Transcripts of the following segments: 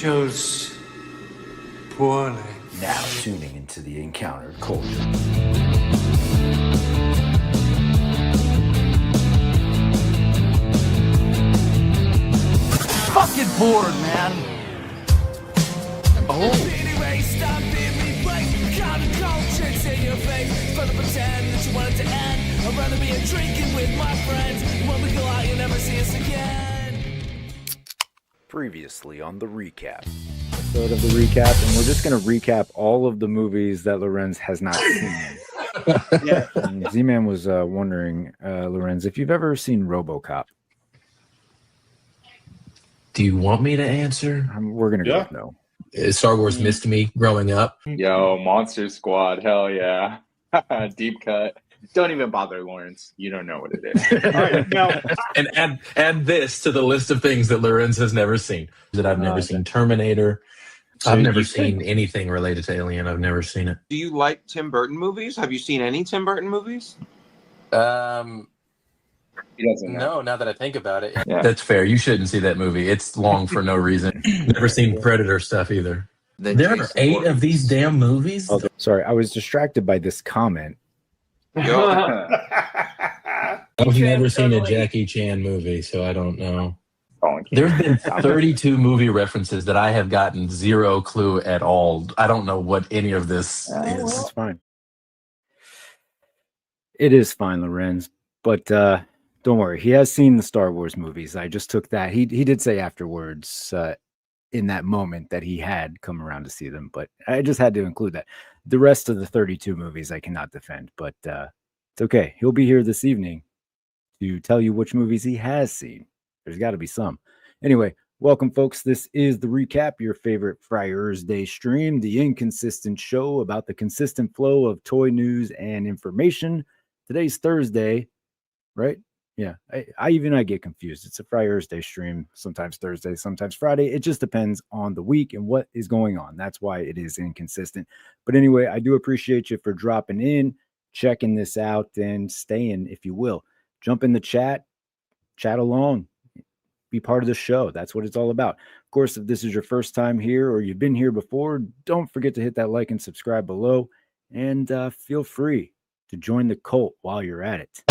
chose poorly. Now tuning into the Encountered Culture. Fucking bored, man. Oh. Anyway, stop being me, break. Counterculture in your face. Fun to pretend that you want it to end. I'd rather be drinking with my friends. When we go out, you'll never see us again. Previously on the recap. Episode of the recap, and we're just going to recap all of the movies that Lorenz has not seen. Yeah. Z-Man was wondering, Lorenz, if you've ever seen RoboCop. Do you want me to answer? We're going to go with no. Star Wars missed me growing up. Yo, Monster Squad, hell yeah. Deep cut. Don't even bother, Lawrence. You don't know what it is. All right, now, And add this to the list of things that Lorenz has never seen. That I've never seen Terminator. So I've never you seen anything related to Alien. I've never seen it. Do you like Tim Burton movies? Have you seen any Tim Burton movies? He doesn't know. No, now that I think about it. Yeah. That's fair. You shouldn't see that movie. It's long for no reason. Never seen Predator stuff either. There are 8 of these damn movies? Okay. Sorry, I was distracted by this comment. I've never seen a Jackie Chan movie, so I don't know. There's been 32 movie references that I have gotten zero clue at all. I don't know what any of this is. It's fine. It is fine, Lorenz. But don't worry. He has seen the Star Wars movies. I just took that. He did say afterwards in that moment that he had come around to see them. But I just had to include that. The rest of the 32 movies I cannot defend. But it's okay. He'll be here this evening to tell you which movies he has seen. There's got to be some. Anyway, welcome, folks. This is the recap, your favorite Friars Day stream, the inconsistent show about the consistent flow of toy news and information. Today's Thursday, right? Yeah, I get confused. It's a Friars Day stream, sometimes Thursday, sometimes Friday. It just depends on the week and what is going on. That's why it is inconsistent. But anyway, I do appreciate you for dropping in, checking this out, and staying, if you will. Jump in the chat along. Be part of the show. That's what it's all about. Of course, if this is your first time here or you've been here before, don't forget to hit that like and subscribe below, and feel free to join the cult while you're at it.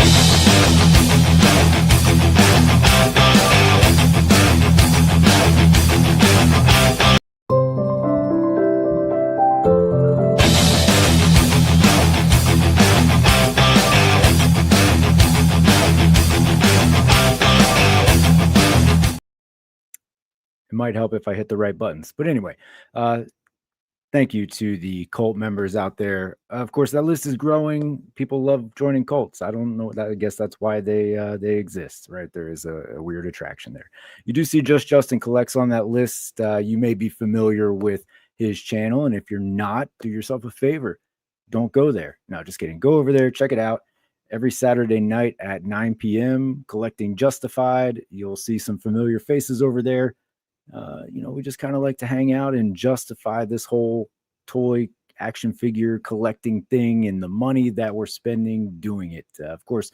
It might help if I hit the right buttons. But anyway, thank you to the cult members out there. Of course, that list is growing. People love joining cults. I don't know. I guess that's why they exist, right? There is a weird attraction there. You do see Just Justin Collects on that list. You may be familiar with his channel. And if you're not, do yourself a favor. Don't go there. No, just kidding. Go over there. Check it out. Every Saturday night at 9 p.m., Collecting Justified. You'll see some familiar faces over there. We just kind of like to hang out and justify this whole toy action figure collecting thing and the money that we're spending doing it. Of course,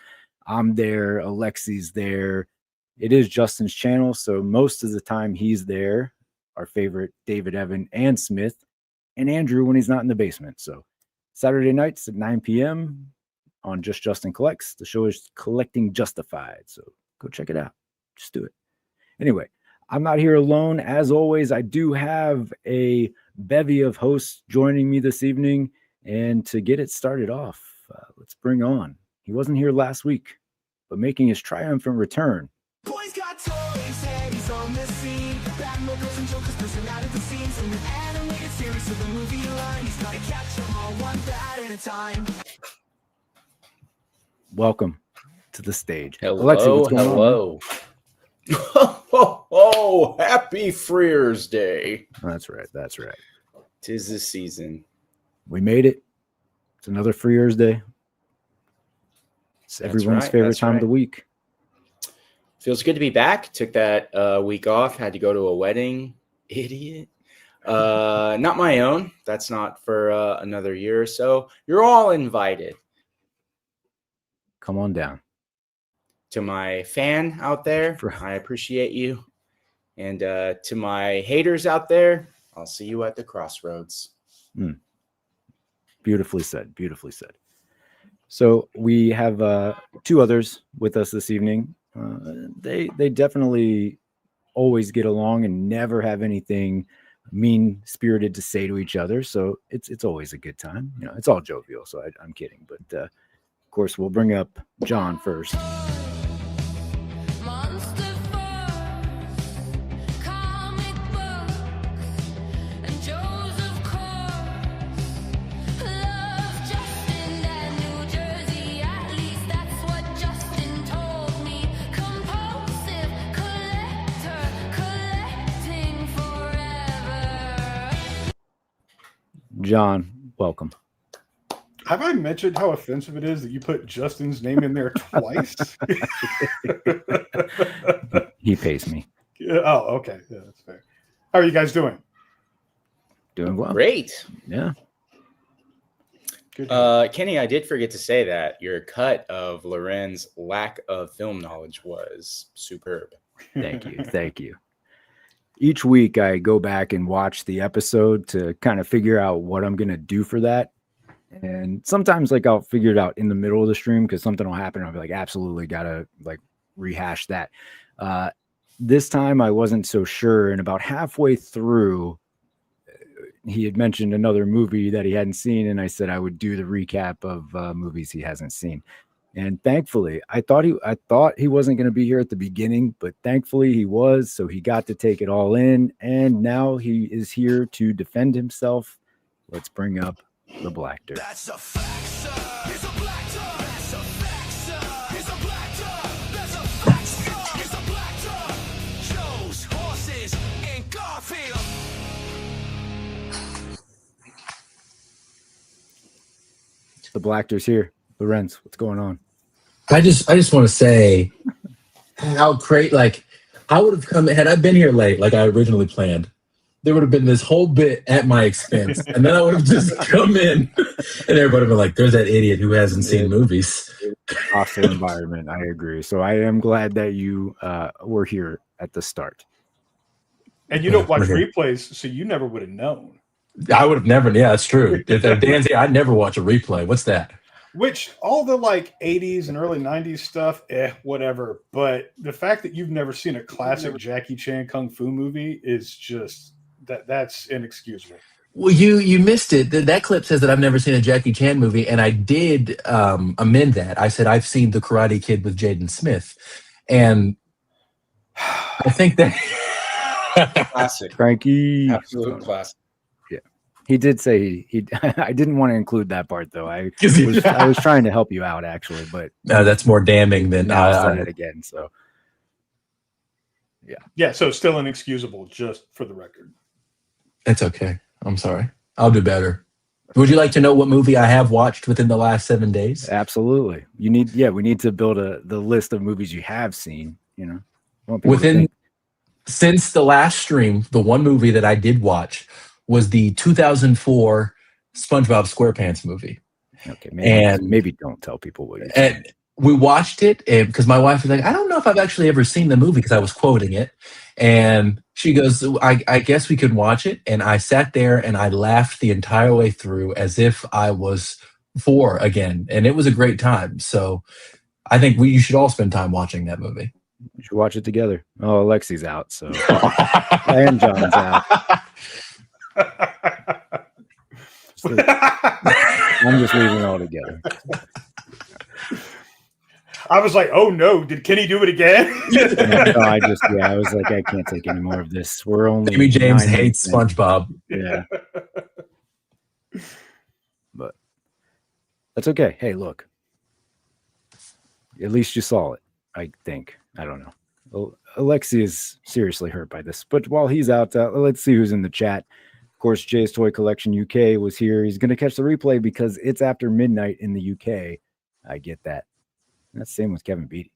I'm there. Alexi's there. It is Justin's channel, so most of the time he's there. Our favorite David, Evan, and Smith, and Andrew when he's not in the basement. So Saturday nights at 9 p.m. on Just Justin Collects. The show is Collecting Justified, so go check it out. Just do it. Anyway, I'm not here alone. As always, I do have a bevy of hosts joining me this evening. And to get it started off, let's bring on. He wasn't here last week, but making his triumphant return. Boys got toys, he's on the scene. Batman goes and Joker's person out of the scenes. From an animated series to the movie line, he's gotta catch them all one bad at a time. Welcome to the stage. Hello, Alexi, what's going hello. Oh, happy Freers Day. on? That's right. That's right. 'Tis the season. We made it. It's another Freers Day. It's everyone's favorite time of the week. Feels good to be back. Took that week off. Had to go to a wedding. Idiot. Not my own. That's not for another year or so. You're all invited. Come on down. To my fan out there, I appreciate you. And to my haters out there, I'll see you at the crossroads. Beautifully said. Beautifully said. So we have 2 others with us this evening. They definitely always get along and never have anything mean-spirited to say to each other. So it's always a good time. You know, it's all jovial. So I'm kidding, but of course we'll bring up John first. John, welcome. Have I mentioned how offensive it is that you put Justin's name in there twice? He pays me. Oh, okay. Yeah, that's fair. How are you guys doing? Doing well. Great. Yeah. Good. Kenny, I did forget to say that your cut of Loren's lack of film knowledge was superb. Thank you. Thank you. Each week I go back and watch the episode to kind of figure out what I'm going to do for that. And sometimes like I'll figure it out in the middle of the stream because something will happen. I'll be like, absolutely got to like rehash that. This time I wasn't so sure. And about halfway through, he had mentioned another movie that he hadn't seen. And I said I would do the recap of movies he hasn't seen. And thankfully, I thought he wasn't going to be here at the beginning, but thankfully he was. So he got to take it all in. And now he is here to defend himself. Let's bring up the Blackter. That's a fact, sir. He's a Blackter. That's a fact, sir. He's a Blackter. That's a fact, sir. He's a Blackter. Shows, horses, and Garfield. The Blacter's here. Lorenz, what's going on? I just want to say how great, like, I would have come, had I been here late like I originally planned, there would have been this whole bit at my expense. And then I would have just come in and everybody would have been like, there's that idiot who hasn't seen movies. Hostile environment. I agree. So I am glad that you were here at the start. And you don't watch replays, so you never would have known. I would have never. Yeah, that's true. If Dan's here, I'd never watch a replay. What's that? Which all the like 80s and early 90s stuff, whatever. But the fact that you've never seen a classic Jackie Chan Kung Fu movie is just that's inexcusable. Well, you missed it. That clip says that I've never seen a Jackie Chan movie, and I did amend that. I said I've seen The Karate Kid with Jaden Smith, and I think that Classic. Frankie. Absolute classic. He did say he I didn't want to include that part though. I was trying to help you out actually, but no, that's more damning than I'll say it again. So yeah. So still inexcusable, just for the record. It's okay. I'm sorry. I'll do better. Would you like to know what movie I have watched within the last 7 days? Absolutely. We need to build the list of movies you have seen. You know, since the last stream, the one movie that I did watch was the 2004 SpongeBob SquarePants movie. Okay, maybe don't tell people what you said. And we watched it because my wife was like, I don't know if I've actually ever seen the movie because I was quoting it. And she goes, I guess we could watch it. And I sat there and I laughed the entire way through as if I was 4 again. And it was a great time. So I think you should all spend time watching that movie. You should watch it together. Oh, Alexi's out. So and John's out. I'm just leaving it all together. I was like, oh no, did Kenny do it again? No, I was like, I can't take any more of this. We're only Jimmy James hates SpongeBob. Yeah. But that's okay. Hey, look. At least you saw it, I think. I don't know. Well, Alexi is seriously hurt by this. But while he's out, let's see who's in the chat. Of course, Jay's Toy Collection UK was here. He's going to catch the replay because it's after midnight in the UK. I get that. And that's the same with Kevin Beatty.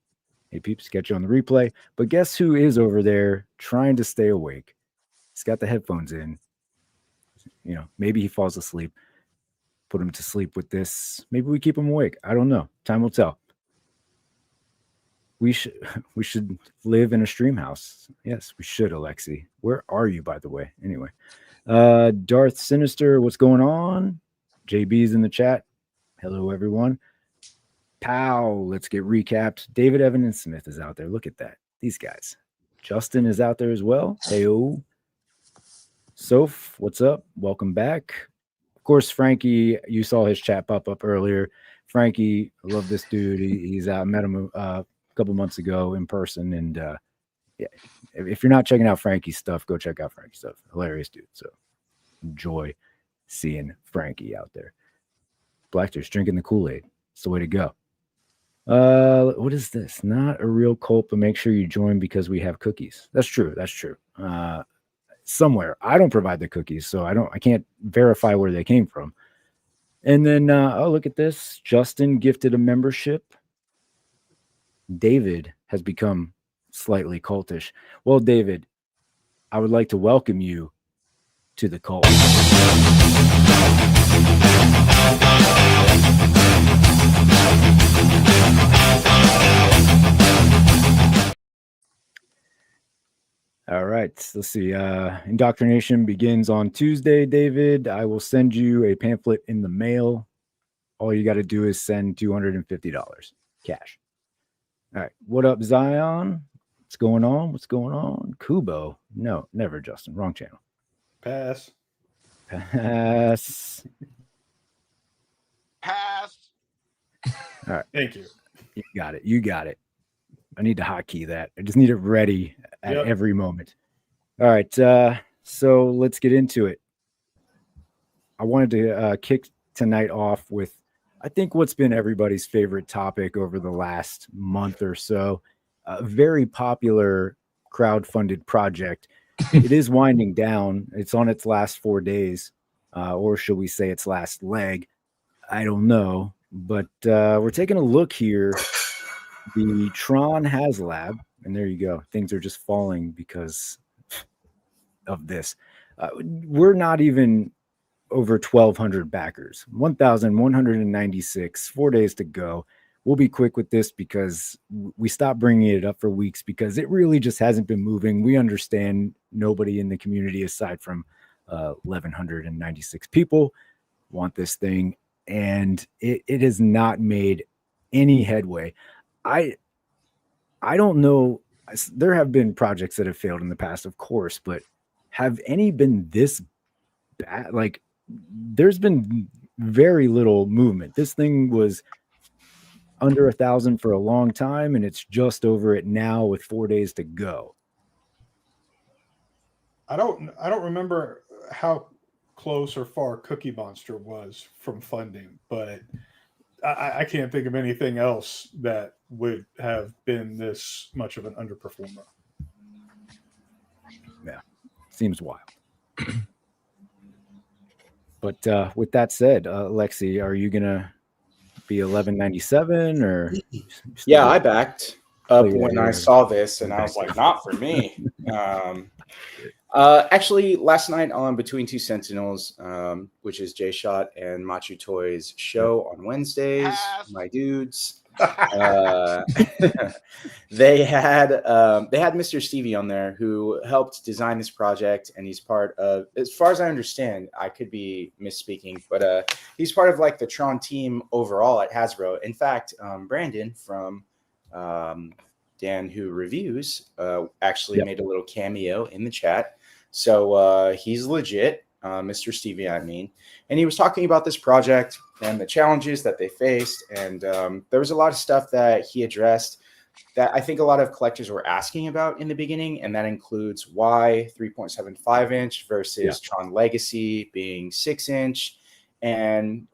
Hey, peeps, catch you on the replay. But guess who is over there trying to stay awake? He's got the headphones in. You know, maybe he falls asleep. Put him to sleep with this. Maybe we keep him awake. I don't know. Time will tell. We should live in a stream house. Yes, we should, Alexi. Where are you, by the way? Anyway, Darth Sinister, what's going on? JB's in the chat. Hello, everyone. Pow, let's get recapped. David Evan and Smith is out there. Look at that. These guys. Justin is out there as well. Heyo. Soph, what's up? Welcome back. Of course, Frankie, you saw his chat pop up earlier. Frankie, I love this dude. He's out. Met him a couple months ago in person. And yeah, if you're not checking out Frankie's stuff, go check out Frankie's stuff. Hilarious dude. So enjoy seeing Frankie out there. Blackter's drinking the Kool-Aid. It's the way to go. What is this? Not a real cult, but make sure you join because we have cookies. That's true. That's true. Somewhere I don't provide the cookies, so I can't verify where they came from. And then oh, look at this. Justin gifted a membership. David has become slightly cultish. Well, David, I would like to welcome you to the cult. All right, let's see. Indoctrination begins on Tuesday, David. I will send you a pamphlet in the mail. All you got to do is send $250 cash. All right. What up, Zion? What's going on? What's going on? Kubo. No, never, Justin. Wrong channel. Pass. Pass. Pass. All right. Thank you. You got it. You got it. I need to hotkey that. I just need it ready at every moment. All right. So let's get into it. I wanted to kick tonight off with, I think, what's been everybody's favorite topic over the last month or so. A very popular crowdfunded project. It is winding down. It's on its last 4 days, or should we say its last leg? I don't know. But we're taking a look here. The Tron HasLab, and there you go. Things are just falling because of this. We're not even over 1,200 backers. 1,196. 4 days to go. We'll be quick with this because we stopped bringing it up for weeks because it really just hasn't been moving. We understand nobody in the community aside from 1,196 people want this thing, and it has not made any headway. I don't know. There have been projects that have failed in the past, of course, but have any been this bad? Like, there's been very little movement. This thing was under 1,000 for a long time, and it's just over it now with 4 days to go. I don't remember how close or far Cookie Monster was from funding, but I can't think of anything else that would have been this much of an underperformer. Yeah, seems wild. But with that said, Lexi, are you gonna be 1197 or? Yeah, I backed up when I saw this, and I was like, not for me. Actually, last night on Between Two Sentinels, which is J-Shot and Machu Toys show on Wednesdays, my dudes, they had Mr. Stevie on there who helped design this project, and he's part of, as far as I understand, I could be misspeaking, but he's part of like the Tron team overall at Hasbro. In fact, Brandon from Dan Who Reviews actually made a little cameo in the chat. So he's legit, Mr. Stevie, I mean. And he was talking about this project and the challenges that they faced. And there was a lot of stuff that he addressed that I think a lot of collectors were asking about in the beginning. And that includes why 3.75 inch versus Tron Legacy being 6 inch. And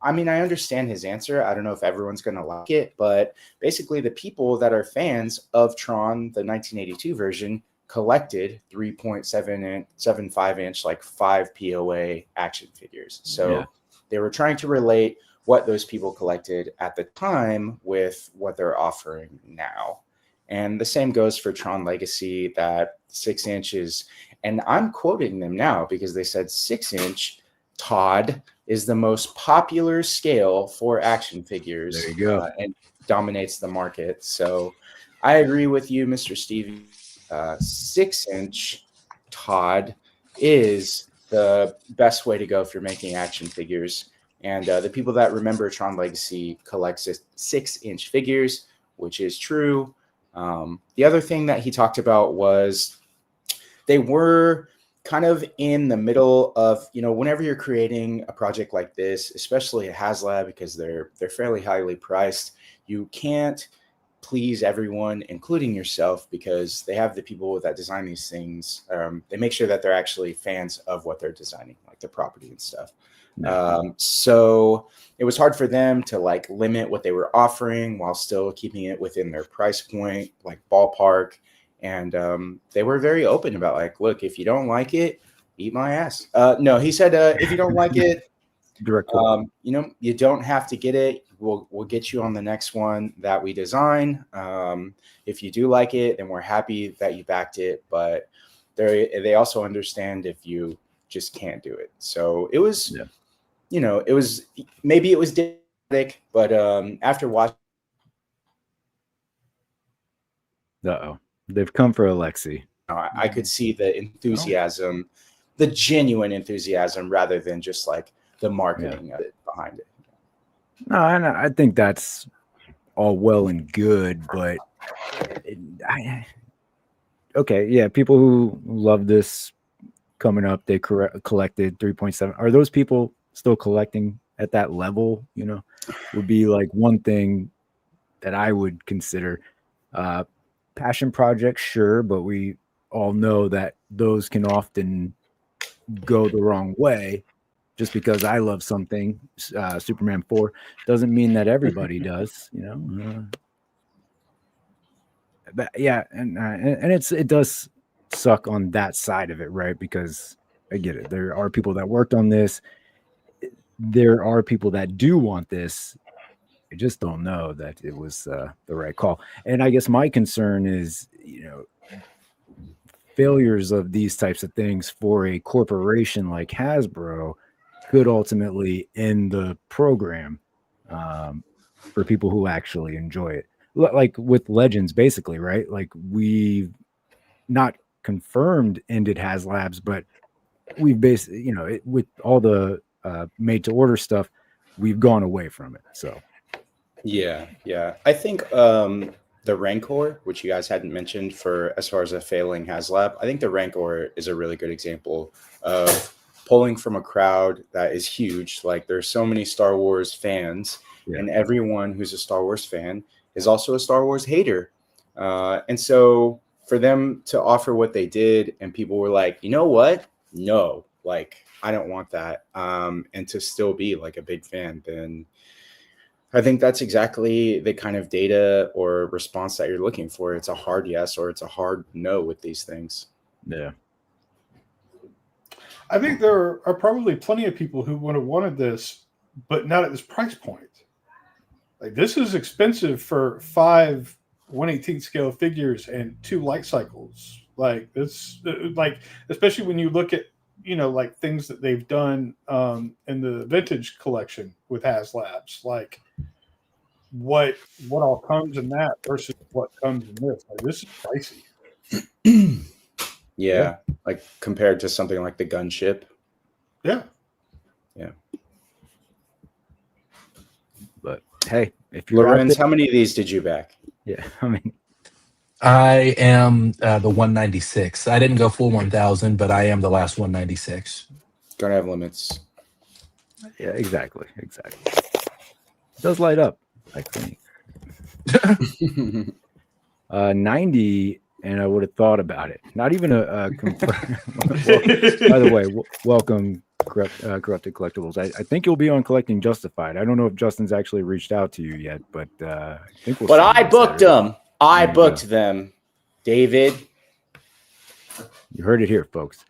I mean, I understand his answer. I don't know if everyone's going to like it, but basically the people that are fans of Tron, the 1982 version, collected 3.75 inch, like 5 POA action figures. So they were trying to relate what those people collected at the time with what they're offering now. And the same goes for Tron Legacy, that 6 inches. And I'm quoting them now because they said 6 inch, Todd, is the most popular scale for action figures. There you go. And dominates the market. So I agree with you, Mr. Stevie. 6-inch Todd is the best way to go if you're making action figures. And the people that remember Tron Legacy collect 6-inch figures, which is true. The other thing that he talked about was they were kind of in the middle of, whenever you're creating a project like this, especially a HasLab, because they're fairly highly priced, you can't please everyone, including yourself, because they have the people that design these things. They make sure that they're actually fans of what they're designing, like the property and stuff. So it was hard for them to like limit what they were offering while still keeping it within their price point, like ballpark. And they were very open about like, look, if you don't like it, eat my ass. No, he said, if you don't like it, you don't have to get it. We'll get you on the next one that we design. If you do like it, then we're happy that you backed it. But they also understand if you just can't do it. So it was, it was difficult, but after watching. They've come for Alexi. I could see the enthusiasm, the genuine enthusiasm, rather than just like the marketing of it behind it. No, and I think that's all well and good, but people who love this coming up, they collected 3.7. Are those people still collecting at that level? Would be like one thing that I would consider. Passion projects, sure, but we all know that those can often go the wrong way. Just because I love something, Superman 4, doesn't mean that everybody does, But yeah, and it does suck on that side of it, right? Because I get it. There are people that worked on this. There are people that do want this. I just don't know that it was the right call. And I guess my concern is, failures of these types of things for a corporation like Hasbro could ultimately end the program for people who actually enjoy it. Like with Legends, basically, right? Like we've not confirmed ended HasLabs, but we've basically, with all the made to order stuff, we've gone away from it. So. Yeah. I think the Rancor, which you guys hadn't mentioned for as far as a failing HasLab, I think the Rancor is a really good example of pulling from a crowd that is huge. Like there's so many Star Wars fans, and everyone who's a Star Wars fan is also a Star Wars hater. And so for them to offer what they did, and people were like, you know what? No, like I don't want that. And to still be like a big fan, then I think that's exactly the kind of data or response that you're looking for. It's a hard yes or it's a hard no with these things. Yeah. I think there are probably plenty of people who would have wanted this, but not at this price point. Like this is expensive for 5 1/18 scale figures and 2 light cycles. Like this, like especially when you look at like things that they've done in the vintage collection with HasLabs, like what all comes in that versus what comes in this. Like this is pricey. Yeah, like compared to something like the gunship. Yeah. But hey, if you're Lorenz, how many of these did you back? Yeah, I am the 196. I didn't go full 1,000, but I am the last 196. Don't have limits. Yeah, exactly. It does light up, I think. 90, and I would have thought about it. Not even a confirm. By the way, welcome, Corrupted Collectibles. I think you'll be on Collecting Justified. I don't know if Justin's actually reached out to you yet, but I think we'll. But I booked them. I booked them, David. You heard it here, folks.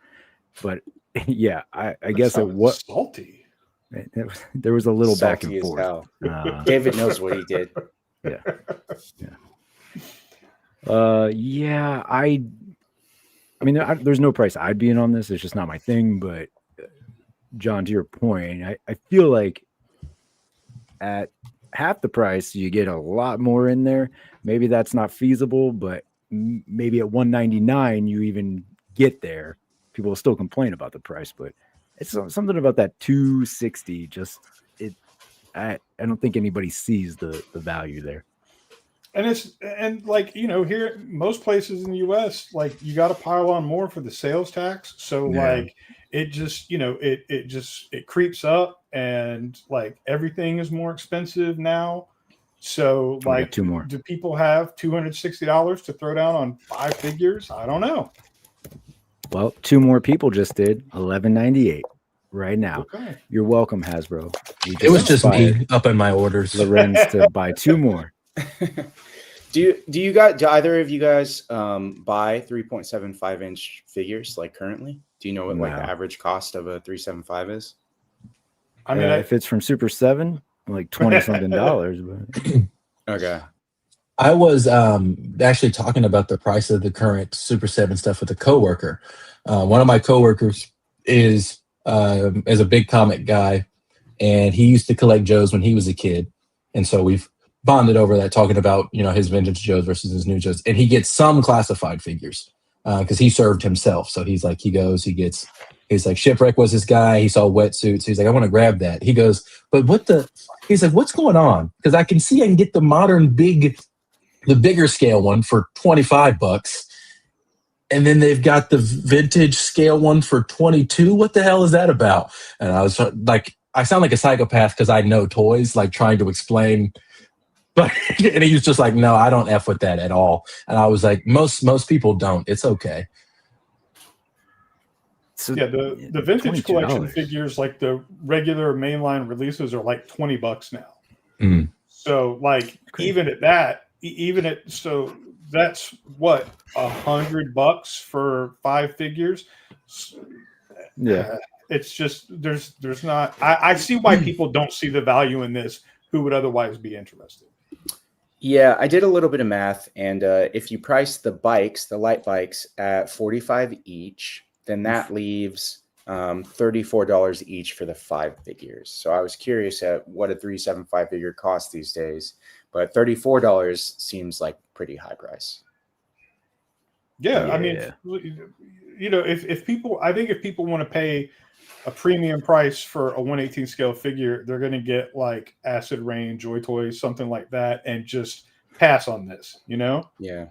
But yeah, I guess it was salty. There was a little Salty back and forth. David knows what he did. Yeah. I mean, there's no price I'd be in on this. It's just not my thing. But John, to your point, I feel like at half the price, you get a lot more in there. Maybe that's not feasible, but maybe at 199 you even get there. People will still complain about the price, but it's something about that 260. Just I don't think anybody sees the value there. And like, here, most places in the US, like, you got to pile on more for the sales tax. So like it just, it creeps up, and like everything is more expensive now. So like, two more. do people have $260 to throw down on 5 figures? I don't know. Well, 2 more people just did $11.98 right now. Okay. You're welcome, Hasbro. It was just me up in my orders. Lorenz to buy 2 more. Do either of you guys buy 3.75 inch figures like currently? Do you know what like the average cost of a 375 is? I mean, if it's from Super 7, like $20 something. But okay. I was actually talking about the price of the current Super 7 stuff with a coworker. One of my coworkers is a big comic guy, and he used to collect Joes when he was a kid, and so we've bonded over that, talking about his vintage Joes versus his new Joes, and he gets some classified figures because he served himself. So he's like, he's like, Shipwreck was his guy. He saw wetsuits. He's like, I want to grab that. He goes, but he's like, what's going on? Because I can see I can get the modern the bigger scale one for $25, and then they've got the vintage scale one for $22. What the hell is that about? And I was like, I sound like a psychopath because I know toys, like trying to explain. But and he was just like, no, I don't F with that at all. And I was like, most people don't. It's okay. So yeah, the vintage collection figures, like the regular mainline releases, are like $20 now. Mm. So like even at that, so that's what, $100 for 5 figures. Yeah, it's just there's not. I see why people don't see the value in this who would otherwise be interested. Yeah, I did a little bit of math, and if you price the light bikes at $45 each, then that leaves $34 each for the 5 figures. So I was curious at what a 375 figure costs these days, but $34 seems like pretty high price. Yeah, I mean, if people want to pay a premium price for a 1/18 scale figure, they're going to get like Acid Rain, Joy Toys, something like that, and just pass on this, Yeah.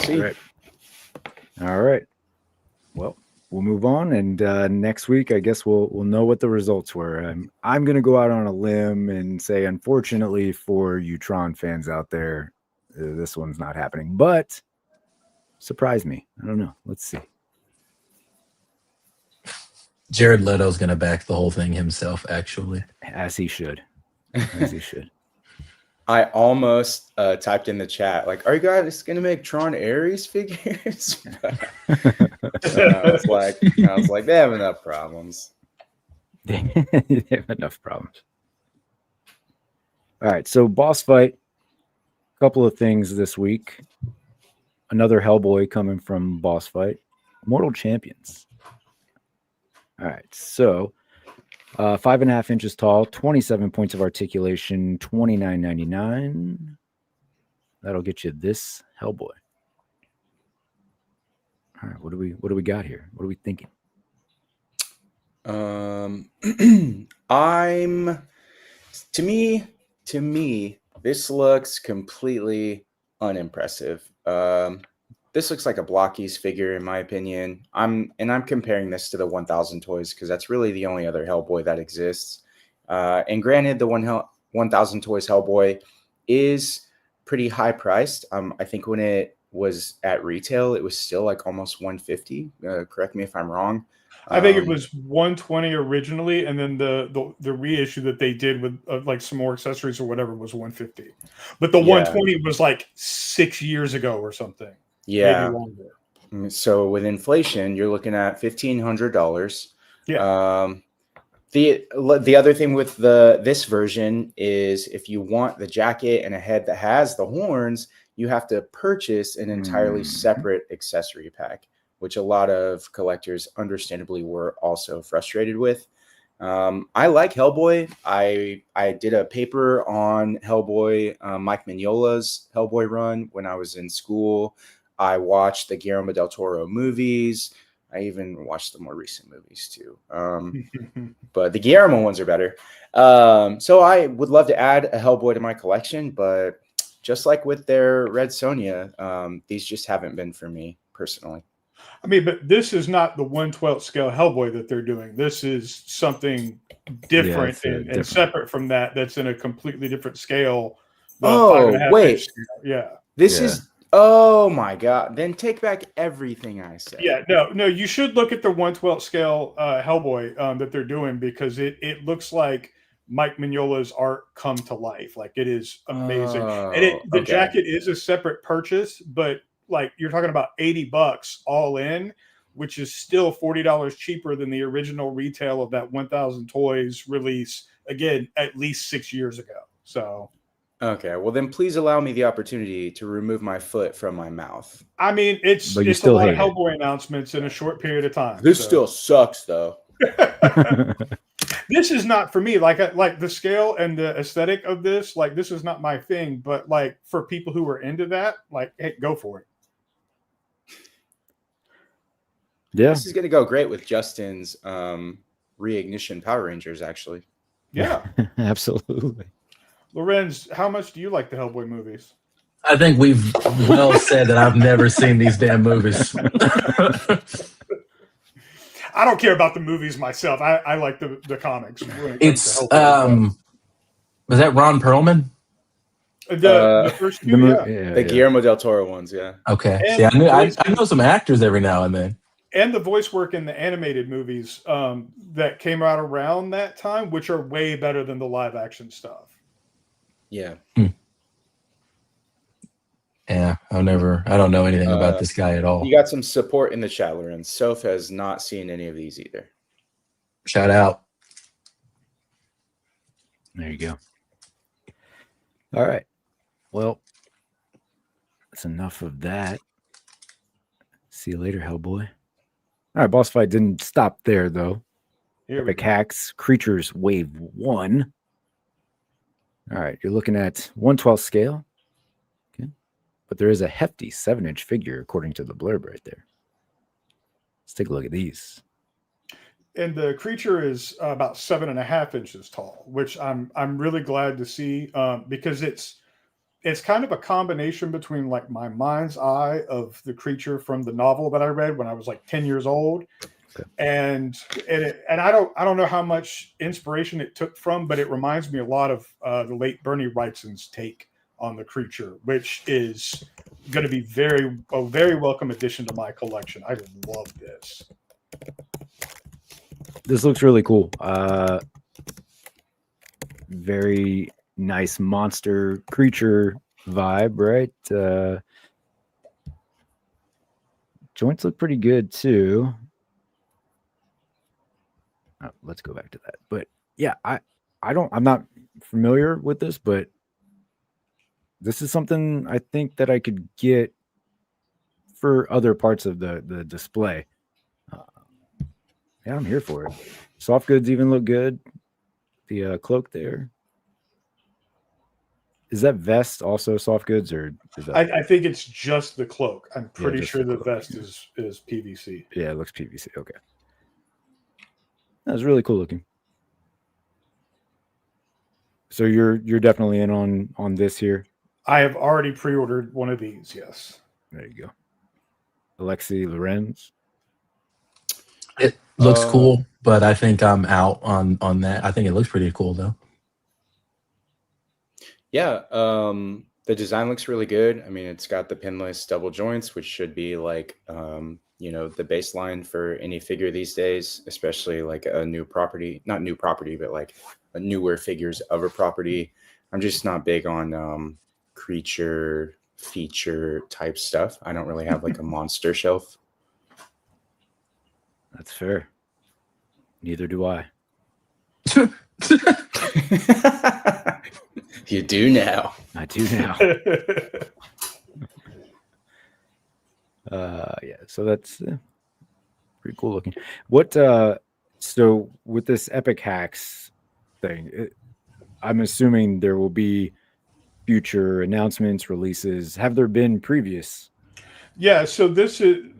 See. All right. Well, we'll move on, and next week, I guess we'll know what the results were. I'm going to go out on a limb and say, unfortunately for you Tron fans out there, this one's not happening. But surprise me. I don't know. Let's see. Jared Leto's going to back the whole thing himself, actually. As he should. I almost typed in the chat, like, are you guys going to make Tron Ares figures? I was like, they have enough problems. They have enough problems. All right, so boss fight. A couple of things this week. Another Hellboy coming from boss fight. Mortal Champions. All right, so 5.5 inches tall, 27 points of articulation, $29.99. That'll get you this Hellboy. All right, what do we got here? What are we thinking? To me, this looks completely unimpressive. This looks like a Blockies figure, in my opinion. I'm comparing this to the 1000 Toys because that's really the only other Hellboy that exists. And granted, the 1000 Toys Hellboy is pretty high priced. I think when it was at retail, it was still like almost $150. Correct me if I'm wrong. I think it was $120 originally, and then the reissue that they did with like some more accessories or whatever was $150. But the $120 was like 6 years ago or something. Yeah. So with inflation, you're looking at $1,500. Yeah. The other thing with this version is if you want the jacket and a head that has the horns, you have to purchase an entirely separate accessory pack, which a lot of collectors understandably were also frustrated with. I like Hellboy. I did a paper on Hellboy, Mike Mignola's Hellboy run when I was in school. I watched the Guillermo del Toro movies. I even watched the more recent movies too. But the Guillermo ones are better. So I would love to add a Hellboy to my collection, but just like with their Red Sonja, these just haven't been for me personally. I mean, but this is not the 1/12 scale Hellboy that they're doing. This is something different and separate from that. That's in a completely different scale. Oh, wait. Yeah. This is, oh my God. Then take back everything I said. Yeah, no, you should look at the 1/12 scale Hellboy that they're doing, because it looks like Mike Mignola's art come to life. Like, it is amazing. And the jacket is a separate purchase, but like, you're talking about $80 all in, which is still $40 cheaper than the original retail of that 1,000 Toys release, again, at least 6 years ago. So okay, well then please allow me the opportunity to remove my foot from my mouth. I mean, it's a lot of Hellboy announcements in a short period of time. This still sucks though. This is not for me. Like the scale and the aesthetic of this, like, this is not my thing. But like, for people who are into that, like, hey, go for it. Yeah, this is going to go great with Justin's Reignition Power Rangers, actually. Yeah, absolutely. Lorenz, how much do you like the Hellboy movies? I think we've well said that I've never seen these damn movies. I don't care about the movies myself. I like the comics. It's was that Ron Perlman? The first two, the Guillermo del Toro ones, yeah. Okay, see, I know some actors every now and then. And the voice work in the animated movies that came out around that time, which are way better than the live action stuff. Yeah. Yeah, I don't know anything about this guy at all. You got some support in the chat, Lorenz. Soph has not seen any of these either. Shout out. There you go. All right. Well, that's enough of that. See you later, Hellboy. All right, boss fight didn't stop there, though. Epic Hacks, Creatures, Wave 1. All right, you're looking at 1/12 scale. Okay. But there is a hefty 7-inch figure, according to the blurb right there. Let's take a look at these. And the creature is about 7.5 inches tall, which I'm really glad to see, because it's kind of a combination between like my mind's eye of the creature from the novel that I read when I was like 10 years old. Okay. And I don't know how much inspiration it took from, but it reminds me a lot of the late Bernie Wrightson's take on the creature, which is going to be a very welcome addition to my collection. I love this. This looks really cool. Very nice monster creature vibe, right? Joints look pretty good too. Oh, let's go back to that. But yeah, I'm not familiar with this, but this is something I think that I could get for other parts of the display. Yeah, I'm here for it. Soft goods even look good. The cloak there. Is that vest also soft goods, or is that... I think it's just the cloak. I'm pretty sure the vest is PVC. Yeah, it looks PVC. Okay. That was really cool looking. So you're definitely in on this here. I have already pre-ordered one of these. Yes. There you go. Alexi Lorenz. It looks cool, but I think I'm out on that. I think it looks pretty cool though. Yeah, the design looks really good. I mean, it's got the pinless double joints, which should be like the baseline for any figure these days, especially like a new property, not new property, but like a newer figures of a property. I'm just not big on creature feature type stuff. I don't really have like a monster shelf. That's fair. Neither do I. You do now. I do now. Yeah, so that's pretty cool looking. What So with this Epic Hacks thing, I'm assuming there will be future announcements, releases. Have there been previous? Yeah, so the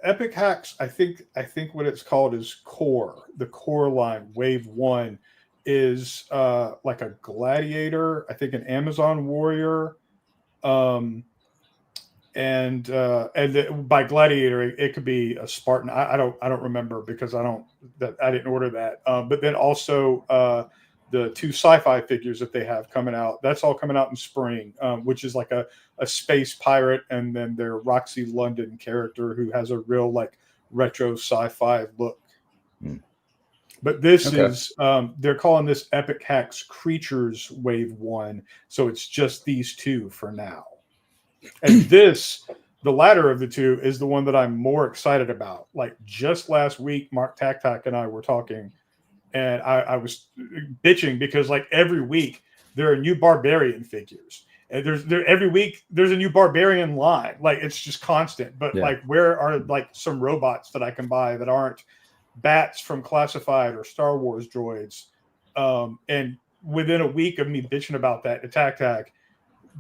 Epic Hacks, I think what it's called is Core. The Core line, Wave 1, is like a gladiator, I think an Amazon warrior. By gladiator it could be a Spartan. I don't remember because I didn't order that. But then also the 2 sci-fi figures that they have coming out, that's all coming out in spring, which is like a space pirate, and then their Roxy London character who has a real like retro sci-fi look. But this is they're calling this Epic Hacks Creatures Wave 1, so it's just these 2 for now. And this, the latter of the 2, is the one that I'm more excited about. Like just last week, Mark Taktak and I were talking, and I was bitching because like every week there are new barbarian figures, and every week there's a new barbarian line. Like it's just constant. But like, where are like some robots that I can buy that aren't bats from Classified or Star Wars droids? And within a week of me bitching about that, Taktak,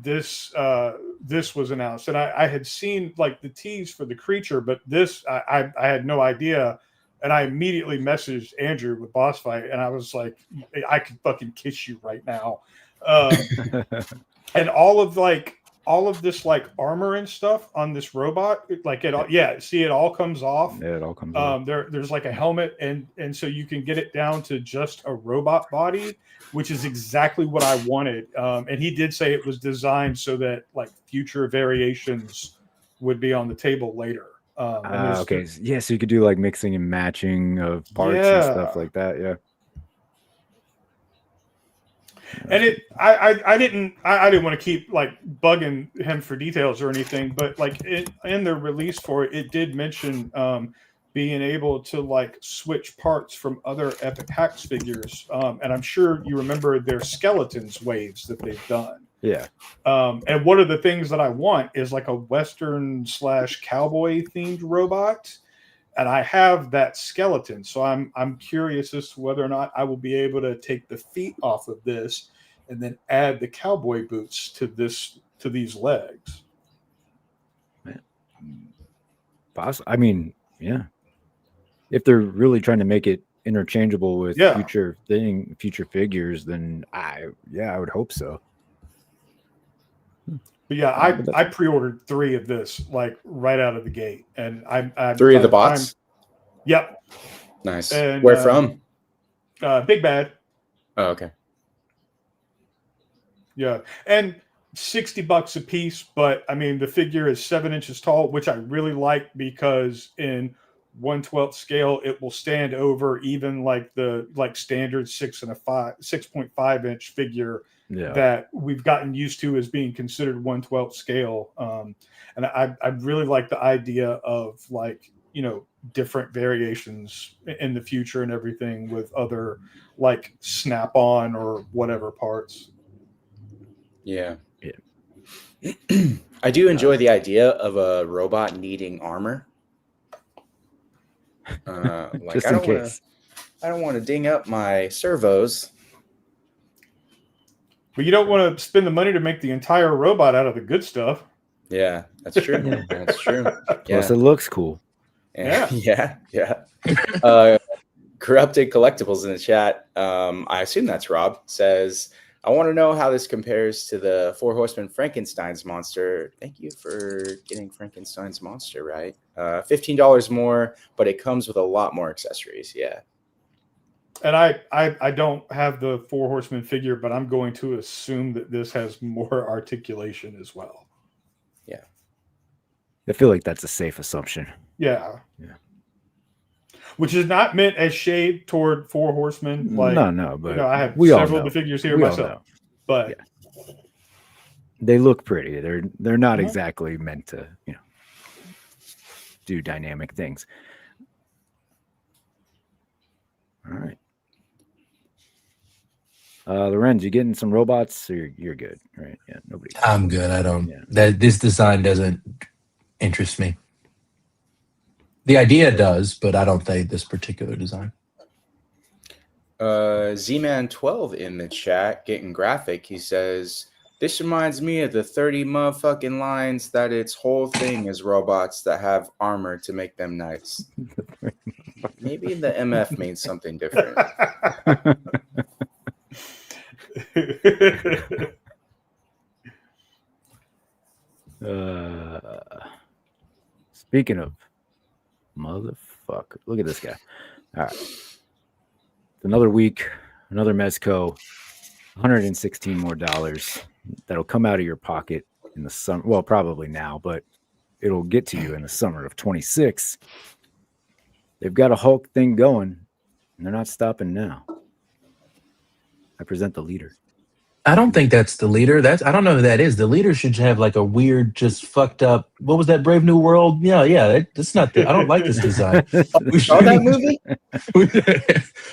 this was announced, and I had seen like the tease for the creature, but this I had no idea, and I immediately messaged Andrew with Boss Fight, and I was like, I could fucking kiss you right now. And all of this like armor and stuff on this robot, like it all comes off. Yeah, it all comes off. There's like a helmet, and so you can get it down to just a robot body, which is exactly what I wanted. And he did say it was designed so that like future variations would be on the table later. Okay. Yeah, so you could do like mixing and matching of parts and stuff like that. Yeah. And I didn't want to keep like bugging him for details or anything, but like in the release for it, it did mention being able to like switch parts from other Epic Hacks figures. And I'm sure you remember their skeletons waves that they've done. Yeah. And one of the things that I want is like a Western / cowboy themed robot. And I have that skeleton, so I'm curious as to whether or not I will be able to take the feet off of this and then add the cowboy boots to these legs. I mean, yeah. If they're really trying to make it interchangeable with future figures, then I would hope so. But yeah, I pre-ordered 3 of this like right out of the gate, and I'm 3 of the bots. Yep. Nice. And, where from? Big Bad. Oh, okay. Yeah, and $60 a piece, but I mean the figure is 7 inches tall, which I really like because in 1/12 scale it will stand over even like the standard 6.5 inch figure. Yeah. That we've gotten used to as being considered 1/12 scale. And I really like the idea of like, different variations in the future and everything with other like snap-on or whatever parts. Yeah. I do enjoy the idea of a robot needing armor. Like just in case. I don't want to ding up my servos. But you don't want to spend the money to make the entire robot out of the good stuff. Yeah, that's true. That's true. Plus, it looks cool. Yeah. Corrupted Collectibles in the chat. I assume that's Rob. Says, I want to know how this compares to the 4 Horsemen Frankenstein's monster. Thank you for getting Frankenstein's monster right. $15 more, but it comes with a lot more accessories. Yeah. And I don't have the 4 Horsemen figure, but I'm going to assume that this has more articulation as well. Yeah. I feel like that's a safe assumption. Yeah. Which is not meant as shade toward 4 Horsemen. Like, no, but I have several of the figures here myself. But they look pretty. They're not exactly meant to, do dynamic things. All right. Lorenz, you getting some robots? Or you're good, right? Yeah, nobody. I'm good. I don't. That this design doesn't interest me. The idea does, but I don't think this particular design. Z-Man12 in the chat getting graphic. He says, this reminds me of the 30 motherfucking lines that its whole thing is robots that have armor to make them knights. Maybe the MF means something different. Speaking of motherfucker, look at this guy. All right. It's another week, another Mezco, $116 more that'll come out of your pocket in the summer. Well, probably now, but it'll get to you in the summer of 26. They've got a Hulk thing going, and they're not stopping now. I present the leader. I don't think that's the leader. I don't know who that is. The leader should have like a weird, just fucked up. What was that, Brave New World? Yeah. That's not. I don't like this design. You saw that movie?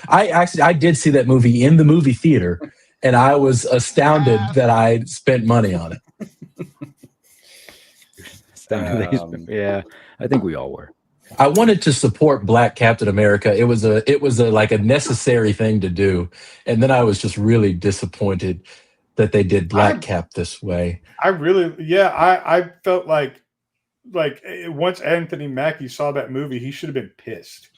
I did see that movie in the movie theater, and I was astounded that I spent money on it. Yeah, I think we all were. I wanted to support Black Captain America. It was a like a necessary thing to do, and then I was just really disappointed that they did Black Cap this way. I felt like once Anthony Mackie saw that movie, he should have been pissed.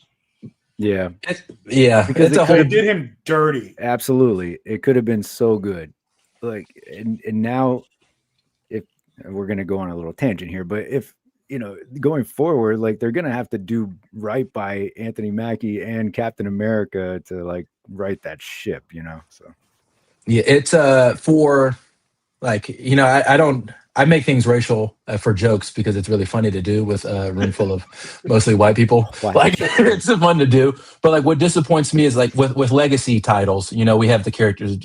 Yeah, because it did him dirty. Absolutely, it could have been so good. Like, and now, if we're gonna go on a little tangent here, but if going forward, like they're gonna have to do right by Anthony Mackie and Captain America to like right that ship, So yeah, it's for like I make things racial for jokes because it's really funny to do with a room full of mostly white people. Like it's fun to do, but like what disappoints me is like with legacy titles, we have the characters,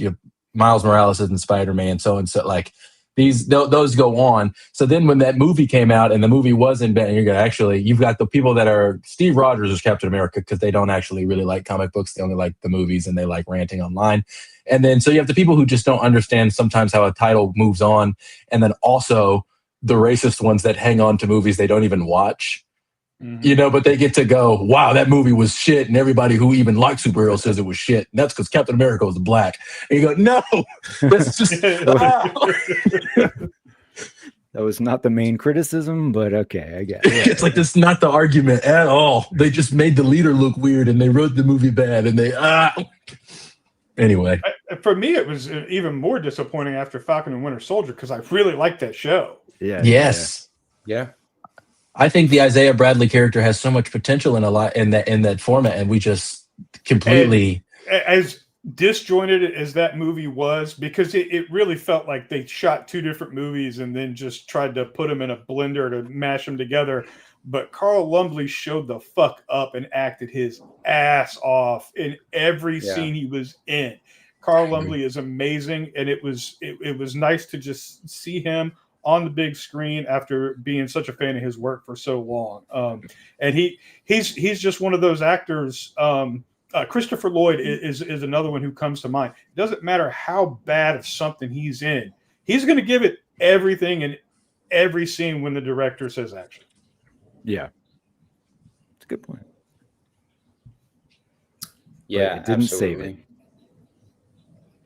Miles Morales and Spider-Man, so like. Those go on. So then when that movie came out and the movie wasn't bad, you've got the people that are Steve Rogers is Captain America because they don't actually really like comic books. They only like the movies and they like ranting online. And then so you have the people who just don't understand sometimes how a title moves on. And then also the racist ones that hang on to movies they don't even watch. Mm-hmm. But they get to go, wow, that movie was shit. And everybody who even likes superheroes says it was shit. And that's because Captain America was black. And you go, no, that's just. That was not the main criticism, but okay, I get it. It's like that's not the argument at all. They just made the leader look weird and they wrote the movie bad and they. Anyway. For me, it was even more disappointing after Falcon and Winter Soldier because I really liked that show. Yeah. Yes. Yeah. I think the Isaiah Bradley character has so much potential in that format, and we just completely as disjointed as that movie was, because it really felt like they shot two different movies and then just tried to put them in a blender to mash them together. But Carl Lumbly showed the fuck up and acted his ass off in every scene he was in. Carl Lumbly is amazing, and it was nice to just see him on the big screen after being such a fan of his work for so long. And he's just one of those actors. Christopher Lloyd is another one who comes to mind. It doesn't matter how bad of something he's in. He's going to give it everything in every scene when the director says action. Yeah. It's a good point. Yeah, it didn't absolutely. save it.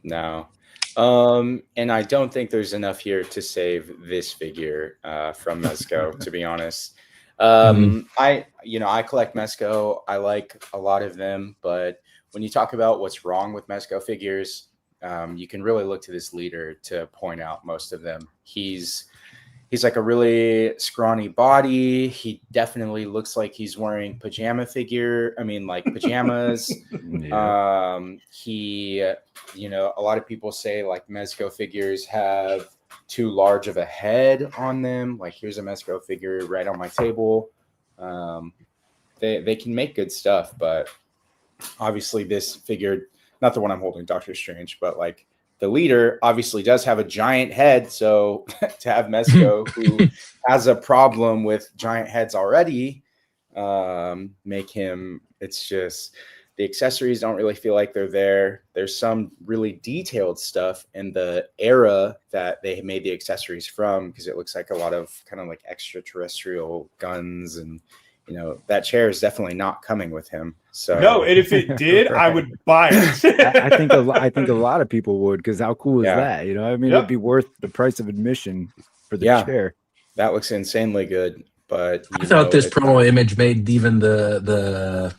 No. And I don't think there's enough here to save this figure from Mezco, to be honest. I collect Mezco. I like a lot of them, but when you talk about what's wrong with Mezco figures, you can really look to this leader to point out most of them. He's like a really scrawny body. He definitely looks like he's wearing pajamas. Yeah. A lot of people say like Mezco figures have too large of a head on them. Like here's a Mezco figure right on my table. They can make good stuff, but obviously this figure, not the one I'm holding, Doctor Strange, but like the leader obviously does have a giant head. So to have Mezco, who has a problem with giant heads already, make him, it's just the accessories don't really feel like they're there. There's some really detailed stuff in the era that they made the accessories from, because it looks like a lot of kind of like extraterrestrial guns and you know, that chair is definitely not coming with him. So no, and if it did, I would buy it. I think a lot of people would, because how cool is that? You know, I mean, it'd be worth the price of admission for the chair. That looks insanely good. But I thought this promo image made even the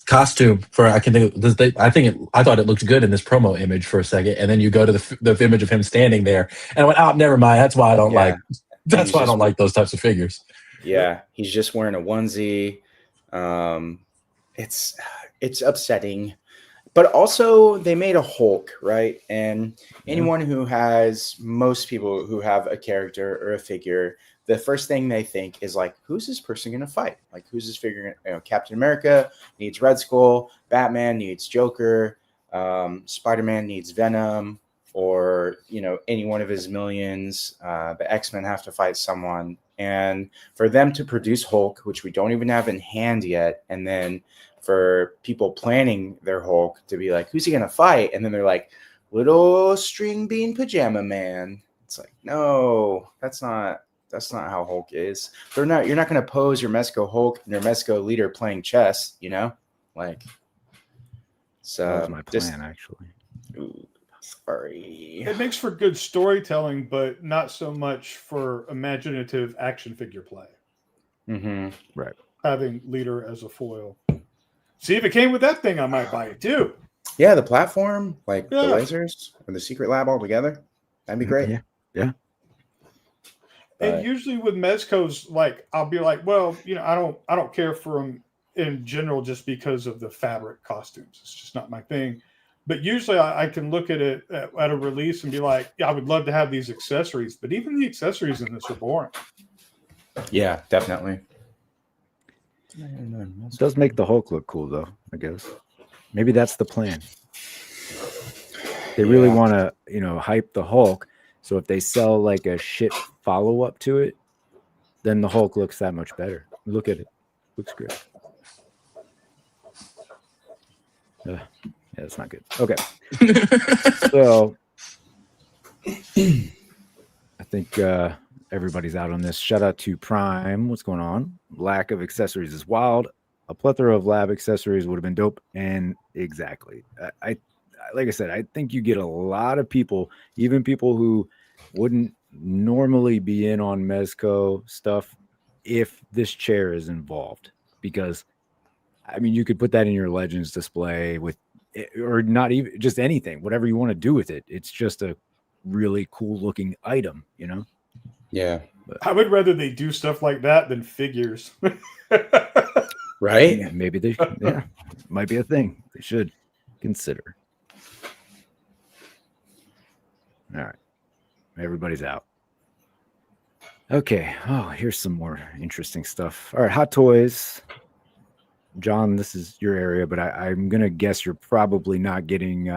costume for I thought it looked good in this promo image for a second, and then you go to the image of him standing there, and I went, oh, never mind. That's why I don't like. That's why I don't like those types of figures. Yeah, he's just wearing a onesie. It's upsetting, but also they made a Hulk, right? And anyone who has, most people who have a character or a figure, the first thing they think is like, who's this person going to fight? Like, who's this figure? You know, Captain America needs Red Skull, Batman needs Joker, Spider-Man needs Venom, or, you know, any one of his millions. The X-Men have to fight someone. And for them to produce Hulk, which we don't even have in hand yet, and then for people planning their Hulk to be like, who's he going to fight? And then they're like, little string bean pajama man. It's like, no, that's not how Hulk is. You're not going to pose your Mezco Hulk and your Mezco leader playing chess, you know? Like, so that was my plan, actually. Ooh, sorry. It makes for good storytelling, but not so much for imaginative action figure play. Mm-hmm. Right. Having leader as a foil. See, if it came with that thing, I might buy it too. Yeah, the platform, like the lasers or the secret lab all together. That'd be great. Yeah. And usually with Mezco's, like, I'll be like, well, you know, I don't care for them in general just because of the fabric costumes. It's just not my thing. But usually I can look at it at a release and be like, yeah, I would love to have these accessories. But even the accessories in this are boring. Yeah, definitely. It does make the Hulk look cool, though, I guess. Maybe that's the plan. They really want to, you know, hype the Hulk. So if they sell like a shit follow-up to it, then the Hulk looks that much better. Look at it. Looks great. Yeah, that's not good. Okay. So I think everybody's out on this. Shout out to Prime. What's going on? Lack of accessories is wild. A plethora of lab accessories would have been dope. And exactly. I like I said, I think you get a lot of people, even people who wouldn't normally be in on Mezco stuff, if this chair is involved. Because, I mean, you could put that in your Legends display with, or not even just anything, whatever you want to do with it. It's just a really cool looking item, you know? Yeah. But I would rather they do stuff like that than figures. Right? Yeah, maybe they might be a thing they should consider. All right. Everybody's out. Okay. Oh, here's some more interesting stuff. All right. Hot Toys. John, this is your area, but I'm going to guess you're probably not getting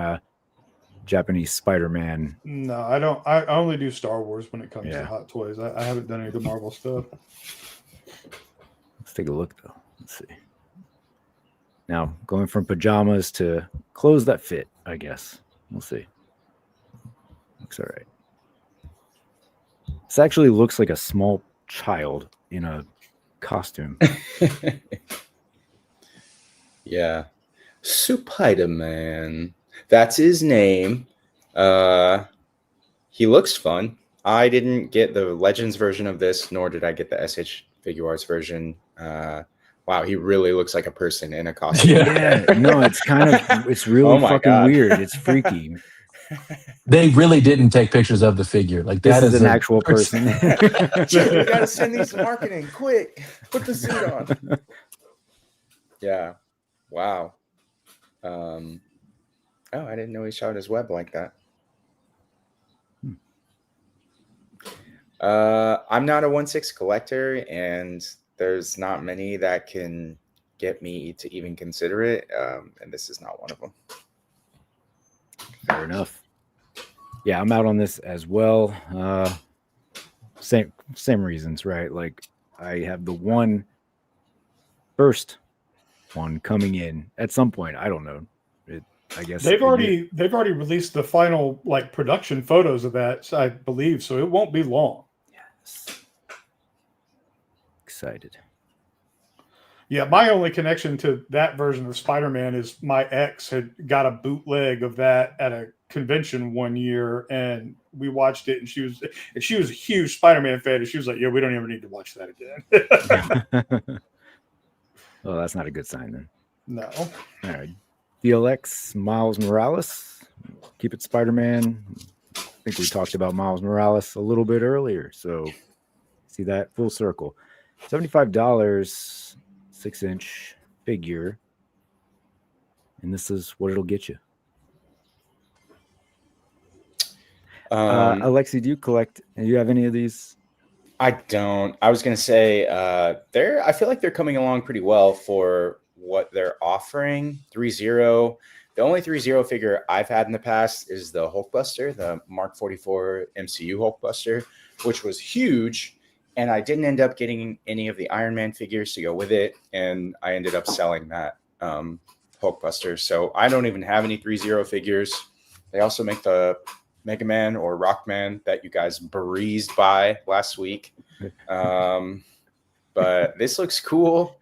Japanese Spider-Man. No, I don't. I only do Star Wars when it comes to Hot Toys. I haven't done any of the Marvel stuff. Let's take a look, though. Let's see. Now, going from pajamas to clothes that fit, I guess. We'll see. Looks all right. This actually looks like a small child in a costume. Yeah. Spider-Man. That's his name. He looks fun. I didn't get the Legends version of this, nor did I get the SH Figure Arts version. Wow, he really looks like a person in a costume. Yeah, no, it's really fucking weird. It's freaky. They really didn't take pictures of the figure. Like This that is an actual person. Shit, we gotta send these to marketing quick. Put the suit on. Yeah. Wow. Oh, I didn't know he shot his web like that. I'm not a 1/6 collector, and there's not many that can get me to even consider it. And this is not one of them. Fair enough. Yeah, I'm out on this as well. Same reasons, right? Like I have the first one coming in at some point. I don't know. I guess they've already released the final like production photos of that, I believe. So it won't be long. Yes. Excited. Yeah, my only connection to that version of Spider-Man is my ex had got a bootleg of that at a convention one year, and we watched it, and she was a huge Spider-Man fan, and she was like, "Yeah, we don't even need to watch that again." Oh, that's not a good sign then. No. All right. DLX, Miles Morales. Keep it Spider-Man. I think we talked about Miles Morales a little bit earlier, so see that full circle. $75, 6-inch figure. And this is what it'll get you. Alexi, do you collect? Do you have any of these? I don't. I was going to say I feel like they're coming along pretty well for what they're offering. 3.0. The only 3.0 figure I've had in the past is the Hulkbuster, the Mark 44 MCU Hulkbuster, which was huge. And I didn't end up getting any of the Iron Man figures to go with it. And I ended up selling that Hulkbuster. So I don't even have any 3.0 figures. They also make the Mega Man or Rockman that you guys breezed by last week. But this looks cool.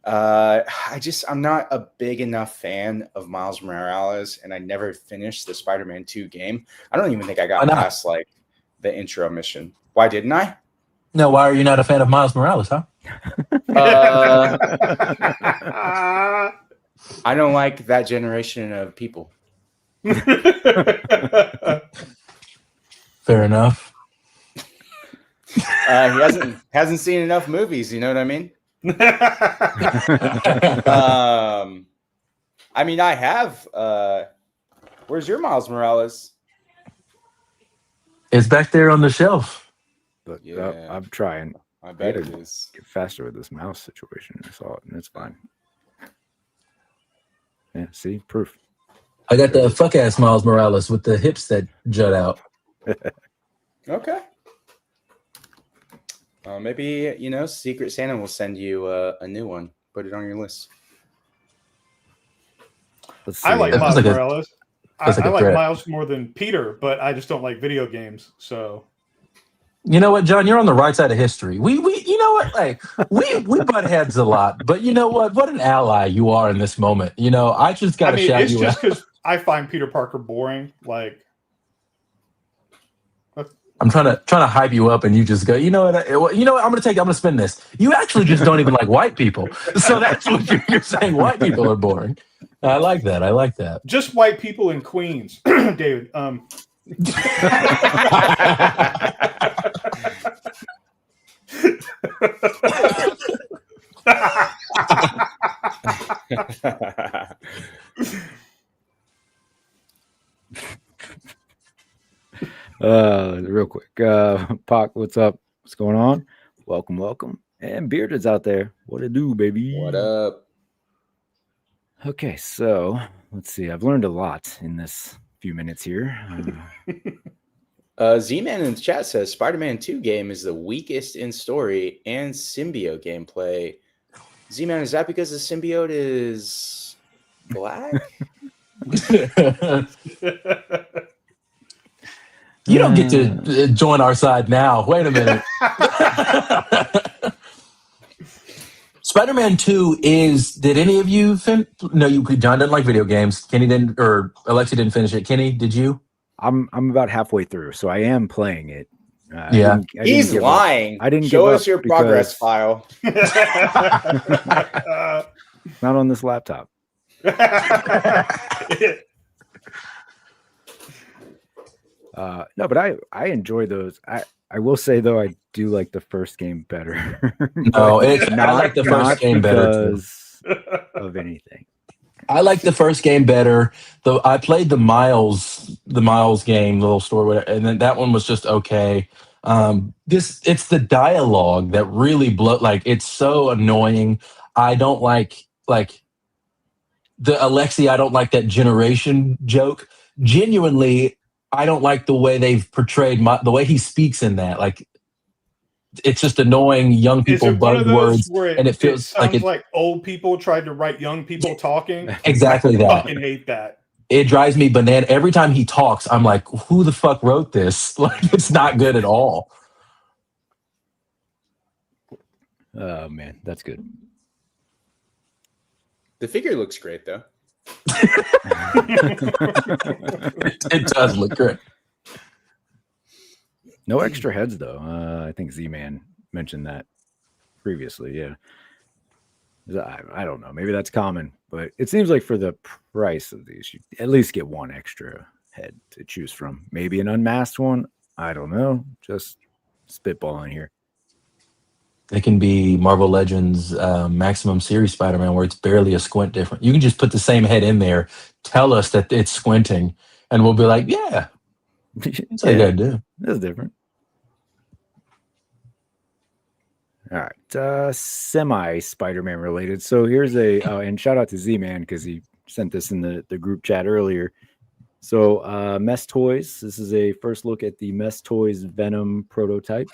I'm not a big enough fan of Miles Morales, and I never finished the Spider-Man 2 game. I don't even think I got past like the intro mission. Why didn't I? No, why are you not a fan of Miles Morales, huh? I don't like that generation of people. Fair enough. He hasn't seen enough movies, you know what I mean? I mean, I have. Where's your Miles Morales? It's back there on the shelf. But I'm trying. I bet it is. Get faster with this mouse situation. I saw it, and it's fine. Yeah, see, proof. I got the fuck ass Miles Morales with the hips that jut out. Okay. Maybe Secret Santa will send you a new one. Put it on your list. I like Miles Morales. I like Miles more than Peter, but I just don't like video games. So, you know what, John? You're on the right side of history. We you know what? Like we butt heads a lot, but you know what? What an ally you are in this moment. You know, I just got to shout you out. It's just because I find Peter Parker boring. Like, I'm trying to hype you up, and you just go. You know what? I'm gonna spin this. You actually just don't even like white people, so that's what you're saying. White people are boring. I like that. Just white people in Queens, David. Real quick, Pac, what's up? What's going on? Welcome. And Bearded's out there. What it do, baby? What up? Okay, so let's see. I've learned a lot in this few minutes here. Z-Man in the chat says Spider-Man 2 game is the weakest in story and symbiote gameplay. Z-Man, is that because the symbiote is black? You don't get to join our side now. Wait a minute. Spider-Man 2 is. Did any of you? No, John doesn't like video games. Kenny didn't, or Alexi didn't finish it. Kenny, did you? I'm about halfway through, so I am playing it. Yeah, he's lying. I didn't show us your progress file. Not on this laptop. No, but I enjoy those. I will say though, I do like the first game better. No, I like the first game better because of anything. I like the first game better. Though I played the Miles game, little story, and then that one was just okay. It's the dialogue that really it's so annoying. I don't like the Alexi. I don't like that generation joke. Genuinely, I don't like the way they've portrayed the way he speaks in that. Like, it's just annoying. Young people buzzwords, and it feels like old people tried to write young people talking. Exactly that. I fucking hate that. It drives me banana every time he talks. I'm like, who the fuck wrote this? Like, it's not good at all. Oh man, that's good. The figure looks great, though. It does look great. No extra heads though. I think Z-Man mentioned that previously. Yeah, I don't know. Maybe that's common, but it seems like for the price of these, you at least get one extra head to choose from. Maybe an unmasked one. I don't know. Just spitballing here. It can be Marvel Legends Maximum Series Spider-Man, where it's barely a squint different. You can just put the same head in there, tell us that it's squinting, and we'll be like, yeah, that's what you gotta do. That's different. All right, semi Spider-Man related. So here's and shout out to Z-Man because he sent this in the group chat earlier. So Mess Toys, this is a first look at the Mess Toys Venom prototype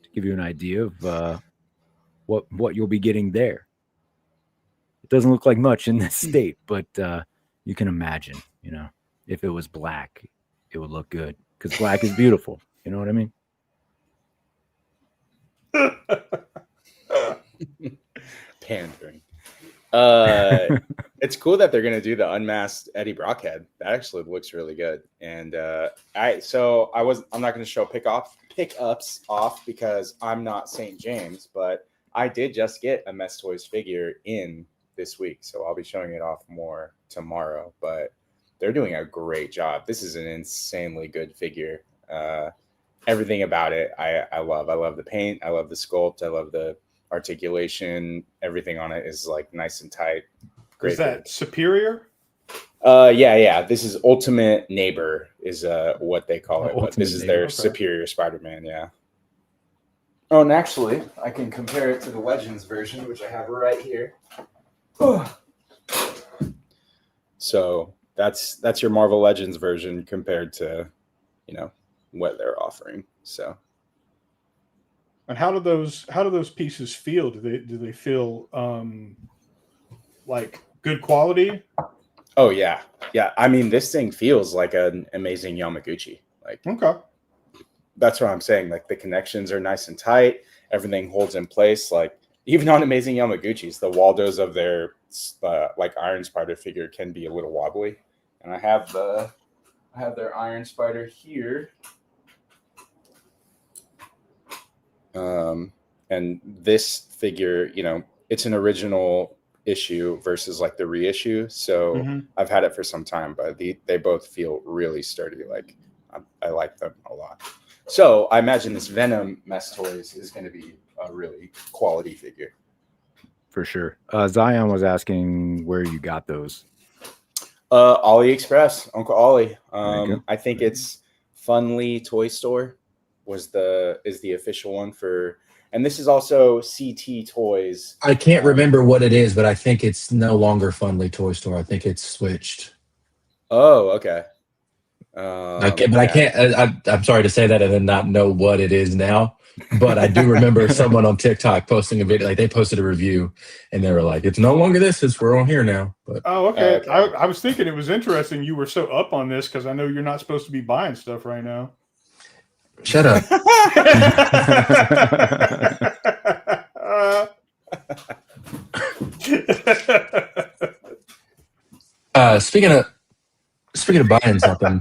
to give you an idea of what you'll be getting there. It doesn't look like much in this state, but you can imagine, if it was black, it would look good because black is beautiful. You know what I mean? Pandering. It's cool that they're gonna do the unmasked Eddie Brock head. That actually looks really good. And I'm not gonna show pickups off because I'm not St. James, but I did just get a Mess Toys figure in this week, so I'll be showing it off more tomorrow. But they're doing a great job. This is an insanely good figure. Everything about it I love. I love the paint, I love the sculpt, I love the articulation. Everything on it is like nice and tight. Great. Is that superior? Yeah. This is Ultimate Neighbor is what they call it. But this is their superior Spider-Man, yeah. Oh, and actually, I can compare it to the Legends version, which I have right here. So that's your Marvel Legends version compared to, what they're offering. So. And how do those pieces feel? Do they feel like good quality? Oh yeah. I mean, this thing feels like an amazing Yamaguchi. Like, okay, that's what I'm saying. Like, the connections are nice and tight. Everything holds in place. Like, even on amazing Yamaguchis, the Waldos of their like Iron Spider figure can be a little wobbly. And I have their Iron Spider here. And this figure, it's an original issue versus like the reissue. So I've had it for some time, but they both feel really sturdy. Like I like them a lot. So I imagine this Venom Mess Toys is going to be a really quality figure. For sure. Zion was asking where you got those. AliExpress, Uncle Ollie. I think it's Funly Toy Store is the official one for, and this is also CT Toys. I can't remember what it is, but I think it's no longer Funly Toy Store. I think it's switched. Oh, okay. But I can't. I'm sorry to say that and then not know what it is now. But I do remember someone on TikTok posting a video. Like, they posted a review, and they were like, "It's no longer this. We're on here now." But okay. I was thinking it was interesting you were so up on this because I know you're not supposed to be buying stuff right now. Shut up. Speaking of buying something,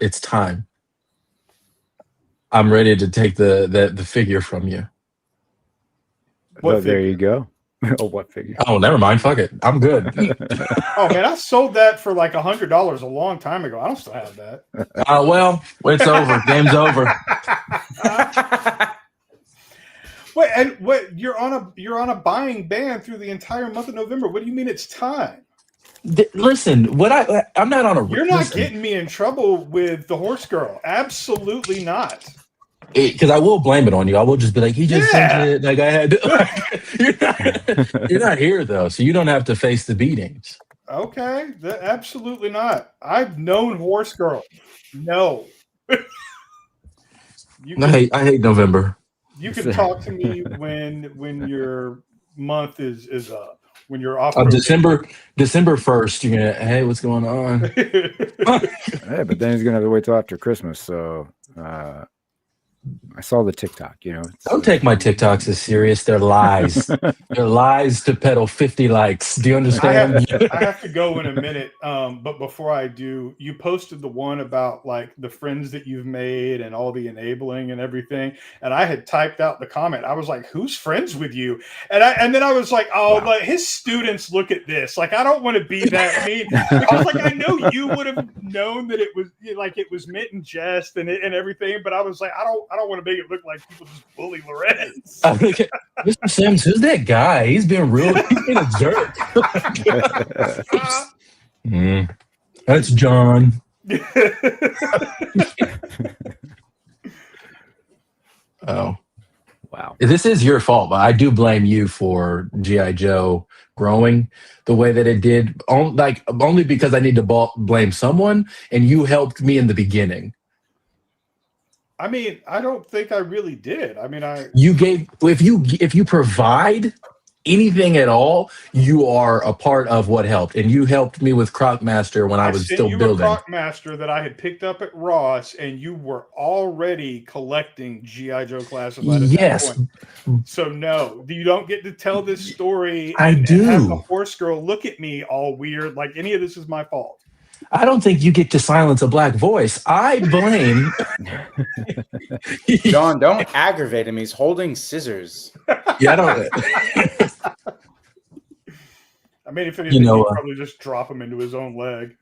it's time. I'm ready to take the figure from you. There you go. Oh, what figure? Oh, never mind. Fuck it. I'm good. Oh man, I sold that for like $100 a long time ago. I don't still have that. Well, it's over. Game's over. Wait, and what? You're on a buying ban through the entire month of November. What do you mean it's time? Listen, I'm not on a. You're not getting me in trouble with the horse girl. Absolutely not. Because I will blame it on you. I will just be like, he just sent it. Like, I had to. You're not here though, so you don't have to face the beatings. Okay, absolutely not. I've known horse girl. No. I hate November. You can talk to me when your month is up. When you're off. December 1st, you're gonna, hey, what's going on? Hey, but then he's gonna have to wait till after Christmas. So I saw the TikTok. Don't take my TikToks as serious. They're lies. They're lies to peddle 50 likes. Do you understand? I have to go in a minute. But before I do, you posted the one about like the friends that you've made and all the enabling and everything. And I had typed out the comment. I was like, "Who's friends with you?" And then I was like, "Oh, wow. Like his students look at this. Like I don't want to be that mean." Because like I know you would have known that it was like it was meant in jest and everything. But I was like, I don't want to make it look like people just bully Lorenz. Mr. Sims, who's that guy? He's been real. He's been a jerk. That's John. Oh, wow. This is your fault, but I do blame you for G.I. Joe growing the way that it did. Only because I need to blame someone, and you helped me in the beginning. I mean, I don't think I really did. I mean, if you provide anything at all, you are a part of what helped, and you helped me with Crocmaster when I was still building. A Crocmaster that I had picked up at Ross, and you were already collecting GI Joe Classified. Yes. That point. So no, you don't get to tell this story. I do. And have the horse girl look at me all weird, like any of this is my fault. I don't think you get to silence a black voice. I blame John. Don't aggravate him. He's holding scissors. Yeah, I don't. I mean, if anything, he'd probably just drop him into his own leg.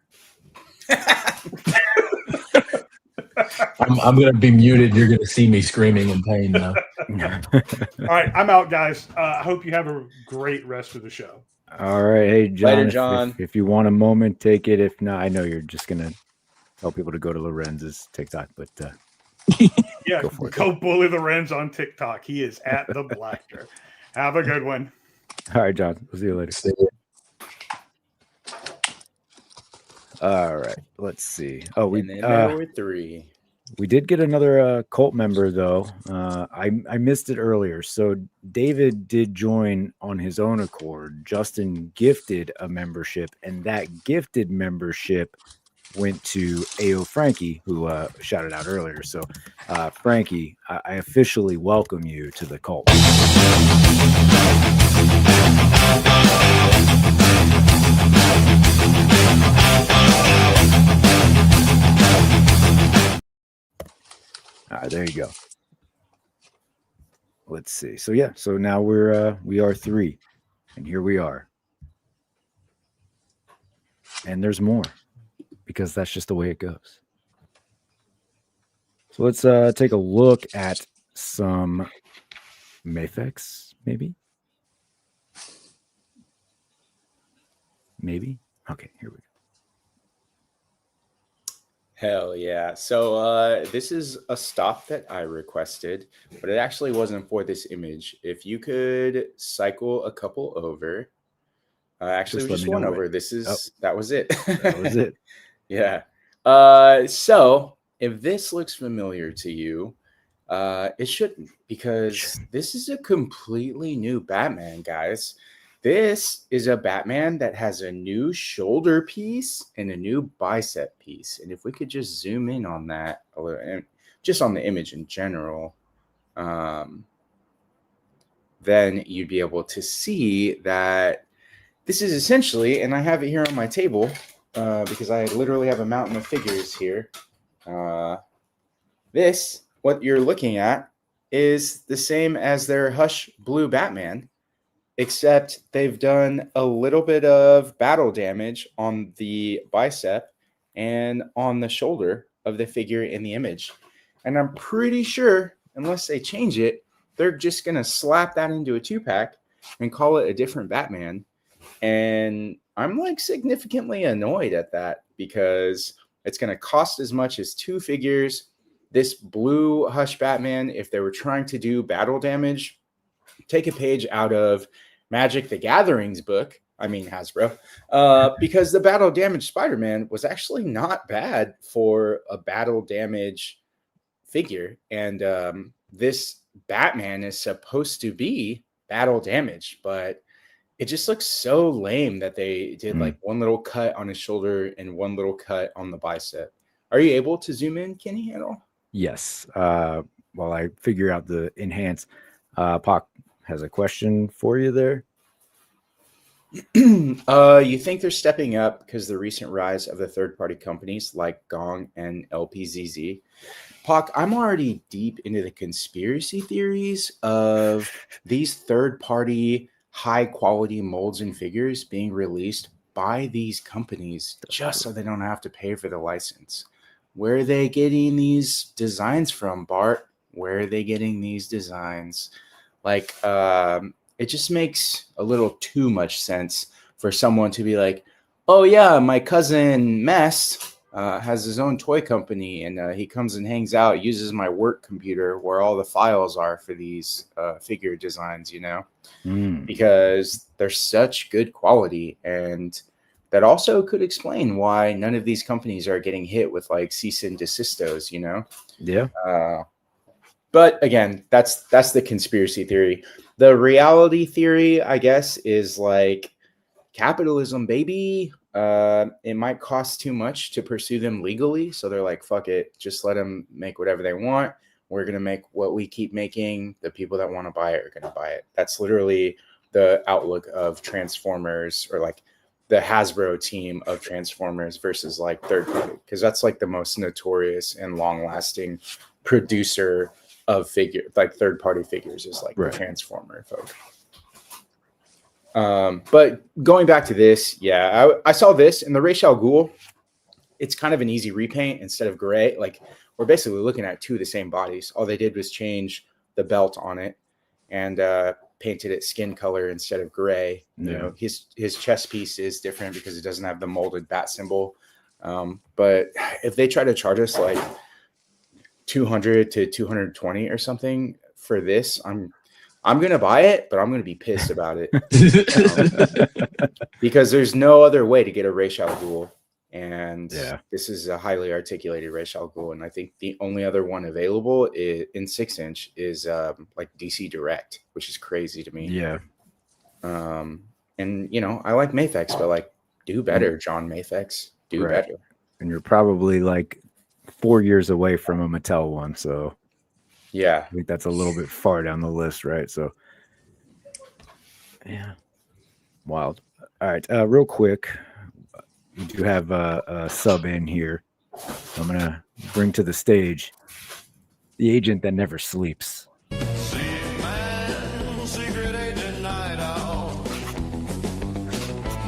I'm going to be muted. You're going to see me screaming in pain now. All right, I'm out, guys. I hope you have a great rest of the show. All right. Hey, John. Later, John. If you want a moment, take it. If not, I know you're just going to tell people to go to Lorenz's TikTok, but yeah, go bully Lorenz on TikTok. He is at the Blacker. Have a good one. All right, John. We'll see you later. All right. Let's see. Oh, number 3. We did get another cult member, though. I missed it earlier. So David did join on his own accord. Justin gifted a membership, and that gifted membership went to A.O. Frankie, who shouted out earlier. So, Frankie, I officially welcome you to the cult. There you go. Let's see. So yeah, so now we are 3, and here we are. And there's more, because that's just the way it goes. So let's take a look at some Mafex, maybe. Okay, here we go. Hell yeah. So this is a stop that I requested, but it actually wasn't for this image. If you could cycle a couple over. Actually, just one over. That was it. That was it. Yeah. So if this looks familiar to you, it shouldn't, because this is a completely new Batman, guys. This is a Batman that has a new shoulder piece and a new bicep piece. And if we could just zoom in on that a little, and just on the image in general, then you'd be able to see that this is essentially, and I have it here on my table because I literally have a mountain of figures here. What you're looking at, is the same as their Hush Blue Batman, except they've done a little bit of battle damage on the bicep and on the shoulder of the figure in the image. And I'm pretty sure, unless they change it, they're just going to slap that into a 2-pack and call it a different Batman. And I'm like significantly annoyed at that, because it's going to cost as much as 2 figures. This blue Hush Batman, if they were trying to do battle damage, take a page out of Magic the Gathering's book. I mean, Hasbro, because the battle damage Spider-Man was actually not bad for a battle damage figure. And this Batman is supposed to be battle damage, but it just looks so lame that they did like one little cut on his shoulder and one little cut on the bicep. Are you able to zoom in, Kenny, at all? Yes. while I figure out the enhance. Pac has a question for you there. You think they're stepping up because the recent rise of the third-party companies like Gong and LPZZ? Pac, I'm already deep into the conspiracy theories of these third-party high-quality molds and figures being released by these companies just so they don't have to pay for the license. Where are they getting these designs from, Bart? Where are they getting these designs? Like, it just makes a little too much sense for someone to be like, oh yeah, my cousin Mess has his own toy company, and he comes and hangs out, uses my work computer where all the files are for these figure designs, you know, because they're such good quality. And that also could explain why none of these companies are getting hit with like cease and desistos, you know? Yeah. But again, that's the conspiracy theory. The reality theory, I guess, is like capitalism, baby. It might cost too much to pursue them legally. So they're like, fuck it. Just let them make whatever they want. We're going to make what we keep making. The people that want to buy it are going to buy it. That's literally the outlook of Transformers, or like the Hasbro team of Transformers versus like third party. Because that's like the most notorious and long lasting producer of figure, like third party figures, is like the Transformer folk. But going back to this, yeah, I saw this in the Ra's al Ghul. It's kind of an easy repaint instead of gray. Like, we're basically looking at two of the same bodies. All they did was change the belt on it and painted it skin color instead of gray. You know, his chest piece is different because it doesn't have the molded bat symbol. But if they try to charge us like 200 to 220 or something for this, I'm gonna buy it, but I'm gonna be pissed about it because there's no other way to get a Ra's al Ghul, and this is a highly articulated Ra's al Ghul, and I think the only other one available in 6-inch is like DC Direct, which is crazy to me. Yeah. And you know, I like Mafex, but like, do better, John Mafex. Do better. And you're probably like 4 years away from a Mattel one, so yeah, I think that's a little bit far down the list, right? So yeah, wild. All right, real quick, we do have a sub in here. I'm gonna bring to the stage the agent that never sleeps. Secret agent night owl.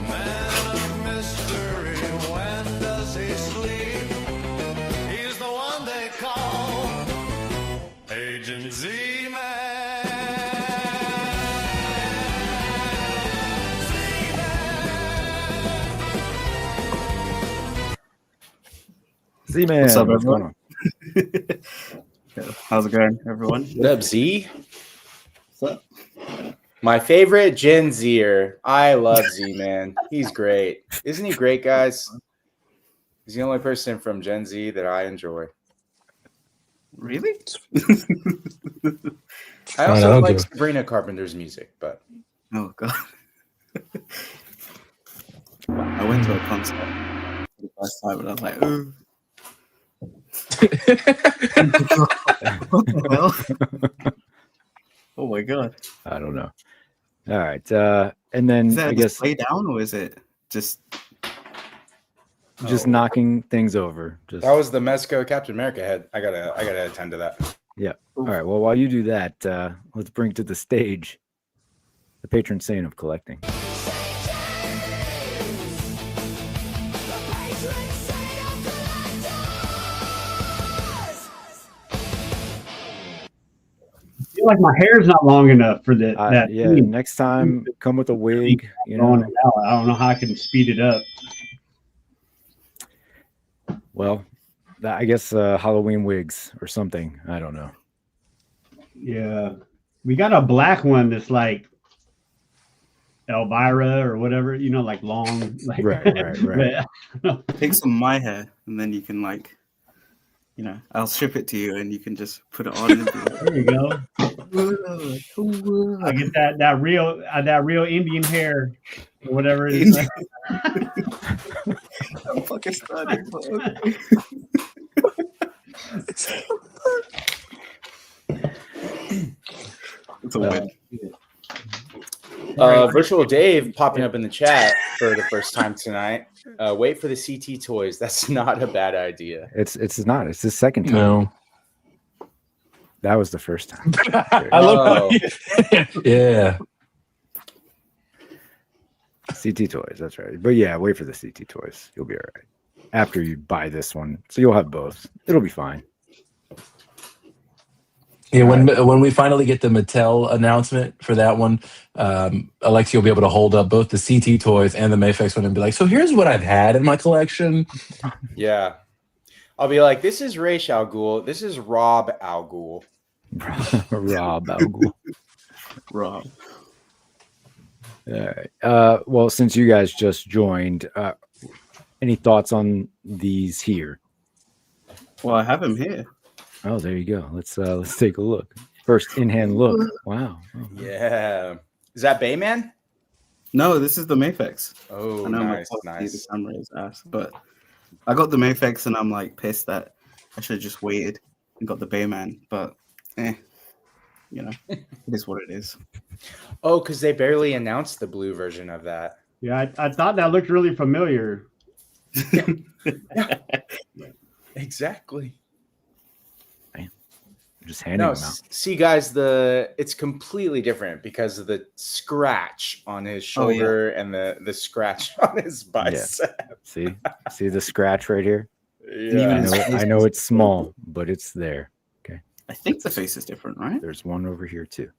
Man of mystery, when does he sleep? He's the one they call Agent Z-Man. Z-Man, what's up, what's everyone? How's it going, everyone? What up, Z? What's up? My favorite Gen Zer. I love Z-Man. He's great. Isn't he great, guys? He's the only person from Gen Z that I enjoy. Really? I also like Sabrina Carpenter's music, but oh god. I went to a concert for the first time and I was like, oh. What the hell? Oh my god. I don't know. All right. And then is that I guess lay down, or is it just knocking things over? That was the Mezco Captain America head. I gotta attend to that. Yeah. All right. Well, while you do that, let's bring to the stage the patron saint of collecting. I feel like my hair's not long enough for that. Yeah, next time come with a wig. You know, I don't know how I can speed it up. Well, I guess Halloween wigs or something. I don't know. Yeah, we got a black one that's like Elvira or whatever. You know, like long. Like, right. Take some of my hair, and then you can like, you know, I'll ship it to you, and you can just put it on. There you go. I get that real Indian hair or whatever it is. I'm fucking started. That's a win. Virtual Dave popping up in the chat for the first time tonight. Wait for the CT toys. That's not a bad idea. It's not. It's the second time. No. That was the first time. I love yeah. CT toys, that's right. But yeah, wait for the CT toys. You'll be all right. After you buy this one. So you'll have both. It'll be fine. Yeah, when we finally get the Mattel announcement for that one, Alexi will be able to hold up both the CT toys and the Mafex one and be like, so here's what I've had in my collection. Yeah. I'll be like, this is Ra's al Ghul. This is Rob al Ghul. Rob al Ghul. Rob. All right. Well, since you guys just joined, any thoughts on these here? Well, I have him here. Oh, there you go. Let's take a look. First in-hand look. Wow. Oh. Yeah. Is that Bayman? No, this is the Mafex. Oh, I know nice, the camera is ass, but I got the Mafex and I'm like pissed that I should have just waited and got the Bayman, but you know, it is what it is. Oh, because they barely announced the blue version of that. Yeah, I thought that looked really familiar. Exactly. Just handing them out. See, guys, it's completely different because of the scratch on his shoulder and the scratch on his bicep. Yeah. See the scratch right here? Yeah. I know it's small, but it's there. Okay. I think the face is different, right? There's one over here too.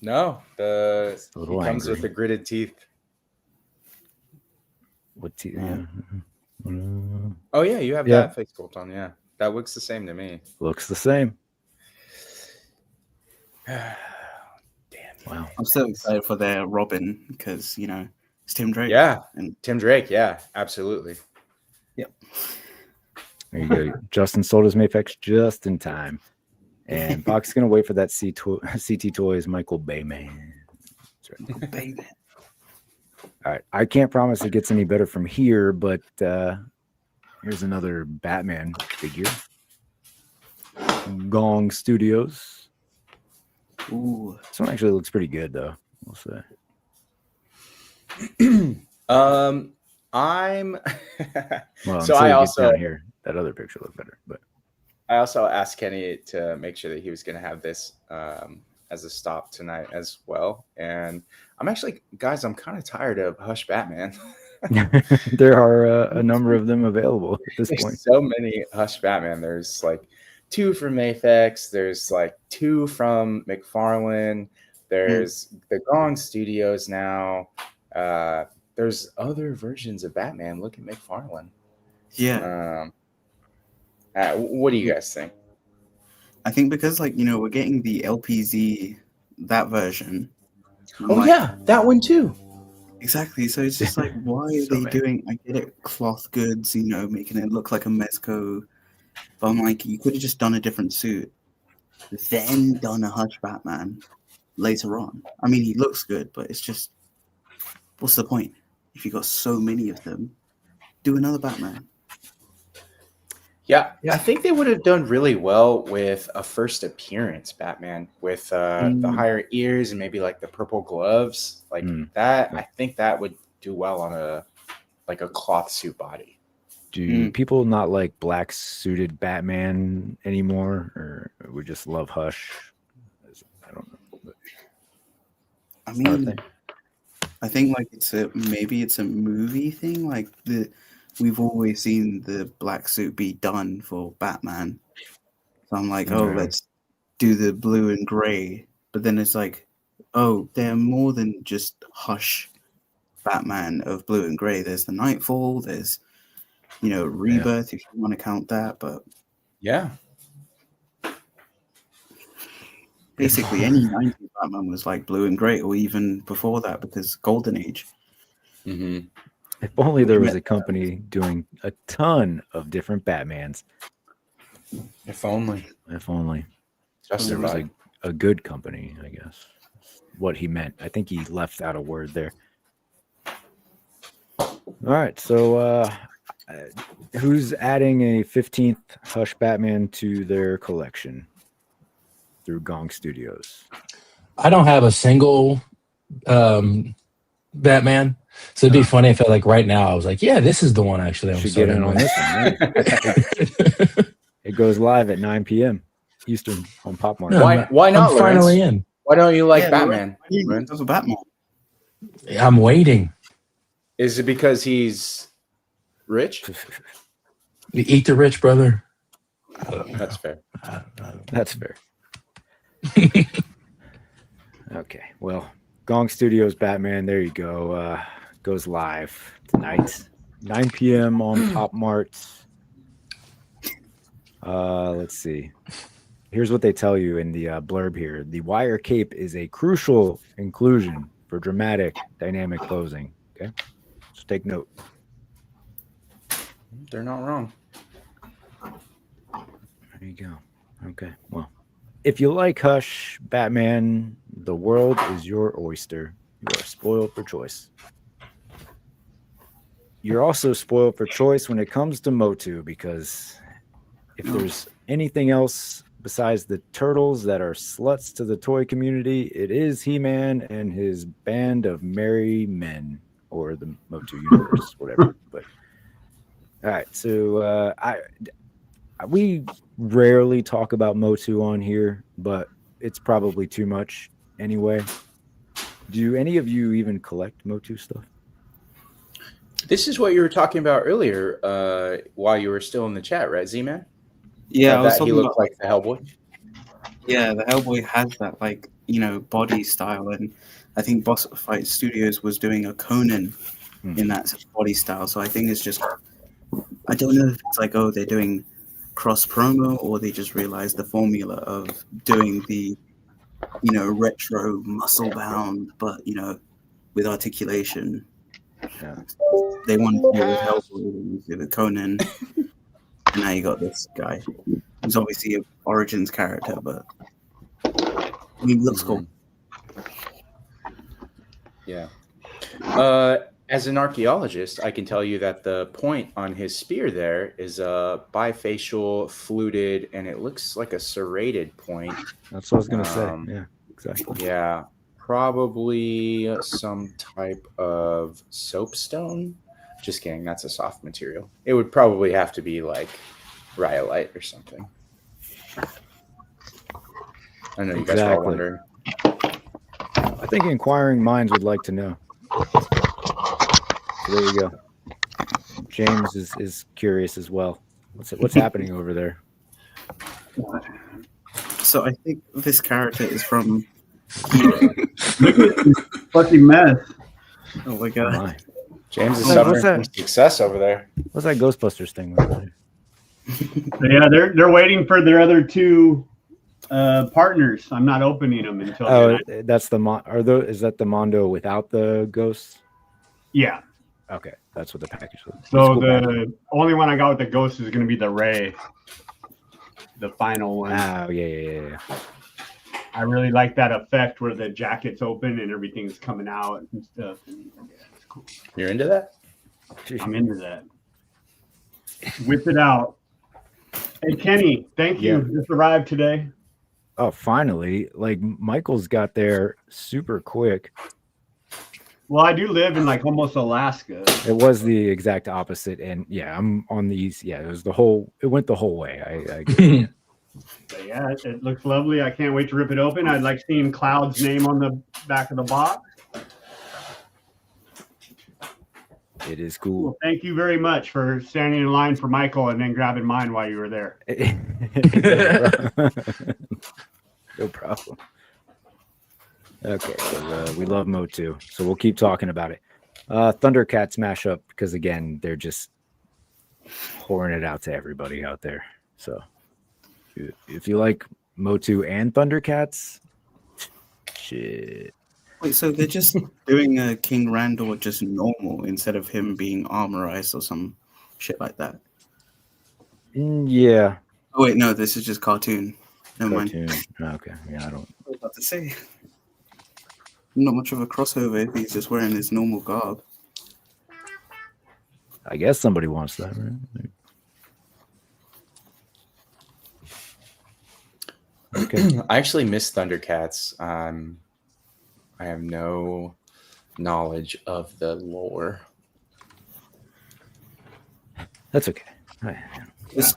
No, he comes angry. with the gritted teeth. What teeth? Oh yeah, you have that face sculpt on. Yeah, that looks the same to me. Looks the same. Damn. Wow. I'm so excited for their Robin because, you know, it's Tim Drake. Yeah, and Tim Drake. Yeah, absolutely. Yep. There you go. Justin sold his Mafex just in time. And Fox is going to wait for that CT Toys Michael Bayman. That's right. Bayman. All right. I can't promise it gets any better from here, but here's another Batman figure. Gong Studios. Ooh. This one actually looks pretty good, though. We'll say. I'm. Well, so I also down here that other picture looked better, but I also asked Kenny to make sure that he was going to have this as a stop tonight as well. And I'm actually, guys, I'm kind of tired of Hush Batman. There are a number of them available at this point. So many Hush Batman. There's like 2 from Mafex. There's like 2 from Mcfarlane. There's the Gong Studios now. There's other versions of Batman. Look at Mcfarlane. Yeah. What do you guys think? I think because, like, you know, we're getting the LPZ, that version. Oh, yeah, that one too. Exactly. So it's just like, why are they doing, I get it, cloth goods, you know, making it look like a Mezco. But I'm like, you could have just done a different suit, then done a Hush Batman later on. I mean, he looks good, but it's just, what's the point? If you got so many of them, do another Batman. Yeah, I think they would have done really well with a first appearance Batman with the higher ears and maybe like the purple gloves like that. I think that would do well on a cloth suit body. Do people not like black suited Batman anymore, or we just love Hush? I don't know. But I mean, I think like maybe it's a movie thing. Like we've always seen the black suit be done for Batman. So I'm like, let's do the blue and gray. But then it's like, oh, they're more than just Hush Batman of blue and gray. There's the Nightfall. There's, you know, Rebirth, if you want to count that. But yeah, basically any 90s Batman was like blue and gray, or even before that, because Golden Age. Mm-hmm. If only there was a company doing a ton of different Batmans. If only. If only. Just there was a good company, I guess. What he meant. I think he left out a word there. All right. So who's adding a 15th Hush Batman to their collection through Gong Studios? I don't have a single Batman. So it'd be funny if right now I was like, yeah, this is the one actually. I'm should get in on with. this one. Yeah. It goes live at 9 p.m. Eastern on Pop Mart. No, Why not? I'm finally in. Why don't you like Batman? That's a Batman. I'm waiting. Is it because he's rich? You eat the rich, brother. That's fair. That's fair. Okay, well, Gong Studios Batman, there you go. Goes live tonight, 9 p.m. on Pop Mart. Let's see. Here's what they tell you in the blurb here. The wire cape is a crucial inclusion for dramatic, dynamic posing. Okay, so take note. They're not wrong. There you go. Okay, well, if you like Hush, Batman, the world is your oyster. You are spoiled for choice. You're also spoiled for choice when it comes to Motu, because if there's anything else besides the turtles that are sluts to the toy community, it is He-Man and his band of merry men, or the Motu universe, whatever. But all right, so we rarely talk about Motu on here, but it's probably too much anyway. Do any of you even collect Motu stuff? This is what you were talking about earlier while you were still in the chat, right, Z-Man? Yeah, I was he talking looked about, like the Hellboy. Yeah, the Hellboy has that body style, and I think Boss Fight Studios was doing a Conan in that body style. So I think it's just, I don't know if it's they're doing cross promo, or they just realized the formula of doing the retro muscle bound, but with articulation. Yeah. They wanted to do it with Hellboy, with Conan, and now you got this guy who's obviously an Origins character, but he looks cool. Yeah. As an archaeologist, I can tell you that the point on his spear there is bifacial, fluted, and it looks like a serrated point. That's what I was going to say. Yeah, exactly. Yeah, probably some type of soapstone. Just kidding, that's a soft material. It would probably have to be like rhyolite or something. I know you guys are all wondering. I think inquiring minds would like to know. So there you go. James is curious as well. What's happening over there? So I think this character is from fucking mess. Oh my god. My. James is suffering from success over there. What's that Ghostbusters thing over there? Yeah, they're waiting for their other two partners. I'm not opening them until that's the is that the Mondo without the ghosts? Yeah. Okay, that's what the package was. So the only one I got with the ghost is going to be the Ray, the final one. Oh yeah. I really like that effect where the jacket's open and everything's coming out and stuff. And, yeah, it's cool. You're into that? I'm into that. Whip it out. Hey Kenny, thank you. Just arrived today. Oh, finally! Like Michael's got there super quick. Well, I do live in almost Alaska. It was the exact opposite, and yeah, I'm on the east. Yeah, it was it went the whole way. I But yeah, it looks lovely. I can't wait to rip it open. I'd like seeing Cloud's name on the back of the box. It is cool. Well, thank you very much for standing in line for Michael and then grabbing mine while you were there. No problem. Okay, so we love Motu, so we'll keep talking about it. Thundercats mashup, because again, they're just pouring it out to everybody out there. So if you like Motu and Thundercats, shit. Wait, so they're just doing a King Randor just normal instead of him being armorized or some shit like that? Yeah. Oh wait, no, this is just cartoon. Never mind. Okay, yeah, I don't. I was about to say. Not much of a crossover if he's just wearing his normal garb. I guess somebody wants that, right? Okay. I actually miss Thundercats. I have no knowledge of the lore. That's okay. I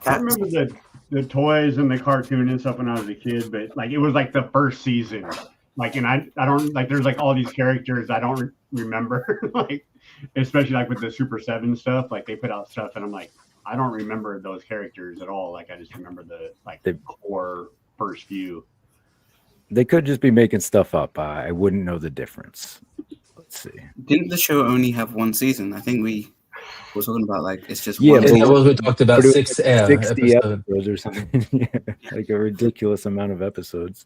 remember the toys and the cartoon and stuff when I was a kid, but like it was like the first season. Like, and I don't like. There's like all these characters I don't remember. Like, especially like with the Super 7 stuff. Like they put out stuff, and I'm like, I don't remember those characters at all. Like I just remember the core first few. They could just be making stuff up. I wouldn't know the difference. Let's see. Didn't the show only have one season? I think we were talking about like it's just Yeah, one. we talked about 60 episodes or something. Yeah, like a ridiculous amount of episodes.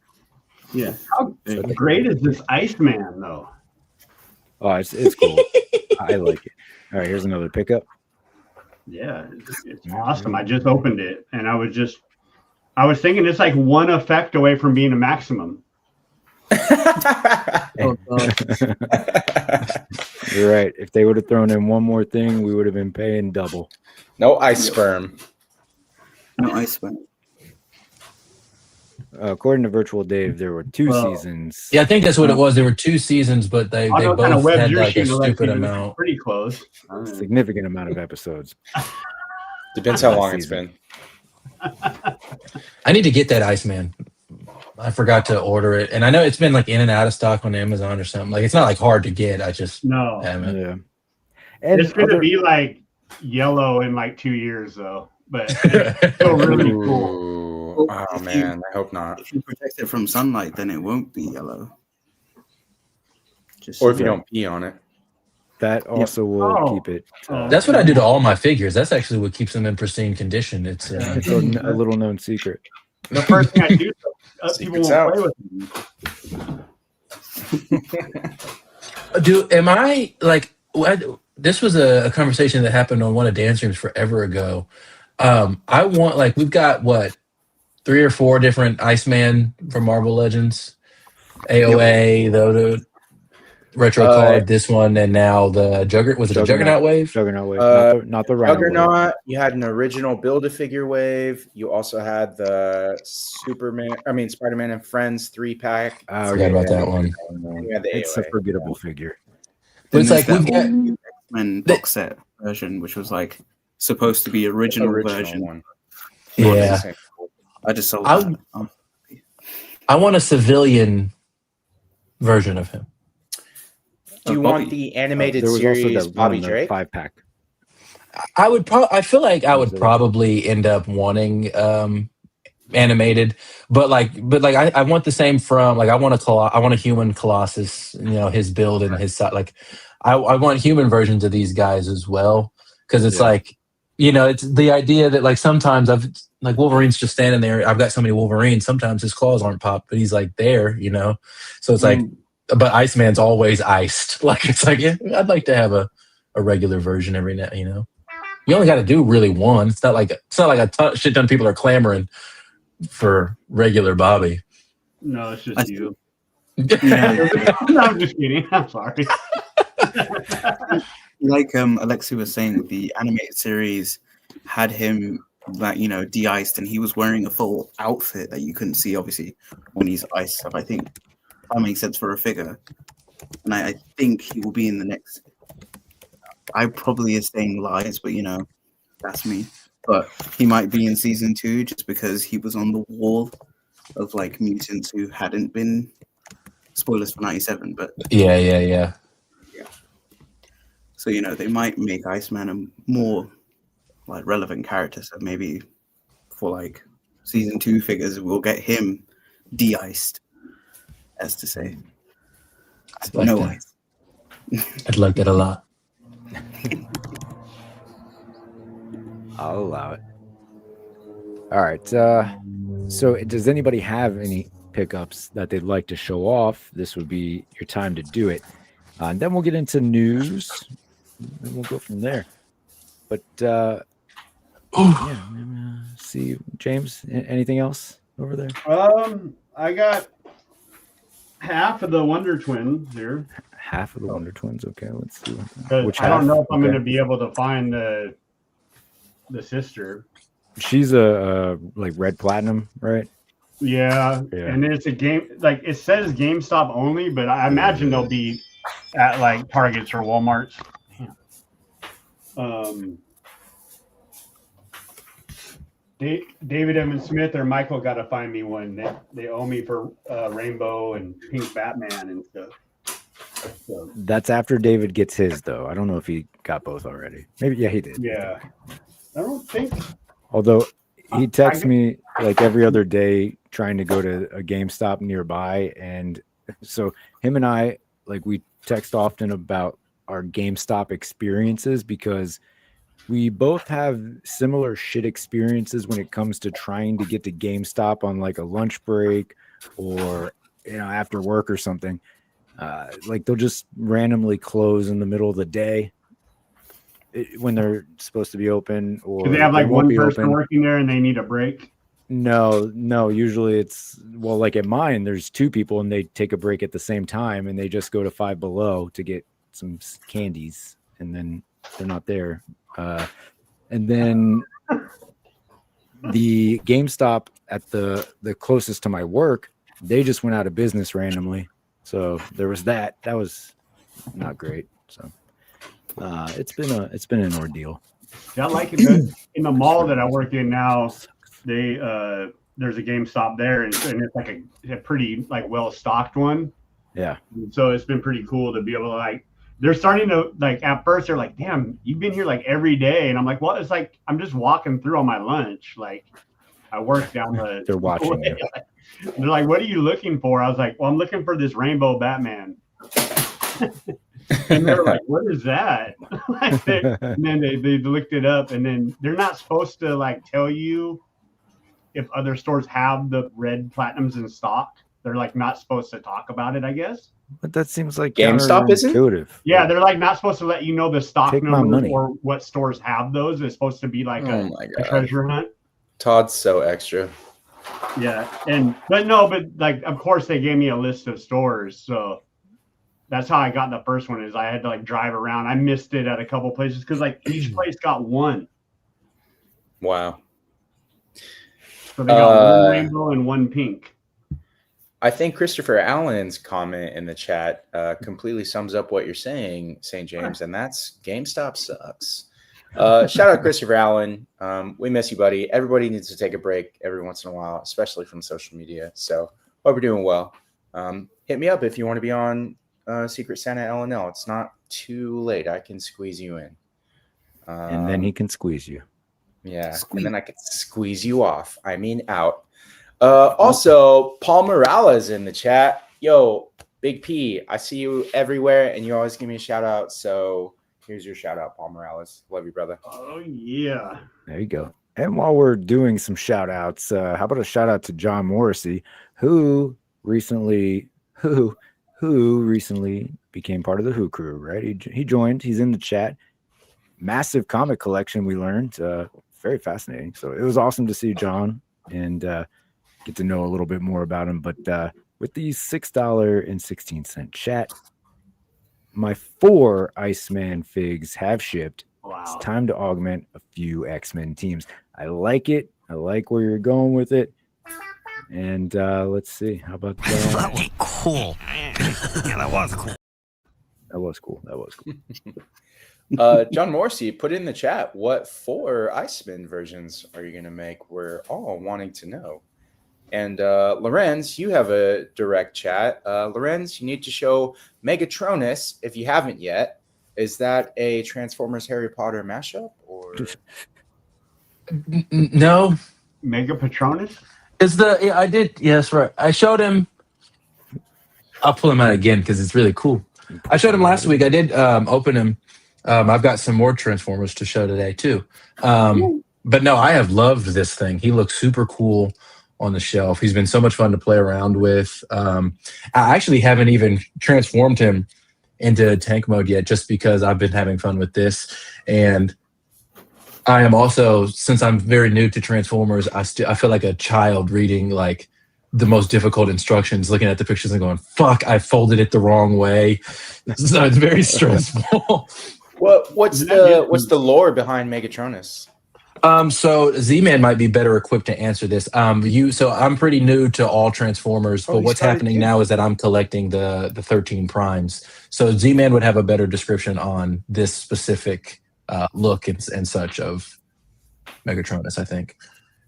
Yeah. How great is this Iceman though? Oh, it's cool. I like it. All right, here's another pickup. Yeah, it's awesome. I just opened it and I was thinking it's like one effect away from being a maximum. Oh, you're right. If they would have thrown in one more thing, we would have been paying double. No ice sperm. No ice sperm. According to Virtual Dave, there were 2 seasons. Yeah, I think that's what it was. There were 2 seasons, but they both had like a stupid amount. Pretty close. Significant amount of episodes. Depends how long it's been. I need to get that Iceman. I forgot to order it, and I know it's been like in and out of stock on Amazon or something. Like it's not like hard to get. I just haven't. Yeah. And it's going to be like yellow in like 2 years though, but it's still really cool. Oh man, I hope not. If you protect it from sunlight, then it won't be yellow. Or if you don't pee on it. That also will keep it. That's what I do to all my figures. That's actually what keeps them in pristine condition. It's a little known secret. The first thing I do, people won't play with me. Am I like? This was a conversation that happened on one of Dan's streams forever ago. I want like we've got 3 or 4 different Iceman from Marvel Legends, AOA, the retro card, this one, and now the Juggernaut. Was it the Juggernaut wave? Juggernaut wave, not the Rhino Juggernaut. wave. You had an original Build-A-Figure wave. You also had the Spider-Man and Friends 3-pack. I forgot about that one. It's a forgettable figure. But it's like we've got X-Men box set version, which was like supposed to be original version. One. Yeah. I just sold I want a civilian version of him. Do you want the animated series Bobby Drake 5-pack? I would I feel like I would probably end up wanting animated, but I want the same from like I want a human Colossus, his build and his like I want human versions of these guys as well, because it's like it's the idea that like sometimes like Wolverine's just standing there. I've got so many Wolverines. Sometimes his claws aren't popped, but he's like there, So it's like, but Iceman's always iced. Like it's like I'd like to have a regular version every now. You only got to do really one. It's not like a shit ton of people are clamoring for regular Bobby. No, it's just you. No, I'm just kidding. I'm sorry. Like Alexi was saying, the animated series had him like de-iced, and he was wearing a full outfit that you couldn't see obviously when he's iced up. I think that makes sense for a figure, and I think he will be in the next. I probably is saying lies, but that's me. But he might be in season 2 just because he was on the wall of like mutants who hadn't been. Spoilers for 97, but yeah. So they might make Iceman a more like relevant character. So maybe for like season 2 figures, we'll get him de-iced, as to say. No ice. I'd like that a lot. I'll allow it. All right. So does anybody have any pickups that they'd like to show off? This would be your time to do it. And then we'll get into news. And we'll go from there. But see, James, anything else over there? I got half of the Wonder Twins here. Half of the Wonder Twins. Okay, let's see. Which I don't know if I'm going to be able to find the sister. She's a like red platinum, right? Yeah, and it's a game like it says GameStop only, but I imagine they'll be at like Targets or Walmarts. David Evans Smith or Michael got to find me one. They owe me for Rainbow and Pink Batman and stuff. So. That's after David gets his, though. I don't know if he got both already. Maybe, yeah, he did. Yeah, I don't think. Although he texts me like every other day trying to go to a GameStop nearby, and so him and I, like, we text often about our GameStop experiences because we both have similar shit experiences when it comes to trying to get to GameStop on like a lunch break or, you know, after work or something. Like they'll just randomly close in the middle of the day when they're supposed to be open. Or do they have like one person working there and they need a break? No. Usually it's, well, like at mine, there's two people and they take a break at the same time and they just go to Five Below to get some candies and then they're not there. And then the GameStop at the closest to my work, they just went out of business randomly. So there was that. That was not great. So it's been an ordeal. Yeah, I like it. In the mall that I work in now, there's a GameStop there, and it's like a pretty like well stocked one. Yeah. So it's been pretty cool to be able to like. They're starting to like. At first, they're like, "Damn, you've been here like every day," and I'm like, "Well, it's like I'm just walking through on my lunch. Like, I work down the." They're watching you. They're like, "What are you looking for?" I was like, "Well, I'm looking for this Rainbow Batman." And they were like, "What is that?" And then they looked it up, and then they're not supposed to like tell you if other stores have the red platinums in stock. They're like not supposed to talk about it, I guess. But that seems like GameStop isn't. Yeah, they're like not supposed to let you know the stock Take my numbers money. or what stores have those. It's supposed to be like a treasure hunt. Todd's so extra. Yeah, but like of course they gave me a list of stores, so that's how I got the first one. Is I had to like drive around. I missed it at a couple places because like each place got one. Wow. So they got one rainbow and one pink. I think Christopher Allen's comment in the chat completely sums up what you're saying, St. James, and that's GameStop sucks. Shout out Christopher Allen. We miss you, buddy. Everybody needs to take a break every once in a while, especially from social media. So hope you're doing well. Hit me up if you want to be on Secret Santa LNL. It's not too late. I can squeeze you in. And then he can squeeze you. Yeah, and then I can squeeze you off. I mean out. Also, Paul Morales in the chat. Yo, Big P, I see you everywhere, and you always give me a shout out. So here's your shout out, Paul Morales. Love you, brother. Oh yeah. There you go. And while we're doing some shout outs, how about a shout out to John Morrissey, who recently became part of the Who crew, right? He joined. He's in the chat. Massive comic collection, we learned. Very fascinating. So it was awesome to see John and get to know a little bit more about him. But with the $6.16 chat, my 4 Iceman figs have shipped. Wow. It's time to augment a few X-Men teams. I like it. I like where you're going with it. And let's see. How about that? That was cool. Yeah, that was cool. That was cool. That was cool. John Morrissey, put in the chat, what 4 Iceman versions are you going to make? We're all wanting to know. And Lorenz, you have a direct chat. Lorenz, you need to show Megatronus if you haven't yet. Is that a Transformers Harry Potter mashup? Or No. Mega Patronus? I did. Yes, right. I showed him. I'll pull him out again because it's really cool. I showed him last week. I did open him. I've got some more Transformers to show today too. But no, I have loved this thing. He looks super cool on the shelf. He's been so much fun to play around with. I actually haven't even transformed him into tank mode yet, just because I've been having fun with this. And I am also, since I'm very new to Transformers, I feel like a child reading like the most difficult instructions, looking at the pictures and going, "Fuck, I folded it the wrong way." So it's very stressful. What's the lore behind Megatronus? So Z-Man might be better equipped to answer this. So I'm pretty new to all Transformers, but what's happening now is that I'm collecting the 13 primes. So Z-Man would have a better description on this specific look and such of Megatronus, I think.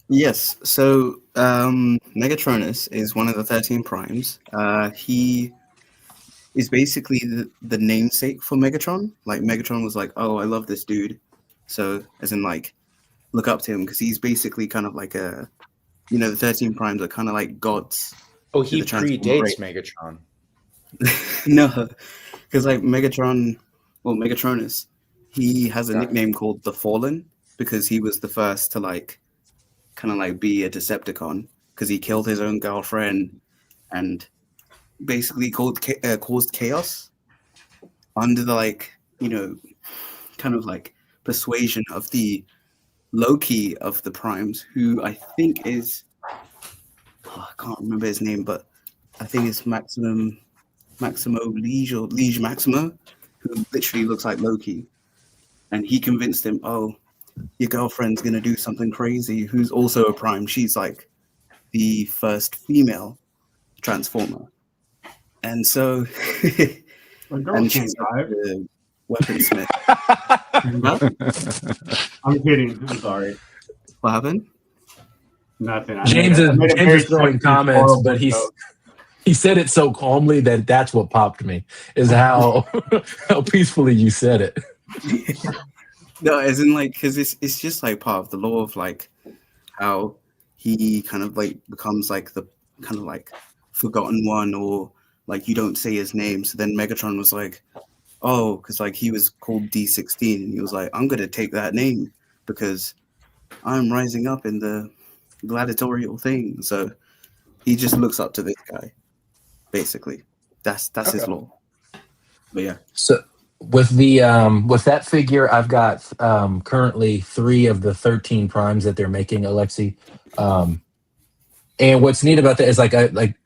Yes. So Megatronus is one of the 13 primes. He is basically the namesake for Megatron. Like Megatron was like, oh, I love this dude. So as in like, look up to him because he's basically kind of like the 13 primes are kind of like gods. Oh, he predates Megatron. No, because like Megatronus, he has a nickname called the Fallen because he was the first to like kind of like be a Decepticon because he killed his own girlfriend and basically caused chaos under the like kind of like persuasion of the Loki of the primes, who I think is I can't remember his name, but I think it's Maximo Liege or Liege Maximo, who literally looks like Loki, and he convinced him, oh, your girlfriend's gonna do something crazy, who's also a prime. She's like the first female Transformer, and so and she's like the weaponsmith. I'm kidding. I'm sorry. What happened? Nothing. James is throwing comments, but he said it so calmly that's what popped me, is how peacefully you said it. No, as in like, because it's just like part of the law of like how he kind of like becomes like the kind of like forgotten one, or like you don't say his name. So then Megatron was like, oh, because like he was called D16, and he was like, I'm gonna take that name because I'm rising up in the gladiatorial thing. So he just looks up to this guy, basically. That's his law. But yeah. So with the with that figure, I've got currently 3 of the 13 primes that they're making, Alexi. And what's neat about that is like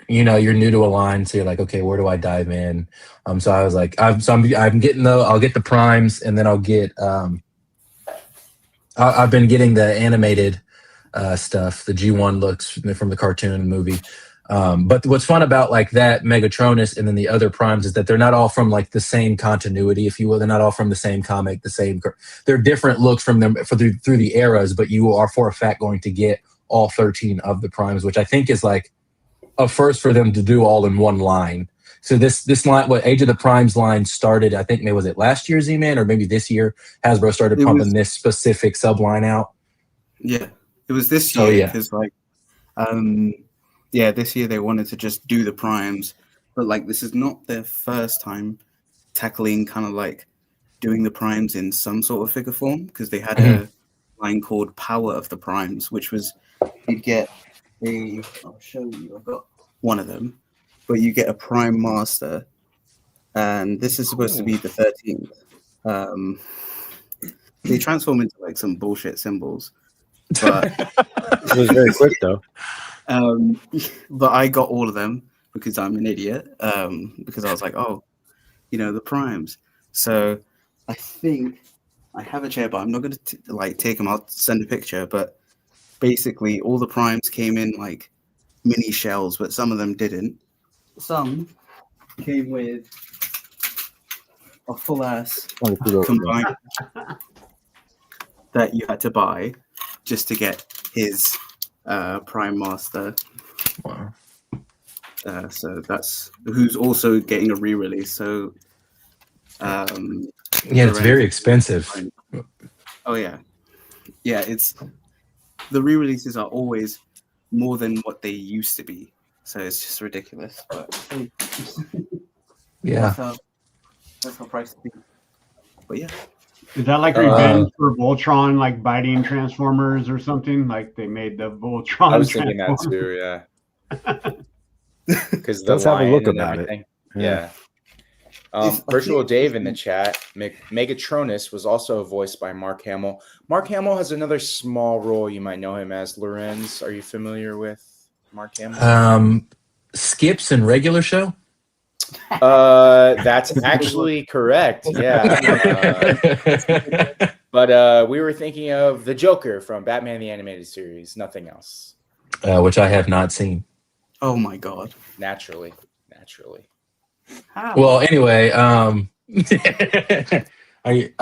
you're new to a line, so you're like, okay, where do I dive in? So I was like, I'll get the primes, and then I'll get I've been getting the animated stuff, the G1 looks from the cartoon movie. But what's fun about like that Megatronus and then the other primes is that they're not all from like the same continuity, if you will. They're not all from the same comic, they're different looks from them through the eras, but you are for a fact going to get all 13 of the primes, which I think is like a first for them to do all in one line. So this line, what Age of the Primes line started, I think, was it last year, Z-Man, or maybe this year, Hasbro started pumping this specific subline out? Yeah, it was this year because this year they wanted to just do the primes, but like this is not their first time tackling kind of like doing the primes in some sort of figure form, because they had a line called Power of the Primes, which was you'd get I'll show you, I've got one of them, but you get a Prime Master, and this is supposed to be the 13th. They transform into like some bullshit symbols, but it was very quick though. But I got all of them because I'm an idiot. Because I was like, oh, the primes. So I think I have a chair, but I'm not going to like take them. I'll send a picture. But basically, all the primes came in like mini shells, but some of them didn't. Some came with a full ass combined that you had to buy just to get his Prime Master. Wow. So that's who's also getting a re-release. So it's very expensive. Oh yeah. It's the re-releases are always more than what they used to be, so it's just ridiculous. But yeah, that's how prices be. But yeah. Is that like revenge for Voltron, like biting Transformers or something? Like they made the Voltron. I was thinking that too, yeah. Because let's have a look about it. Yeah. Virtual Dave in the chat, Megatronus was also voiced by Mark Hamill. Mark Hamill has another small role. You might know him as Lorenz. Are you familiar with Mark Hamill? Skips in regular show. That's actually correct. Yeah. But we were thinking of the Joker from Batman the Animated Series, nothing else. Which I have not seen. Oh my god. Naturally. How? Well, anyway, I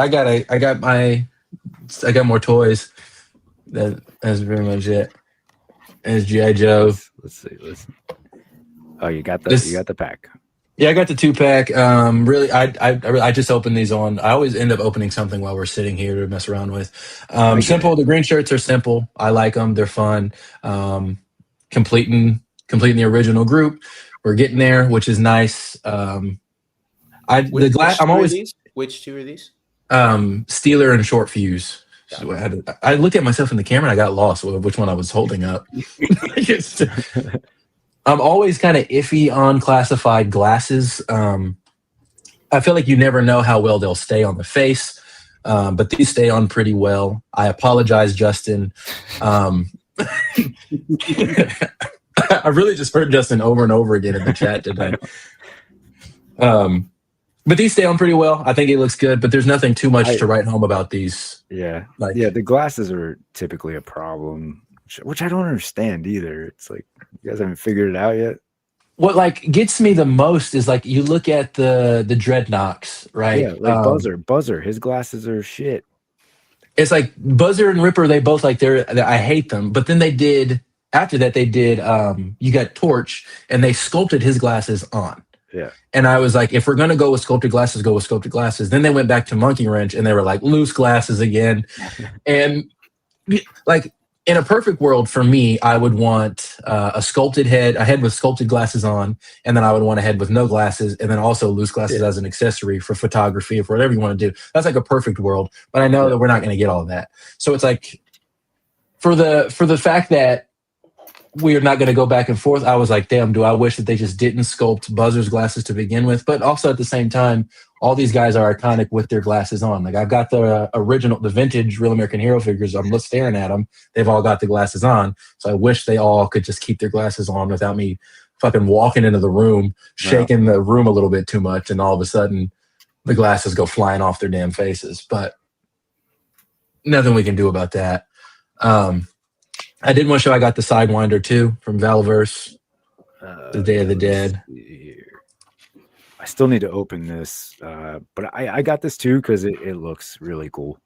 got more toys. That's pretty much it. As G.I. Joe. Let's see. Oh, you got the pack. Yeah, I got the 2-pack. Really, I just opened these on. I always end up opening something while we're sitting here to mess around with. Simple. The green shirts are simple. I like them. They're fun. Completing the original group. We're getting there, which is nice. I'm always. Which two are these? Steeler and Short Fuse. So I looked at myself in the camera and I got lost with which one I was holding up. I'm always kind of iffy on classified glasses. I feel like you never know how well they'll stay on the face, but these stay on pretty well. I apologize, Justin. I really just heard Justin over and over again in the chat today. But these stay on pretty well. I think it looks good, but there's nothing too much to write home about these. Yeah. The glasses are typically a problem, which I don't understand either. It's like, you guys haven't figured it out yet. What gets me the most is you look at the Dreadnoks, right? Yeah, Buzzer, his glasses are shit. It's like Buzzer and Ripper, they both I hate them. But then after that they did you got Torch, and they sculpted his glasses on. Yeah. And I was like, if we're going to go with sculpted glasses, go with sculpted glasses. Then they went back to Monkey Wrench and they were like loose glasses again. And in a perfect world for me, I would want a head with sculpted glasses on. And then I would want a head with no glasses. And then also loose glasses as an accessory for photography or for whatever you want to do. That's like a perfect world. But I know that we're not going to get all of that. So it's like, for the fact that we're not going to go back and forth, I was like, damn, do I wish that they just didn't sculpt Buzzer's glasses to begin with? But also at the same time, all these guys are iconic with their glasses on. I've got the the vintage Real American Hero figures. I'm staring at them. They've all got the glasses on. So I wish they all could just keep their glasses on without me fucking walking into the room, shaking the room a little bit too much, and all of a sudden the glasses go flying off their damn faces. But nothing we can do about that. I did want to show I got the Sidewinder too from Valverse, the Day of the Dead. I still need to open this, but I got this too because it looks really cool.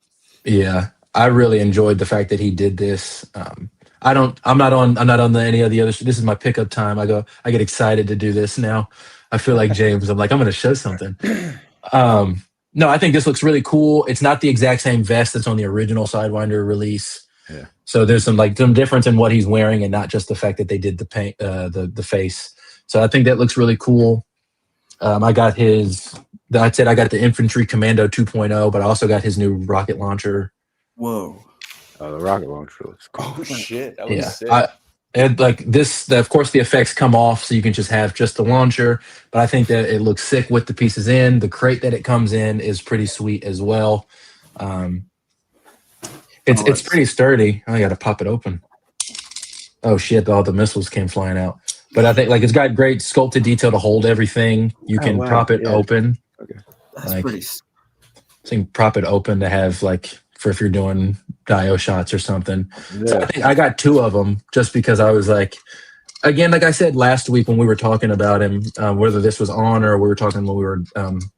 Yeah, I really enjoyed the fact that he did this. I'm not on any of the other. This is my pickup time. I get excited to do this now. I feel like James. I'm going to show something. No, I think this looks really cool. It's not the exact same vest that's on the original Sidewinder release. Yeah. So there's some difference in what he's wearing, and not just the fact that they did the paint, the face. So I think that looks really cool. I got I got the Infantry Commando 2.0, but I also got his new rocket launcher. Whoa! Oh, the rocket launcher looks cool. Oh shit! That was sick. And of course, the effects come off, so you can just have just the launcher. But I think that it looks sick with the pieces in. The crate that it comes in is pretty sweet as well. It's pretty sturdy. I got to pop it open. Oh shit! All the missiles came flying out. But I think it's got great sculpted detail to hold everything. You can prop it open. Okay, that's pretty. So you can prop it open to have for if you're doing dio shots or something. Yeah. So I think I got 2 of them just because I was again, like I said last week when we were talking about him, whether this was on or we were talking when we were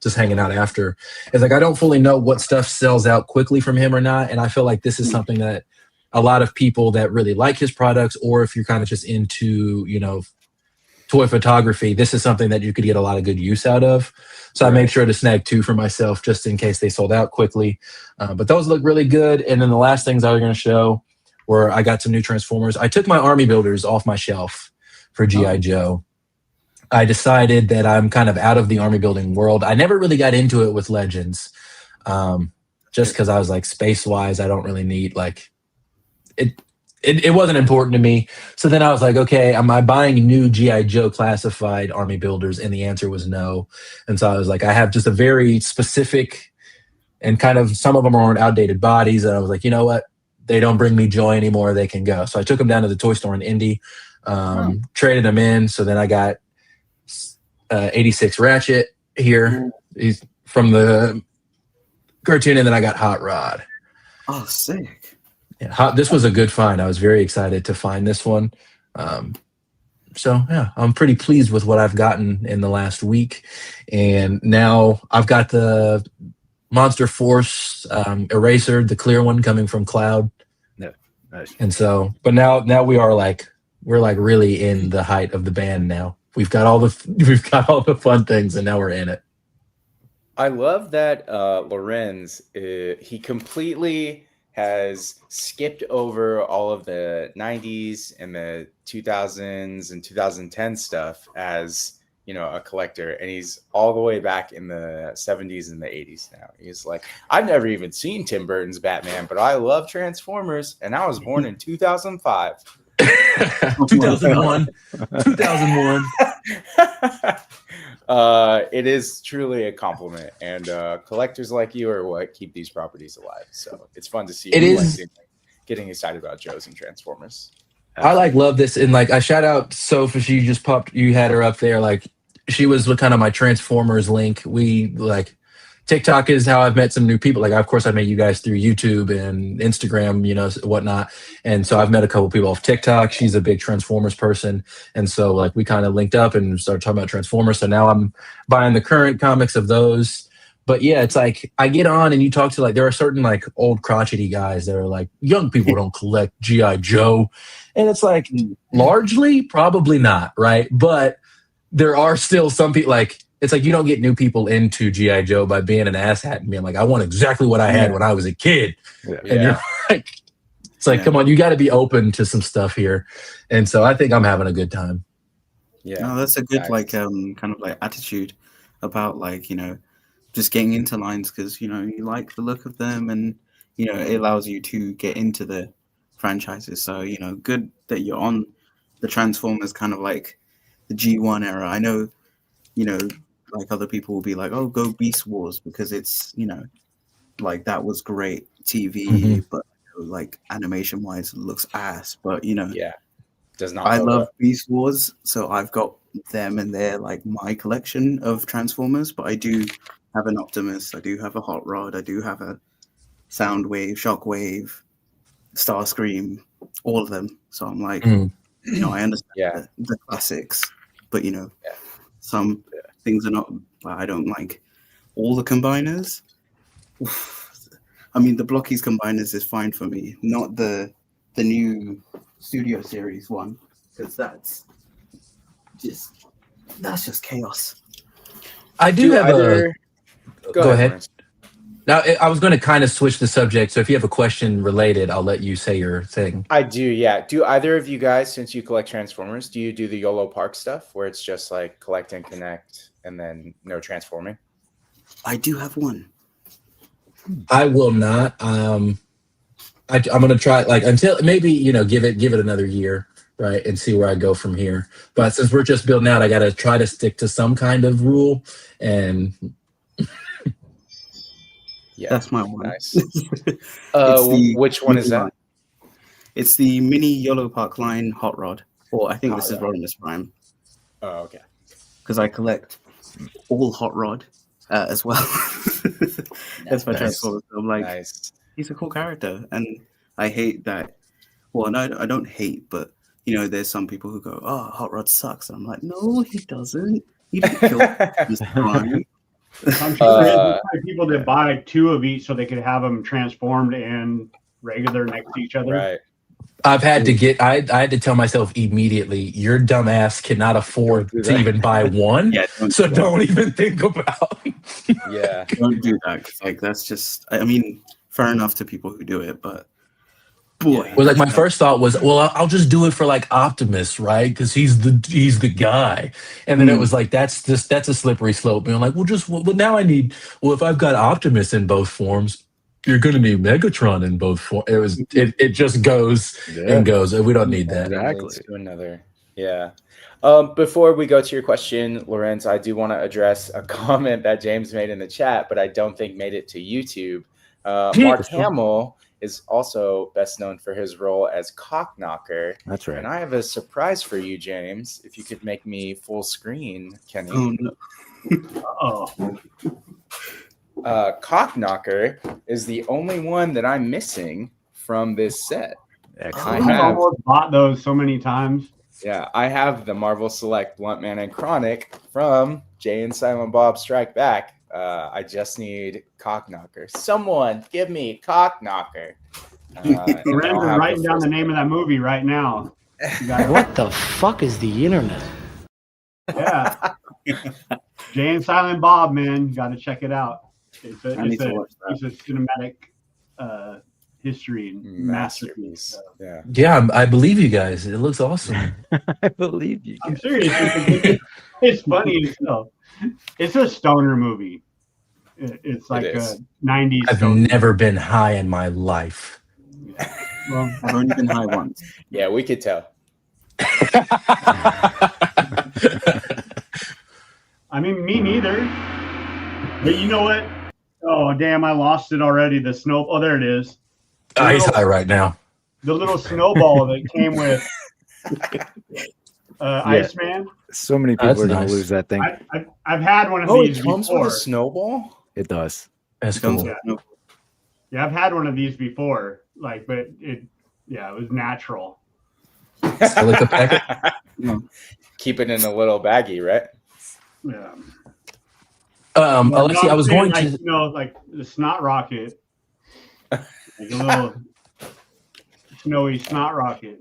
just hanging out after, it's I don't fully know what stuff sells out quickly from him or not. And I feel like this is something that a lot of people that really like his products, or if you're kind of just into, toy photography, this is something that you could get a lot of good use out of. So I made sure to snag 2 for myself just in case they sold out quickly. But those look really good. And then the last things I was going to show were I got some new Transformers. I took my Army Builders off my shelf for G.I. Joe. I decided that I'm kind of out of the army building world. I never really got into it with Legends, just because I was space-wise, I don't really need it wasn't important to me. So then I was like, okay, am I buying new G.I. Joe classified army builders? And the answer was no. And so I was like, I have just a very specific, and kind of some of them are on outdated bodies. And I was like, you know what? They don't bring me joy anymore. They can go. So I took them down to the toy store in Indy. Traded them in. So then I got 86 Ratchet here. He's from the cartoon, and then I got Hot Rod. Oh, sick. Yeah, this was a good find. I was very excited to find this one. So yeah, I'm pretty pleased with what I've gotten in the last week. And now I've got the Monster Force Eraser, the clear one coming from Cloud. Yeah, nice. And so, but now we're like really in the height of the band now. We've got all the fun things, and now we're in it. I love that Lorenz, he completely has skipped over all of the 90s and the 2000s and 2010 stuff as, you know, a collector. And he's all the way back in the 70s and the 80s now. He's like, I've never even seen Tim Burton's Batman, but I love Transformers. And I was born in 2005. 2001. 2001. It is truly a compliment, and collectors like you are what keep these properties alive. So it's fun to see you getting excited about Joe's and Transformers. I love this, and I shout out Sophie. She just popped. You had her up there. She was kind of my Transformers link. We TikTok is how I've met some new people. Of course, I met you guys through YouTube and Instagram, whatnot. And so I've met a couple people off TikTok. She's a big Transformers person. And so we kind of linked up and started talking about Transformers. So now I'm buying the current comics of those. But yeah, it's I get on and you talk to there are certain old crotchety guys that are young people don't collect G.I. Joe. And it's largely probably not, right? But there are still some people it's you don't get new people into G.I. Joe by being an asshat and being I want exactly what I had when I was a kid. Yeah. And you're it's come on, you got to be open to some stuff here. And so I think I'm having a good time. Yeah. No, that's a good kind of attitude about just getting into lines because, you like the look of them and, it allows you to get into the franchises. So, good that you're on the Transformers kind of the G1 era. I know, other people will be oh, go Beast Wars because it's, that was great TV, but animation wise, it looks ass. But, does not. I love Beast Wars, so I've got them and they're my collection of Transformers. But I do have an Optimus, I do have a Hot Rod, I do have a Soundwave, Shockwave, Starscream, all of them. So I'm I understand the classics, but some things are not. I don't like all the combiners. I mean, the Blockies combiners is fine for me, not the new Studio Series one, because that's just chaos. I do have Go ahead. Now, I was going to kind of switch the subject, so if you have a question related, I'll let you say your thing. I do, yeah. Do either of you guys, since you collect Transformers, do you do the YOLO Park stuff, where it's just collect and connect, and then no transforming? I do have one. I will not. I'm going to try, until maybe, give it another year, right, and see where I go from here. But since we're just building out, I got to try to stick to some kind of rule, and... Yeah, that's my one. Nice. Which one is that? Line. It's the mini YOLO Park line Hot Rod, or I think this is Rodimus Prime. Oh, okay. Because I collect all Hot Rod as well. That's my Transformers. I'm he's a cool character, and I hate that. Well, no, I don't hate, but there's some people who go, "Oh, Hot Rod sucks." And I'm no, he doesn't. He didn't kill this Prime. I'm sure there's people that buy two of each so they could have them transformed and regular next to each other. Right. I've had to I had to tell myself immediately, your dumb ass cannot afford to even buy one. So don't even think about Yeah. Don't do that. That's just, I mean, fair enough to people who do it, but boy. Well, my first thought was, well, I'll just do it for Optimus, right? Because he's the guy. And then it was that's a slippery slope. And I'm well, now I need. Well, if I've got Optimus in both forms, you're going to need Megatron in both forms. It just goes and goes. We don't need that. Exactly. To another. Yeah. Before we go to your question, Lorenz, I do want to address a comment that James made in the chat, but I don't think made it to YouTube. Mark Hamill is also best known for his role as Cockknocker. That's right. And I have a surprise for you, James. If you could make me full screen, Kenny. Oh, no. Cockknocker is the only one that I'm missing from this set. Excellent. I've almost bought those so many times. Yeah, I have the Marvel Select Blunt Man and Chronic from Jay and Silent Bob Strike Back. I just need Cockknocker. Someone give me Cockknocker. Lorenz is writing down the name of that movie right now. What the fuck is the internet? Yeah. Jay and Silent Bob, man, got to check it out. It's a cinematic history and masterpiece. Yeah, I believe you guys. It looks awesome. I believe you. I'm serious. It's funny as hell. It's a stoner movie. It's like a 90s. I've never been high in my life. Well, I've only been high once. Yeah, we could tell. I mean, me neither. But you know what? Oh, damn, I lost it already. The snow. Oh, there it is. He's high right now. The little snowball that came with Iceman. So many people are going to lose that thing. I've had one of these it comes before. with a snowball? It does. That's cool. Yeah, I've had one of these before. Like, but it was natural. Still like the packet? Keep it in a little baggie, right? Yeah. Alexi, I was going like, to. Like the snot rocket. Like a little snowy snot rocket.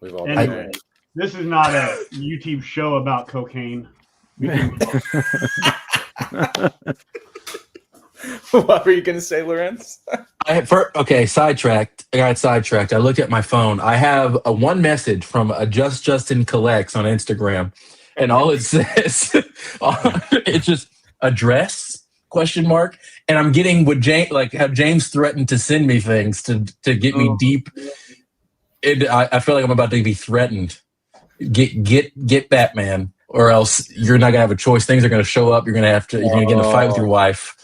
We've all anyway, this is not a YouTube show about cocaine. What were you going to say, Lorenz? Okay, sidetracked. I got sidetracked. I looked at my phone. I have one message from a Just Justin Collects on Instagram, and all it says, it's just address ? And I'm getting what have James threatened to send me things to get me deep. I feel like I'm about to be threatened. Get Batman, or else you're not gonna have a choice. Things are gonna show up. You're gonna get in a fight with your wife.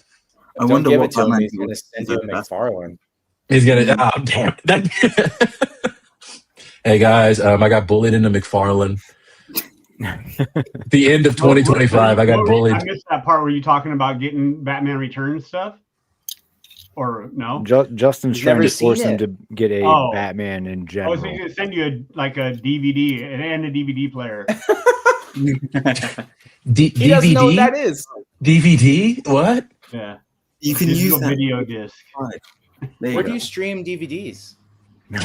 I wonder give what it to him. Batman He's going to send you a Mcfarlane. He's gonna. Oh, damn it! Hey guys, I got bullied into Mcfarlane. The end of 2025, I got bullied. I missed that part where you talking about getting Batman Returns stuff, or no? Justin's trying to force him to get a Batman in general. I was going to send you a DVD and a DVD player. He doesn't know what that is. DVD? What? Yeah. You can use that video disc. Where do you stream DVDs? How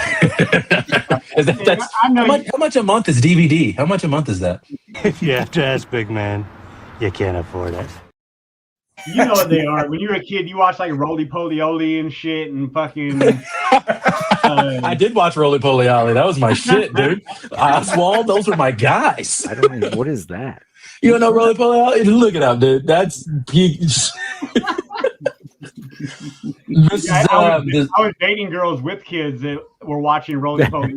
much a month is DVD? How much a month is that? If you have to ask, big man, you can't afford it. You know what they are. When you're a kid, you watch like Roly Poly Oly and shit and fucking. I did watch Roly Poly Oly. That was my shit, dude. Oswald, those were my guys. I don't know. What is that? You don't know Roly Poly Oly? Look it up, dude. That's peak. I was dating girls with kids that were watching Roly Poly.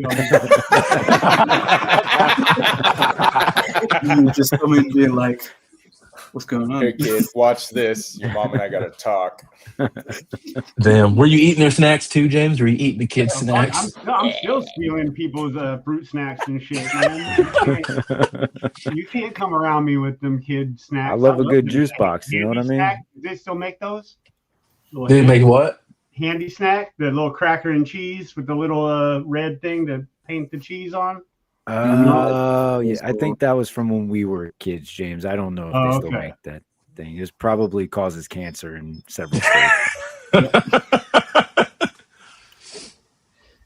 You just come in and be like, what's going on? Hey kids, watch this. Your mom and I gotta talk. Damn. Were you eating their snacks too, James? Were you eating the kids' snacks? I'm still stealing people's fruit snacks and shit, man. You can't come around me with them kid snacks. I love a good juice box. You know what I mean? Do they still make those? They make what? Handy snack, the little cracker and cheese with the little red thing to paint the cheese on. Oh, yeah. I think that was from when we were kids, James. I don't know if they still make that thing. It probably causes cancer in several states.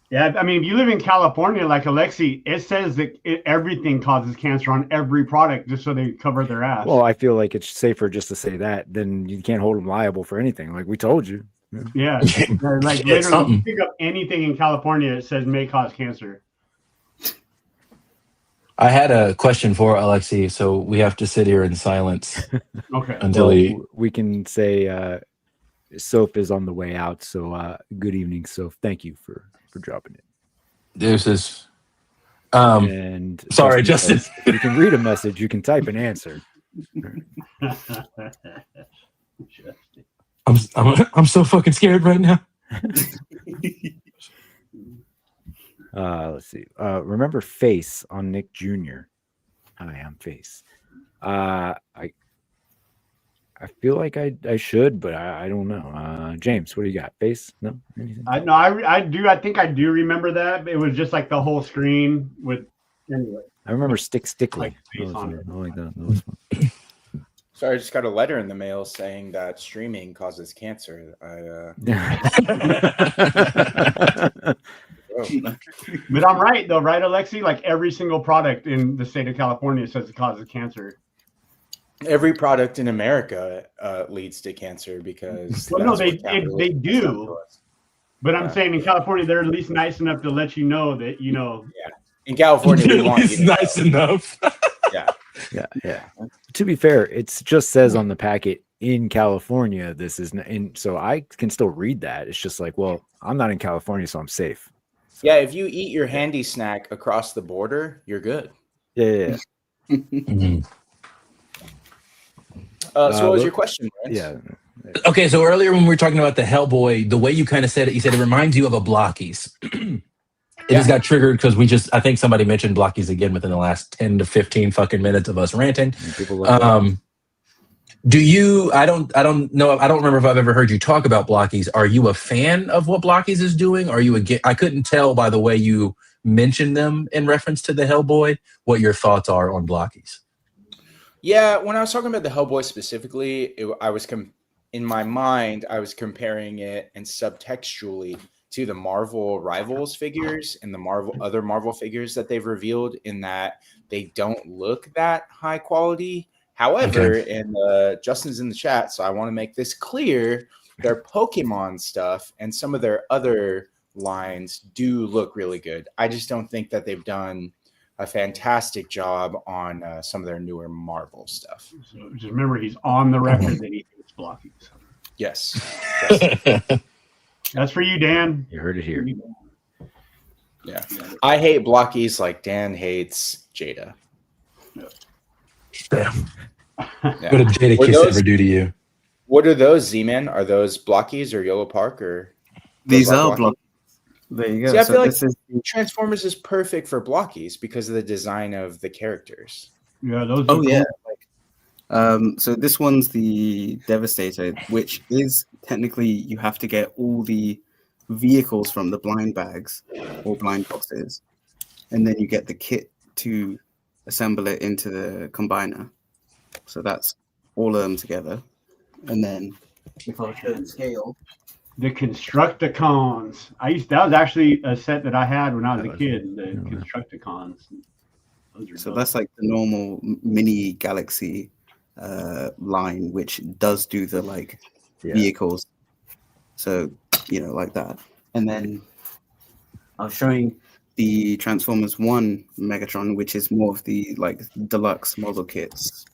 Yeah, I mean, if you live in California like Alexi, it says that everything causes cancer on every product just so they cover their ass. Well, I feel like it's safer just to say that. Then you can't hold them liable for anything. Like we told you. Yeah. Like literally, pick up anything in California, it says may cause cancer. I had a question for Alexi, so we have to sit here in silence. Okay. Until we can say Soph is on the way out. So good evening, Soph. Thank you for dropping it. This is and sorry, Justin. You can read a message, you can type an answer. I'm so fucking scared right now. Let's see. Remember Face on Nick Jr. Hi, I'm Face. I feel like I should, but I don't know. James, what do you got? Face? No? Anything? I do. I think I do remember that. It was just like the whole screen with. Anyway, I remember Stickly. Like face That on was, it. I like that. That was fun. So I just got a letter in the mail saying that streaming causes cancer. But I'm right though, right, Alexi? Like every single product in the state of California says it causes cancer. Every product in America leads to cancer because Well, no, that's they what capitalism they has done do. to us. But I'm saying in California, they're at least nice enough to let you know that Yeah, in California, we want you to nice enough. Yeah. To be fair, it just says on the packet in California. This is so I can still read that. It's just like, well, I'm not in California, so I'm safe. Yeah, if you eat your handy snack across the border, you're good. Yeah. So what was your question, Lawrence? Yeah. Okay, so earlier when we were talking about the Hellboy, the way you kind of said it, you said it reminds you of a Blockies. It just got triggered because I think somebody mentioned Blockies again within the last 10 to 15 fucking minutes of us ranting. Do you, I don't know, I don't remember if I've ever heard you talk about Blockies. Are you a fan of what Blockies is doing? Are you I couldn't tell by the way you mentioned them in reference to the Hellboy, what your thoughts are on Blockies. Yeah, when I was talking about the Hellboy specifically, in my mind, I was comparing it and subtextually to the Marvel Rivals figures and the other Marvel figures that they've revealed, in that they don't look that high quality. However, and Justin's in the chat, so I want to make this clear. Their Pokemon stuff and some of their other lines do look really good. I just don't think that they've done a fantastic job on some of their newer Marvel stuff. So just remember, he's on the record that he thinks Blockies. Yes. That's for you, Dan. You heard it here. Yeah. I hate Blockies like Dan hates Jada. Damn. What did Jada Kiss ever do to you? What are those, Z-Man? Are those Blockies or Yellow Park? Or these are Blockies. There you go. See, I feel like Transformers is perfect for Blockies because of the design of the characters. Yeah, those. Oh yeah. So this one's the Devastator, which is technically you have to get all the vehicles from the blind bags or blind boxes, and then you get the kit to assemble it into the combiner. So that's all of them together. And then if I show the scale, the Constructicons. That was actually a set that I had when I was a kid. The Constructicons. So that's like the normal mini Galaxy line, which does do the vehicles. So like that. And then I was showing the Transformers 1 Megatron, which is more of the deluxe model kits.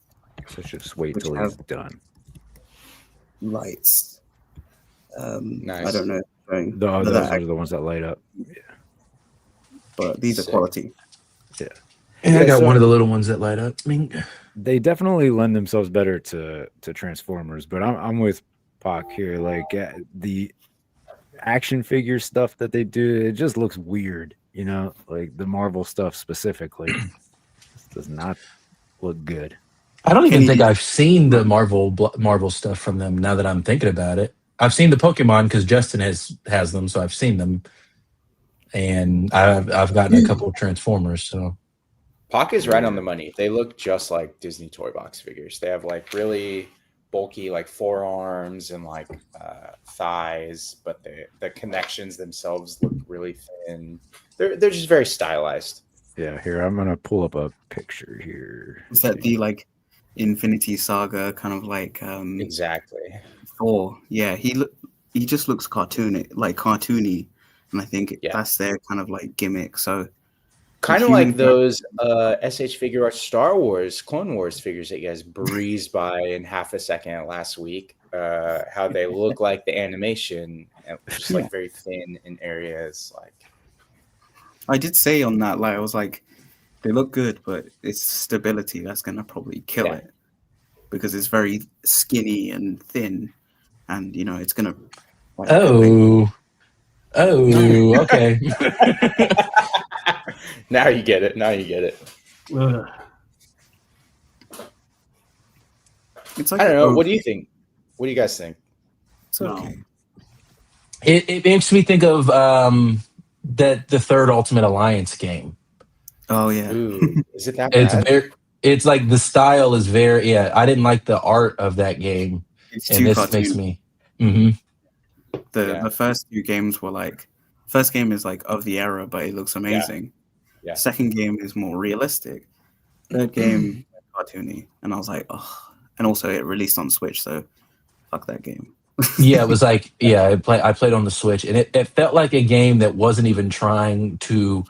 So just wait till he's done. Lights. Nice. I don't know. Those are the ones that light up. Yeah. But these are quality. Yeah. And I got one of the little ones that light up. I mean, they definitely lend themselves better to Transformers, but I'm with Pac here. The action figure stuff that they do, it just looks weird, like the Marvel stuff specifically. Does not look good. I don't even think I've seen the Marvel stuff from them now that I'm thinking about it. I've seen the Pokemon because Justin has them, so I've seen them. And I've gotten a couple of Transformers, so Pac is right on the money. They look just like Disney toy box figures. They have really bulky forearms and thighs, but the connections themselves look really thin. They're just very stylized. Yeah, here I'm gonna pull up a picture here. Is that the Infinity Saga kind of exactly? Thor. Yeah, he just looks cartoony, and I think that's their kind of like so kind of like those SH Figure Arts Star Wars Clone Wars figures that you guys breezed by in half a second last week. How they look like the animation, just like very thin in areas. Like I did say on that, I was like, they look good, but it's stability that's gonna probably kill it, because it's very skinny and thin, and it's gonna. Okay. Now you get it. It's I don't know. What do you think? What do you guys think? It's okay. It makes me think of the third Ultimate Alliance game. Oh yeah. Ooh, is it that It's bad? it's like the style is very I didn't like the art of that game. It's and too this cartoony. makes me The first two games were like, first game is like of the era, but it looks amazing. Yeah. Second game is more realistic. Third game cartoony, and I was like, oh. And also it released on Switch, so fuck that game. Yeah, it was like I played on the Switch, and it felt like a game that wasn't even trying to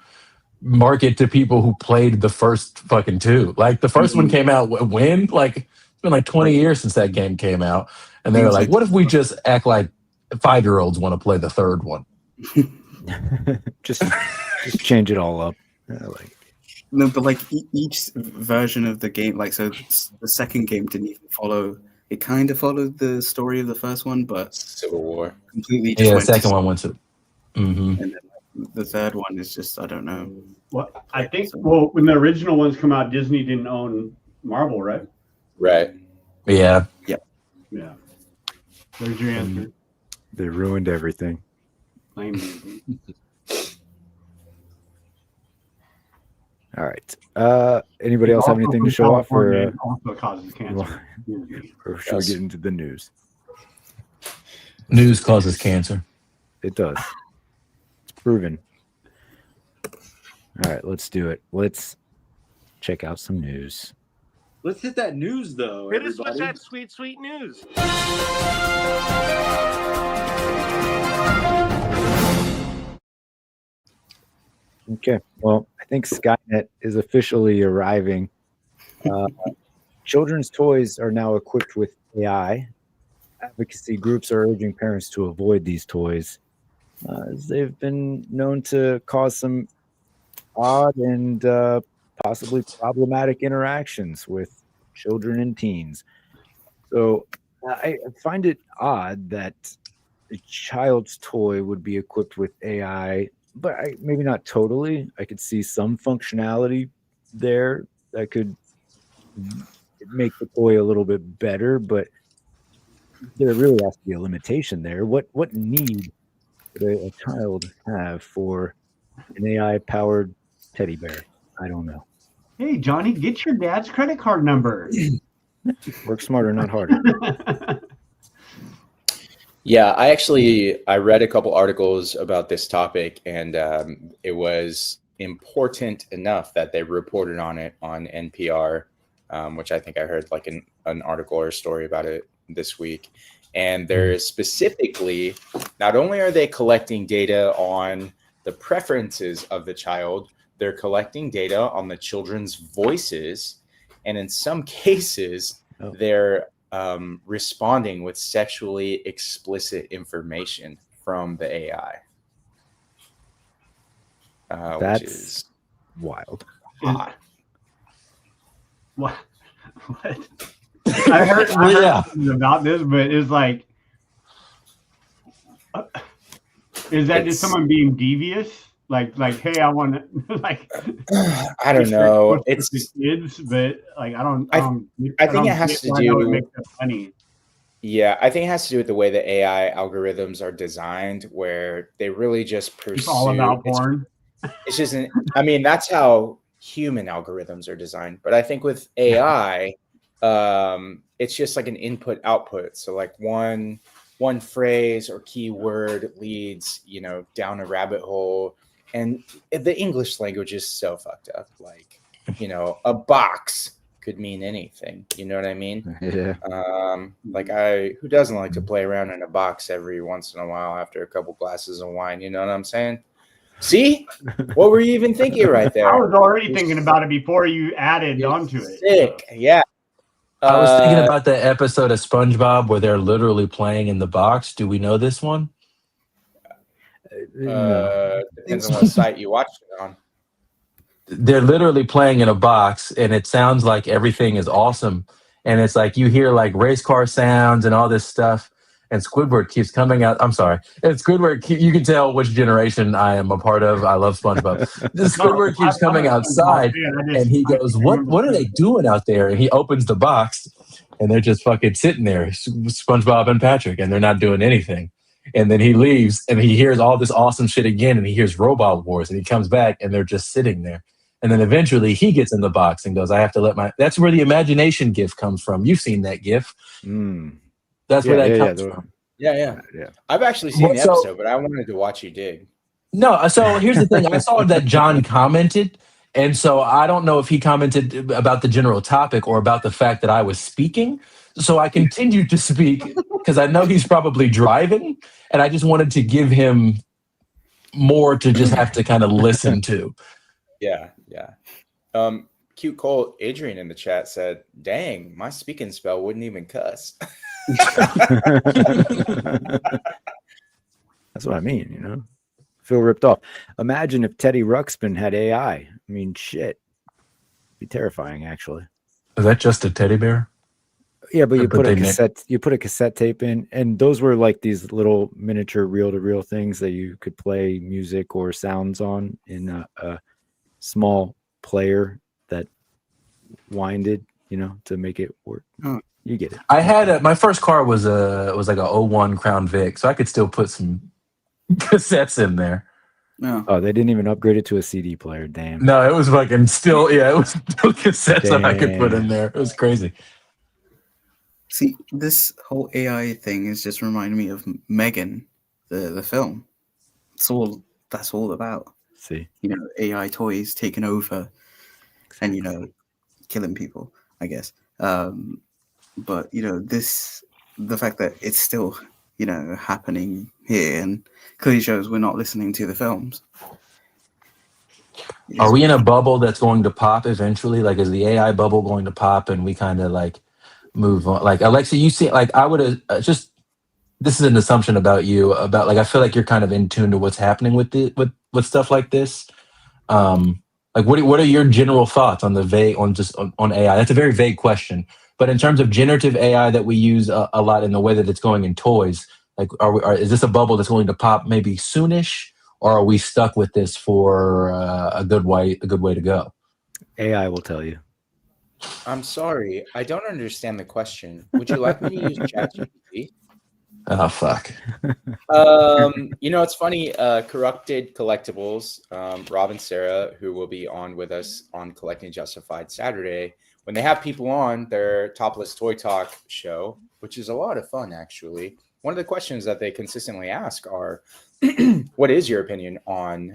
market to people who played the first fucking two. Like the first one came out when? Like it's been like 20 years since that game came out, and they were like, what if we just act like 5-year-olds want to play the third one? just change it all up. No, but like each version of the game, like so the second game didn't even follow. It kind of followed the story of the first one, but Civil War completely. Just the second one went to. And then the third one is just I don't know. Well, I think when the original ones come out, Disney didn't own Marvel, right? Right. Yeah. Yeah. Yeah. There's your answer. They ruined everything. All right. Anybody else have anything to show off? Or also causes cancer. Or should we get into the news? News causes cancer. It does. It's proven. All right, let's do it. Let's check out some news. Let's hit that news, though. Hit us with that sweet, sweet news. Okay, well, I think Skynet is officially arriving. Children's toys are now equipped with AI. Advocacy groups are urging parents to avoid these toys, as they've been known to cause some odd and possibly problematic interactions with children and teens. So I find it odd that a child's toy would be equipped with AI, but maybe not totally. I could see some functionality there that could make the toy a little bit better, but there really has to be a limitation there. What need would a child have for an AI-powered teddy bear? I don't know. Hey, Johnny, get your dad's credit card number. Work smarter, not harder. Yeah, I read a couple articles about this topic, and it was important enough that they reported on it on NPR, which I think I heard like an article or a story about it this week. And they're specifically, not only are they collecting data on the preferences of the child, they're collecting data on the children's voices, and in some cases, they're responding with sexually explicit information from the AI. That's which is wild. Hot. What? I heard something about this, but it's like, is that just someone being devious? Like, hey, I want to like. I don't know. It's kids, but like, I think it has to do. Make them funny. Yeah, I think it has to do with the way the AI algorithms are designed, where they really just pursue. It's all about porn. It's just, I mean, that's how human algorithms are designed. But I think with AI, it's just like an input output. So like one phrase or keyword leads, down a rabbit hole. And the English language is so fucked up. Like, a box could mean anything. You know what I mean? Yeah. Who doesn't like to play around in a box every once in a while after a couple glasses of wine? You know what I'm saying? See? What were you even thinking right there? I was already thinking about it before you added onto it. Sick. Yeah. I was thinking about the episode of SpongeBob where they're literally playing in the box. Do we know this one? Depends on what site you watched it on. They're literally playing in a box, and it sounds like everything is awesome. And it's like you hear like race car sounds and all this stuff. And Squidward keeps coming out. I'm sorry. And Squidward, you can tell which generation I am a part of. I love SpongeBob. Squidward keeps coming outside, and he goes, "What are they doing out there?" And he opens the box, and they're just fucking sitting there, SpongeBob and Patrick, and they're not doing anything. And then he leaves, and he hears all this awesome shit again, and he hears Robot Wars, and he comes back, and they're just sitting there. And then eventually he gets in the box and goes, I have to let my... That's where the imagination gif comes from. You've seen that gif. That's where that comes from. Yeah. I've actually seen the episode, but I wanted to watch you dig. No, so here's the thing. I saw that John commented, and so I don't know if he commented about the general topic or about the fact that I was speaking. So I continued to speak because I know he's probably driving, and I just wanted to give him more to just have to kind of listen to. Yeah. Cute Cole Adrian in the chat said, dang, my speaking spell wouldn't even cuss. That's what I mean, you know. Feel ripped off. Imagine if Teddy Ruxpin had AI. I mean, shit. It'd be terrifying, actually. Is that just a teddy bear? Yeah, but you put a cassette tape in, and those were like these little miniature reel-to-reel things that you could play music or sounds on in a small player that winded, you know, to make it work. You get it. I had my first car was like a 01 Crown Vic, so I could still put some cassettes in there. No. Oh, they didn't even upgrade it to a CD player. Damn. No, it was fucking still, it was still cassettes that I could put in there. It was crazy. See, this whole AI thing is just reminding me of Megan, the film. That's all about. See, you know, AI toys taking over, and you know, killing people, I guess. But you know, the fact that it's still, you know, happening here, and clearly shows we're not listening to the films. Are we in a bubble that's going to pop eventually? Like, is the AI bubble going to pop, and we kind of like move on? Like, Alexa, you see, like, I would just. This is an assumption about you. About like, I feel like you're kind of in tune to what's happening with stuff like this. Like, what are your general thoughts on on AI? That's a very vague question. But in terms of generative AI that we use a lot in the way that it's going in toys, like, is this a bubble that's going to pop maybe soonish, or are we stuck with this for a good way to go? AI will tell you. I'm sorry, I don't understand the question. Would you like me to use ChatGPT? Oh, fuck. You know, it's funny. Corrupted Collectibles, Rob and Sarah, who will be on with us on Collecting Justified Saturday, when they have people on their Topless Toy Talk show, which is a lot of fun, actually. One of the questions that they consistently ask are, what is your opinion on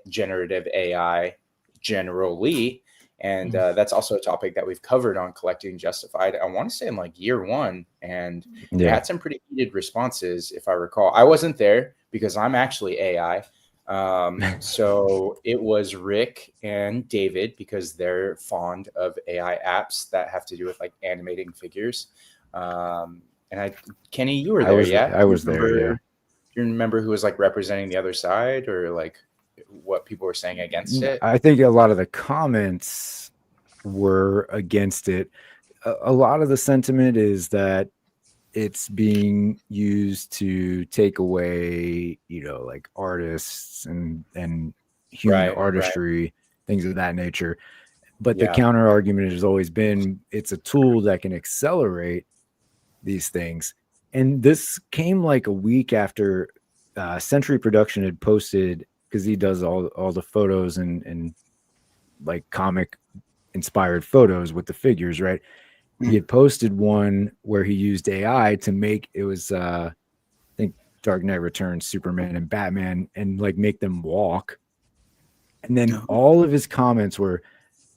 generative AI generally? And that's also a topic that we've covered on Collecting Justified, I want to say in like year 1. And they had some pretty heated responses, if I recall. I wasn't there because I'm actually AI. So it was Rick and David, because they're fond of AI apps that have to do with like animating figures. And Kenny, you were there, I was there, yeah. Do you remember who was like representing the other side, or like what people were saying against it? I think a lot of the comments were against it. A lot of the sentiment is that it's being used to take away, you know, like artists and human artistry, things of that nature. But the counter argument has always been it's a tool that can accelerate these things. And this came like a week after Century Production had posted, because he does all the photos and like comic inspired photos with the figures, right? He had posted one where he used AI to make, it was I think Dark Knight Returns, Superman and Batman, and like make them walk. And then all of his comments were,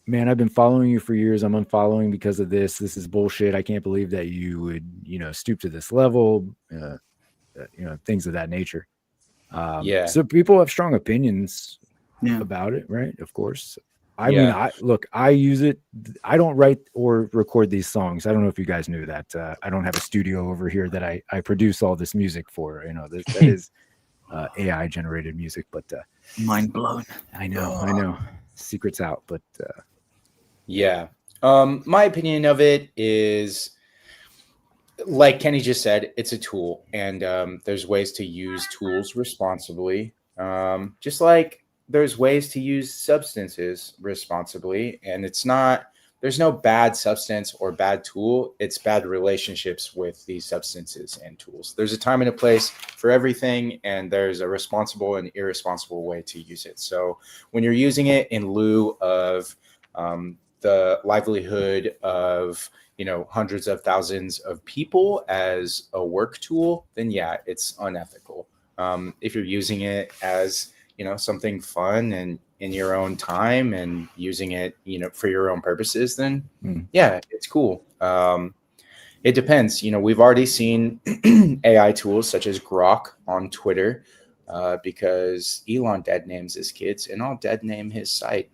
man, I've been following you for years. I'm unfollowing because of this. This is bullshit. I can't believe that you would, you know, stoop to this level, you know, things of that nature. So people have strong opinions about it, right? Of course. I mean, I use it. I don't write or record these songs. I don't know if you guys knew that. I don't have a studio over here that I produce all this music for. You know, that is AI generated music, but mind blown. I know. Secrets out, but my opinion of it is, like Kenny just said, it's a tool, and there's ways to use tools responsibly. Just like there's ways to use substances responsibly, and it's not, there's no bad substance or bad tool. It's bad relationships with these substances and tools. There's a time and a place for everything, and there's a responsible and irresponsible way to use it. So when you're using it in lieu of the livelihood of hundreds of thousands of people as a work tool, then yeah, it's unethical. If you're using it as something fun and in your own time and using it for your own purposes, then yeah, it's cool. It depends. We've already seen AI tools such as Grok on Twitter, because Elon dead names his kids, and I'll dead name his site.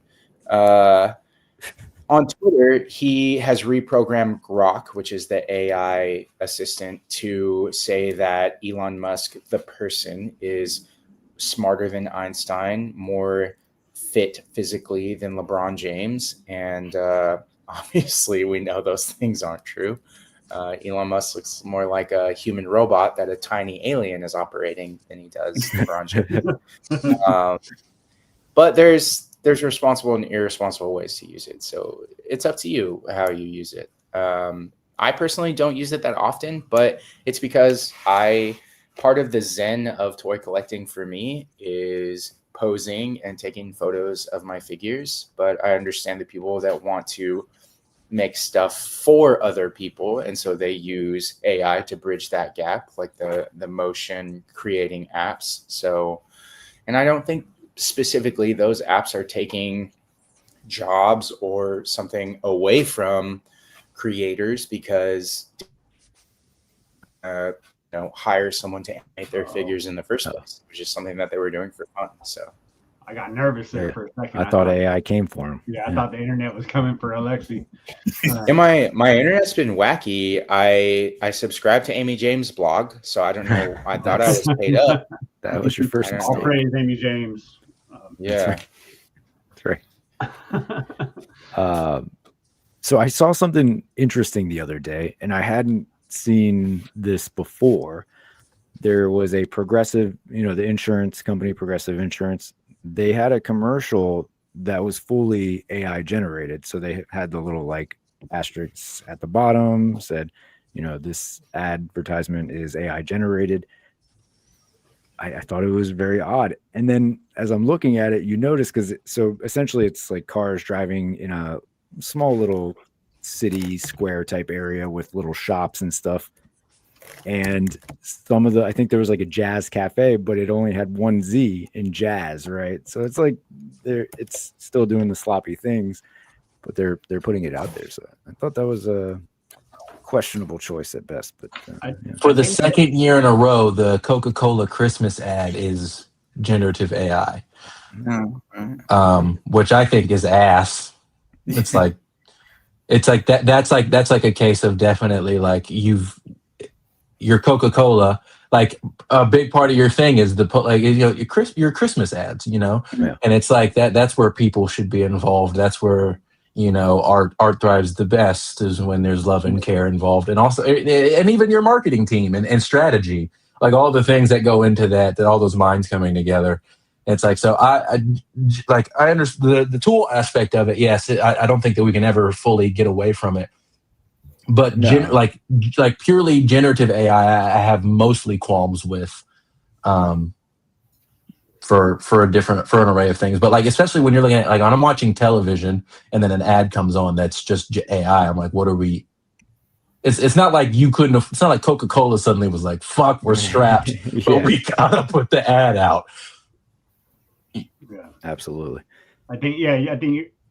On Twitter, he has reprogrammed Grok, which is the AI assistant, to say that Elon Musk, the person, is smarter than Einstein, more fit physically than LeBron James. And obviously, we know those things aren't true. Elon Musk looks more like a human robot that a tiny alien is operating than he does LeBron James. But there's responsible and irresponsible ways to use it. So it's up to you how you use it. I personally don't use it that often, but it's because part of the zen of toy collecting for me is posing and taking photos of my figures. But I understand the people that want to make stuff for other people, and so they use AI to bridge that gap, like the motion creating apps. So, and I don't think specifically those apps are taking jobs or something away from creators, because hire someone to animate their figures in the first place, which is something that they were doing for fun. So I got nervous there for a second. I thought AI came for him. Yeah, I thought the internet was coming for Alexi. Yeah, my internet's been wacky. I subscribed to Amy James' blog, so I don't know. I thought I was paid up. That was your first All mistake. praise Amy James. Yeah, that's right. So I saw something interesting the other day, and I hadn't seen this before. There was a Progressive, the insurance company, Progressive Insurance. They had a commercial that was fully AI generated. So they had the little asterisks at the bottom, said, this advertisement is AI generated. I thought it was very odd. And then as I'm looking at it, you notice, so essentially it's like cars driving in a small little city square type area with little shops and stuff. And I think there was like a jazz cafe, but it only had one Z in jazz, right? So it's like it's still doing the sloppy things, but they're putting it out there. So I thought that was a questionable choice at best. But for the second year in a row, the Coca-Cola Christmas ad is generative AI, which I think is ass. It's like that. That's like a case of definitely your Coca-Cola, like a big part of your thing is your Christmas ads, and it's like that's where people should be involved. That's where art thrives the best, is when there's love and care involved, and also and even your marketing team and strategy, like all the things that go into that all those minds coming together. It's like, so I understand the tool aspect of it. Yes, I don't think that we can ever fully get away from it. But like purely generative AI, I have mostly qualms with, for an array of things. But especially when you're looking at when I'm watching television and then an ad comes on that's just AI, I'm like, what are we? It's not like you couldn't have. It's not like Coca-Cola suddenly was like, "Fuck, we're strapped," but we gotta put the ad out. Yeah, absolutely. I think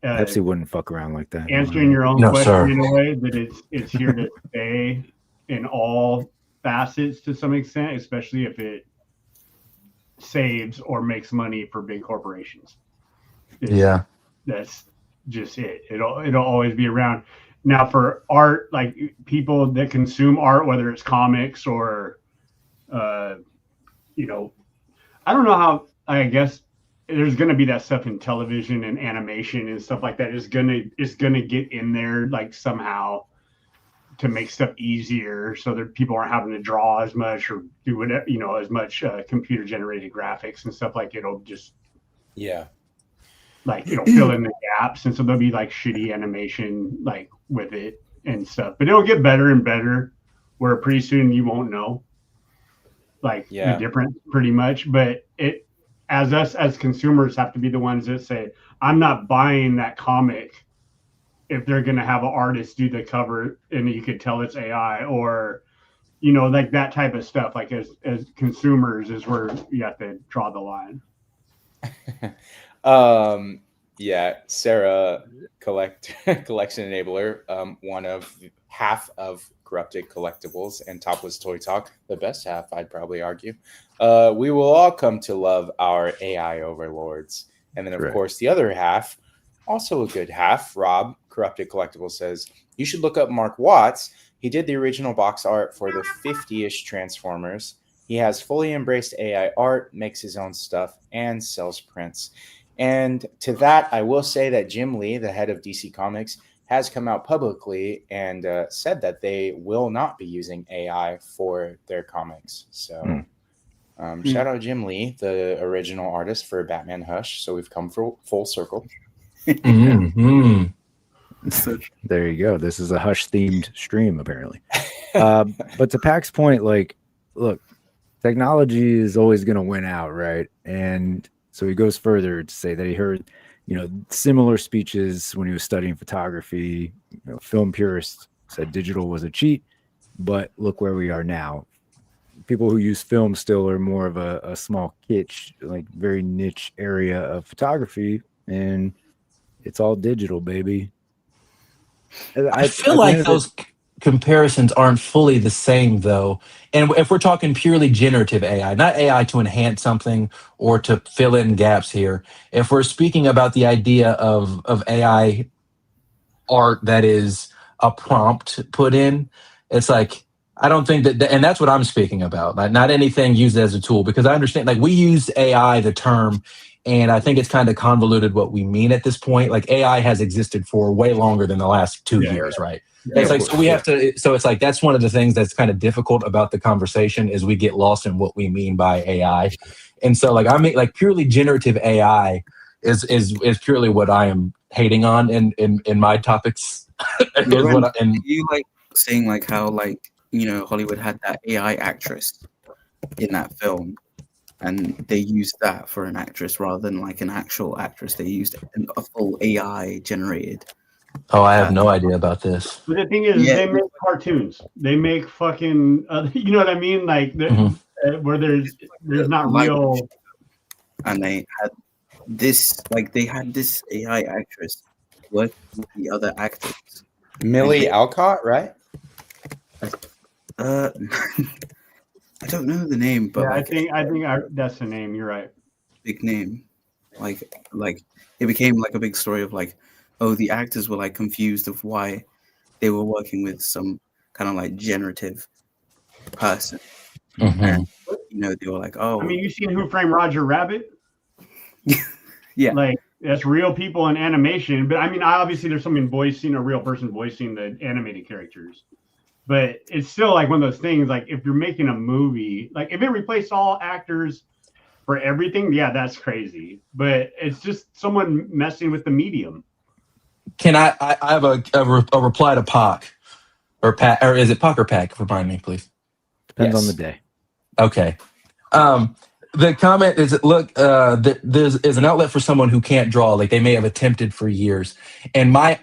Pepsi wouldn't fuck around like that. Answering your own question in a way that it's here to stay in all facets to some extent, especially if it saves or makes money for big corporations. That's just it. It'll always be around. Now for art, like people that consume art, whether it's comics or, I don't know how, I guess there's going to be that stuff in television and animation and stuff like that is going to get in there somehow to make stuff easier so that people aren't having to draw as much or do whatever, as much computer generated graphics and stuff. It'll just, like it'll fill in the gaps, and so there'll be like shitty animation like with it and stuff. But it'll get better and better, where pretty soon you won't know like the difference pretty much. But it, as us as consumers, have to be the ones that say, I'm not buying that comic if they're going to have an artist do the cover and you could tell it's AI, or, you know, like that type of stuff. Like as consumers is where you have to draw the line. Yeah, Sarah, collection enabler, one of half of Corrupted Collectibles, and Topless Toy Talk, the best half, I'd probably argue. We will all come to love our AI overlords. And then, of course, the other half, also a good half, Rob, Corrupted Collectibles, says, you should look up Mark Watts. He did the original box art for the 50-ish Transformers. He has fully embraced AI art, makes his own stuff, and sells prints. And to that, I will say that Jim Lee, the head of DC Comics, has come out publicly and said that they will not be using AI for their comics. So shout out Jim Lee, the original artist for Batman Hush. So we've come full circle. There you go. This is a Hush themed stream, apparently. But to Pac's point, like, look, technology is always going to win out, right? And so he goes further to say that he heard, you know, similar speeches when he was studying photography. You know, film purists said digital was a cheat, but look where we are now. People who use film still are more of a small kitsch, like very niche area of photography, and it's all digital, baby. I feel like those comparisons aren't fully the same, though. And if we're talking purely generative AI, not AI to enhance something or to fill in gaps here, if we're speaking about the idea of AI art that is a prompt put in, it's like, I don't think that, and that's what I'm speaking about, like not anything used as a tool, because I understand, like, we use AI, the term, and I think it's kind of convoluted what we mean at this point. Like, AI has existed for way longer than the last 2 years, right? Yeah, it's like, so we have to, so it's like, that's one of the things that's kind of difficult about the conversation is we get lost in what we mean by AI. And so, like, I mean, like, purely generative AI is purely what I am hating on in my topics. You like saying like how, like, you know, Hollywood had that AI actress in that film, and they used that for an actress rather than like an actual actress. They used a full AI generated. Oh, I have no idea about this. But the thing is, they make cartoons. They make fucking, you know what I mean? Like, where there's not real. And they had this, like, they had this AI actress working with the other actors. Millie Alcott, right? I don't know the name, but yeah, like, I think that's the name. You're right. Big name, like it became like a big story of like, oh, the actors were like confused of why they were working with some kind of like generative person, and you know, they were like, oh, I mean, you seen Who Framed Roger Rabbit? Yeah, like that's real people in animation. But I mean, obviously there's someone voicing a real person voicing the animated characters. But it's still like one of those things, like if you're making a movie, like if it replaced all actors for everything, yeah, that's crazy. But it's just someone messing with the medium. Can I have a reply to Pac or Pac, or is it Pac or Pac? Remind me, please. Depends on the day. Okay. The comment is, look, there's an outlet for someone who can't draw, like they may have attempted for years. And my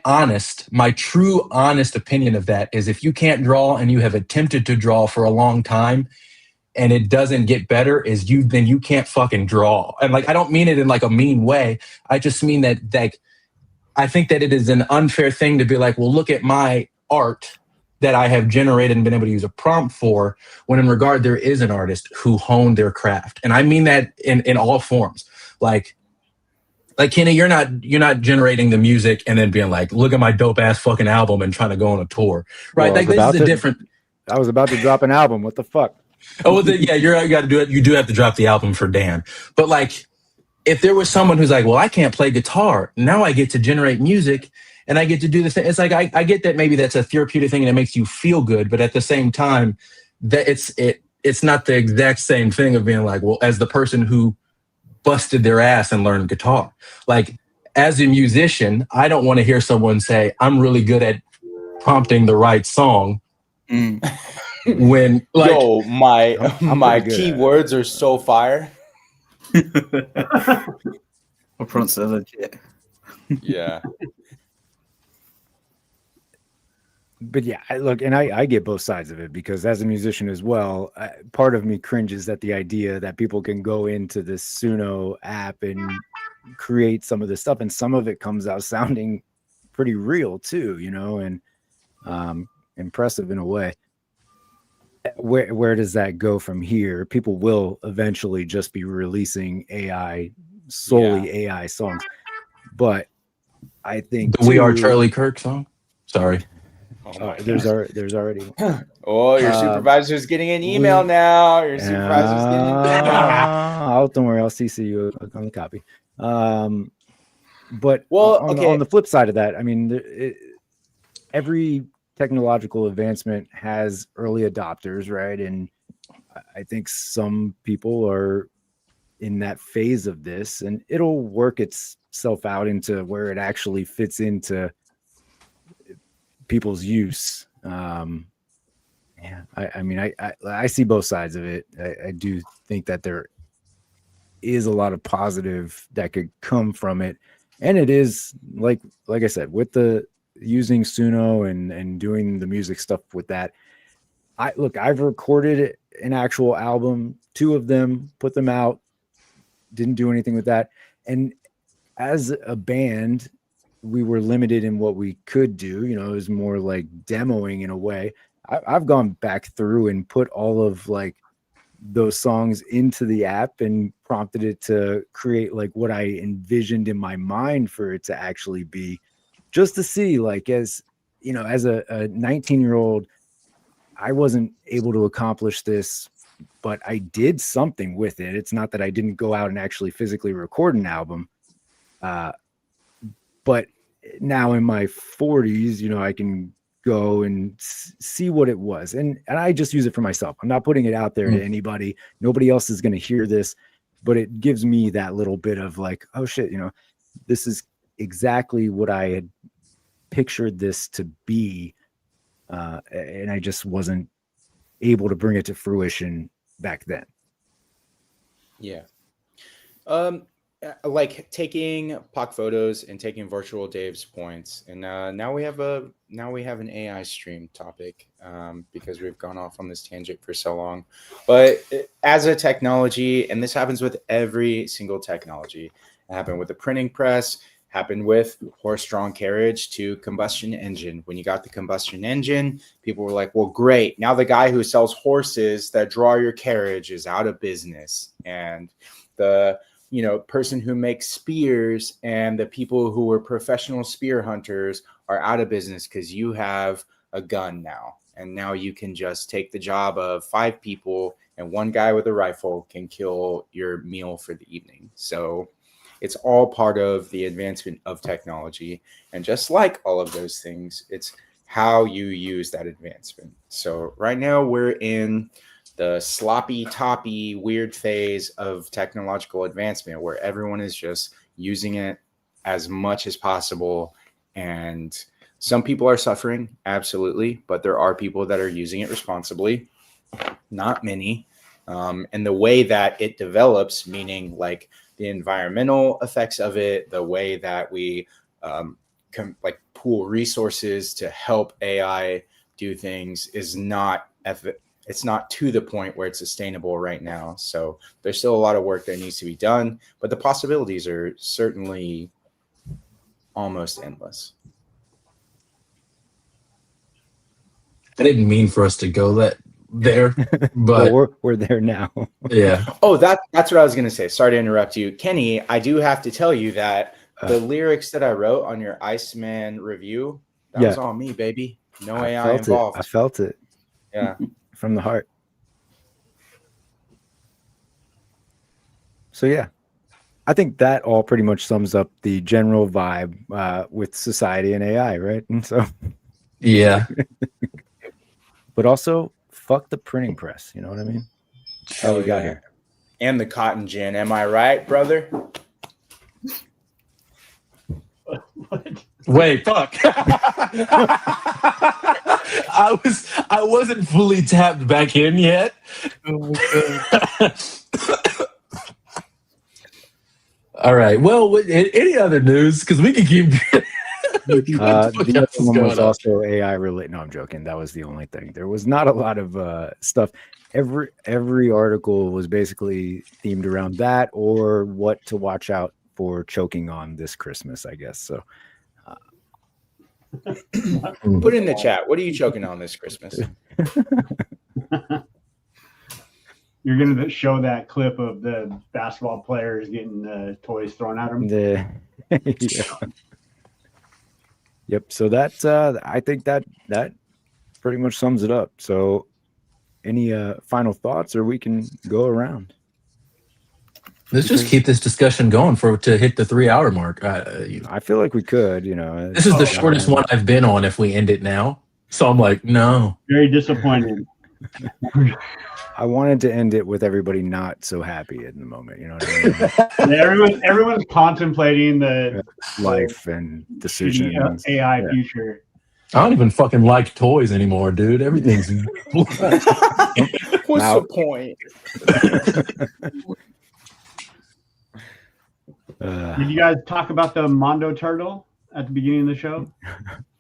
true honest opinion of that is, if you can't draw and you have attempted to draw for a long time and it doesn't get better, then you can't fucking draw. And like, I don't mean it in like a mean way. I just mean that, like, I think that it is an unfair thing to be like, well, look at my art that I have generated and been able to use a prompt for, when in regard there is an artist who honed their craft. And I mean that in all forms. Like Kenny, you're not generating the music and then being like, look at my dope ass fucking album and trying to go on a tour. Right. Well, like, this is a different. I was about to drop an album. What the fuck? Oh, well, yeah, you got to do it. You do have to drop the album for Dan. But like, if there was someone who's like, well, I can't play guitar, now I get to generate music and I get to do this thing. It's like, I get that maybe that's a therapeutic thing and it makes you feel good, but at the same time, that it's not the exact same thing of being like, well, as the person who busted their ass and learned guitar, like, as a musician, I don't want to hear someone say, I'm really good at prompting the right song. When like, yo, my I'm my pretty good keywords are so fire. Prompts are legit. Yeah. But yeah, look, and I get both sides of it, because as a musician as well, part of me cringes at the idea that people can go into this Suno app and create some of this stuff, and some of it comes out sounding pretty real too, you know, and impressive in a way. Where does that go from here? People will eventually just be releasing solely AI songs, but I think the We Are Charlie Kirk song. Sorry. There's already one. Oh, your supervisor's getting an email now. Your supervisor's getting an email. Don't worry, I'll CC you on the copy. But okay. on the flip side of that, I mean, every technological advancement has early adopters, right? And I think some people are in that phase of this, and it'll work itself out into where it actually fits into people's use. I mean, I see both sides of it. I do think that there is a lot of positive that could come from it, and it is like I said, with the using Suno and doing the music stuff with that. I've recorded an actual album, 2 of them, put them out, didn't do anything with that, and as a band, we were limited in what we could do. You know, it was more like demoing in a way. I've gone back through and put all of like those songs into the app and prompted it to create like what I envisioned in my mind for it to actually be, just to see, like, as you know, as a 19-year-old, I wasn't able to accomplish this, but I did something with it. It's not that I didn't go out and actually physically record an album. But now in my 40s, you know, I can go and see what it was. And I just use it for myself. I'm not putting it out there to anybody. Nobody else is going to hear this, but it gives me that little bit of like, oh shit, you know, this is exactly what I had pictured this to be. And I just wasn't able to bring it to fruition back then. Yeah. Like taking POC photos and taking virtual Dave's points, and now we have an AI stream topic because we've gone off on this tangent for so long. But as a technology, and this happens with every single technology, it happened with the printing press, happened with horse-drawn carriage to combustion engine. When you got the combustion engine, people were like, well, great, now the guy who sells horses that draw your carriage is out of business, and the person who makes spears and the people who were professional spear hunters are out of business because you have a gun now. And now you can just take the job of 5 people, and one guy with a rifle can kill your meal for the evening. So it's all part of the advancement of technology. And just like all of those things, it's how you use that advancement. So right now we're in the sloppy, toppy, weird phase of technological advancement where everyone is just using it as much as possible. And some people are suffering, absolutely, but there are people that are using it responsibly, not many. And the way that it develops, meaning like the environmental effects of it, the way that we like pool resources to help AI do things is not it's not to the point where it's sustainable right now. So there's still a lot of work that needs to be done, but the possibilities are certainly almost endless. I didn't mean for us to go there, but well, we're there now. Yeah. Oh, that's what I was going to say. Sorry to interrupt you, Kenny. I do have to tell you that the lyrics that I wrote on your Iceman review, that was all me, baby. No AI involved. I felt it. Yeah. From the heart. So yeah, I think that all pretty much sums up the general vibe with society and AI, right? And so yeah. But also fuck the printing press, you know what I mean? How we got here. And the cotton gin, am I right, brother? Wait, fuck. I wasn't fully tapped back in yet. All right. Well, any other news? Because we can keep. The other one was also AI related. No, I'm joking. That was the only thing. There was not a lot of stuff. Every article was basically themed around that or what to watch out for choking on this Christmas, I guess. So put in the chat. What are you choking on this Christmas? You're going to show that clip of the basketball players getting toys thrown at them. Yeah. Yep. So that's I think that pretty much sums it up. So any final thoughts, or we can go around? Let's just keep this discussion going to hit the 3-hour mark. I feel like we could, This is the shortest one I've been on if we end it now. So I'm like, no. Very disappointed. I wanted to end it with everybody not so happy in the moment. You know what I mean? Everyone's contemplating the life and decisions. AI future. I don't even fucking like toys anymore, dude. Everything's. What's the point? Did you guys talk about the Mondo turtle at the beginning of the show?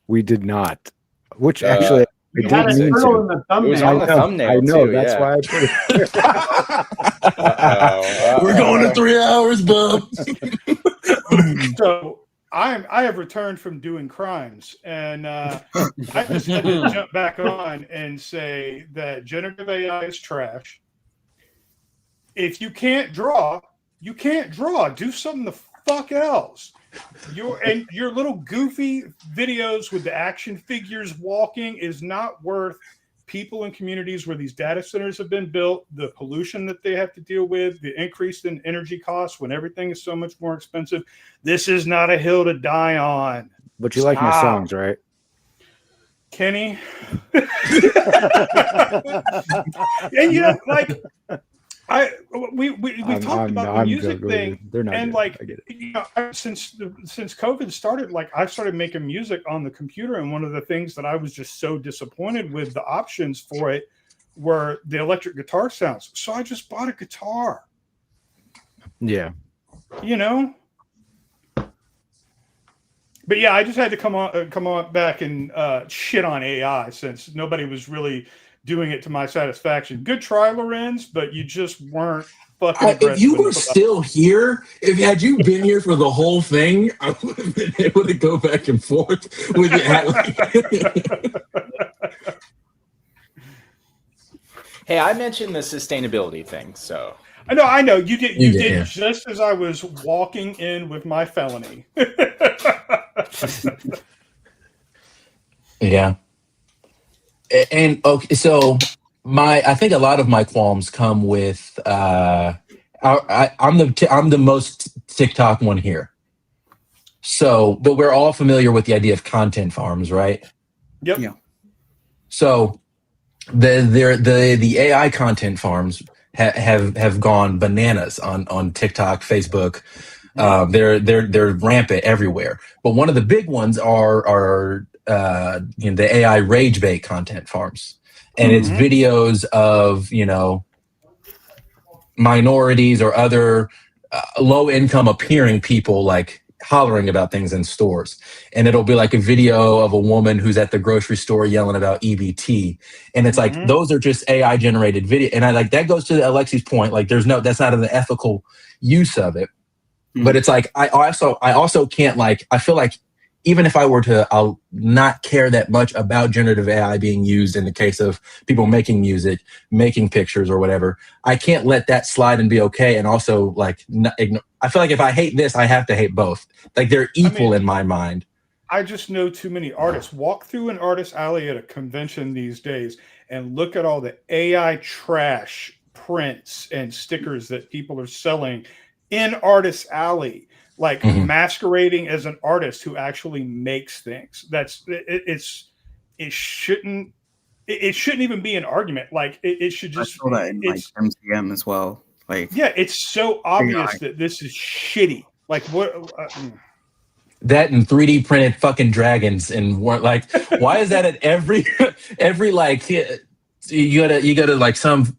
We did not. Which actually. You had a turtle in the thumbnail. It was on the thumbnail. I know. Too, that's why I put it. We're going to 3 hours, bub. So I have returned from doing crimes, and I just had to jump back on and say that generative AI is trash. If you can't draw, you can't draw. Do something the fuck else. Your little goofy videos with the action figures walking is not worth people in communities where these data centers have been built, the pollution that they have to deal with, the increase in energy costs when everything is so much more expensive. This is not a hill to die on. But you like my songs, right? Kenny. And we talked about the music thing, and since COVID started, I started making music on the computer, and one of the things that I was just so disappointed with the options for it were the electric guitar sounds. So I just bought a guitar. Yeah, But yeah, I just had to come on back and shit on AI since nobody was really doing it to my satisfaction. Good try, Lorenz, but you just weren't fucking. If you were still here, had you been here for the whole thing, I would have been able to go back and forth with you. Hey, I mentioned the sustainability thing, so I know you did. You did just as I was walking in with my felony. Yeah. And okay, so I think a lot of my qualms come with I'm the most TikTok one here. So, but we're all familiar with the idea of content farms, right? Yep. Yeah. So the AI content farms have gone bananas on TikTok, Facebook. They're rampant everywhere. But one of the big ones are the AI rage bait content farms, and it's videos of minorities or other low income appearing people like hollering about things in stores, and it'll be like a video of a woman who's at the grocery store yelling about EBT, and it's like those are just AI generated video, and that goes to Alexi's point, that's not an ethical use of it. But it's like I also can't I feel like even if I were to, I'll not care that much about generative AI being used in the case of people making music, making pictures or whatever. I can't let that slide and be okay. And also I feel like if I hate this, I have to hate both. They're equal in my mind. I just know too many artists. Walk through an artist alley at a convention these days and look at all the AI trash prints and stickers that people are selling in Artist Alley, masquerading as an artist who actually makes things. It shouldn't even be an argument. It should just. I saw that in MCM as well. It's so obvious that this is shitty. that and 3D printed fucking dragons and like, why is that at every like you go to like some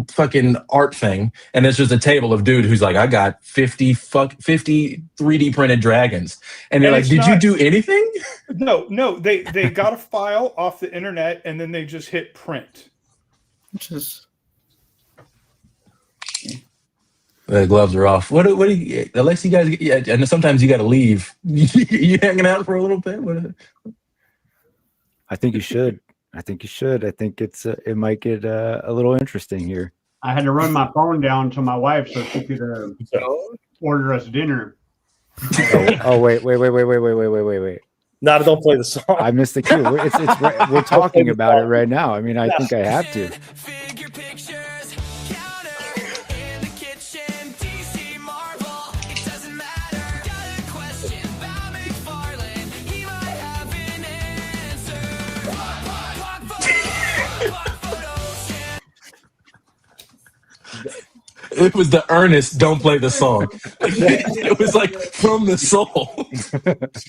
fucking art thing and there's just a table of dude who's like, I got 50 3D printed dragons, and you're like, did you do anything? No, they got a file off the internet and then they just hit print. Just the gloves are off. What do you, unless you guys, yeah, and sometimes you got to leave. You hanging out for a little bit? I think you should. I think it's it might get a little interesting here. I had to run my phone down to my wife so she could order us dinner. Oh wait. No, don't play the song. I missed the cue. We're talking about it right now. I mean, I think I have to. It was the earnest, don't play the song. It was like from the soul.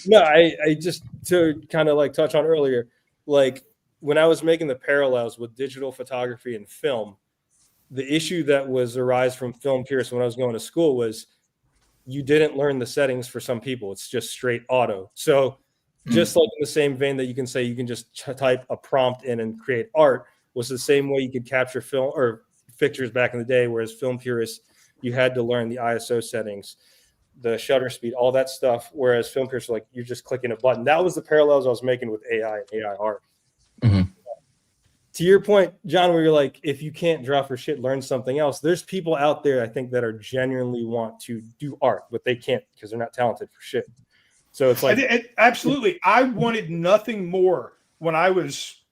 No, I just, to kind of like touch on earlier, like when I was making the parallels with digital photography and film, the issue that was arise from film purists when I was going to school was you didn't learn the settings for some people. It's just straight auto. So just like in the same vein that you can say you can just type a prompt in and create art, was the same way you could capture film or pictures back in the day, whereas film purists, you had to learn the ISO settings, the shutter speed, all that stuff, whereas film purists were like, you're just clicking a button. That was the parallels I was making with AI and AI art. Mm-hmm. To your point, John, where you're like, if you can't draw for shit, learn something else. There's people out there, I think, that are genuinely want to do art, but they can't because they're not talented for shit. So it's like... Absolutely. I wanted nothing more when I was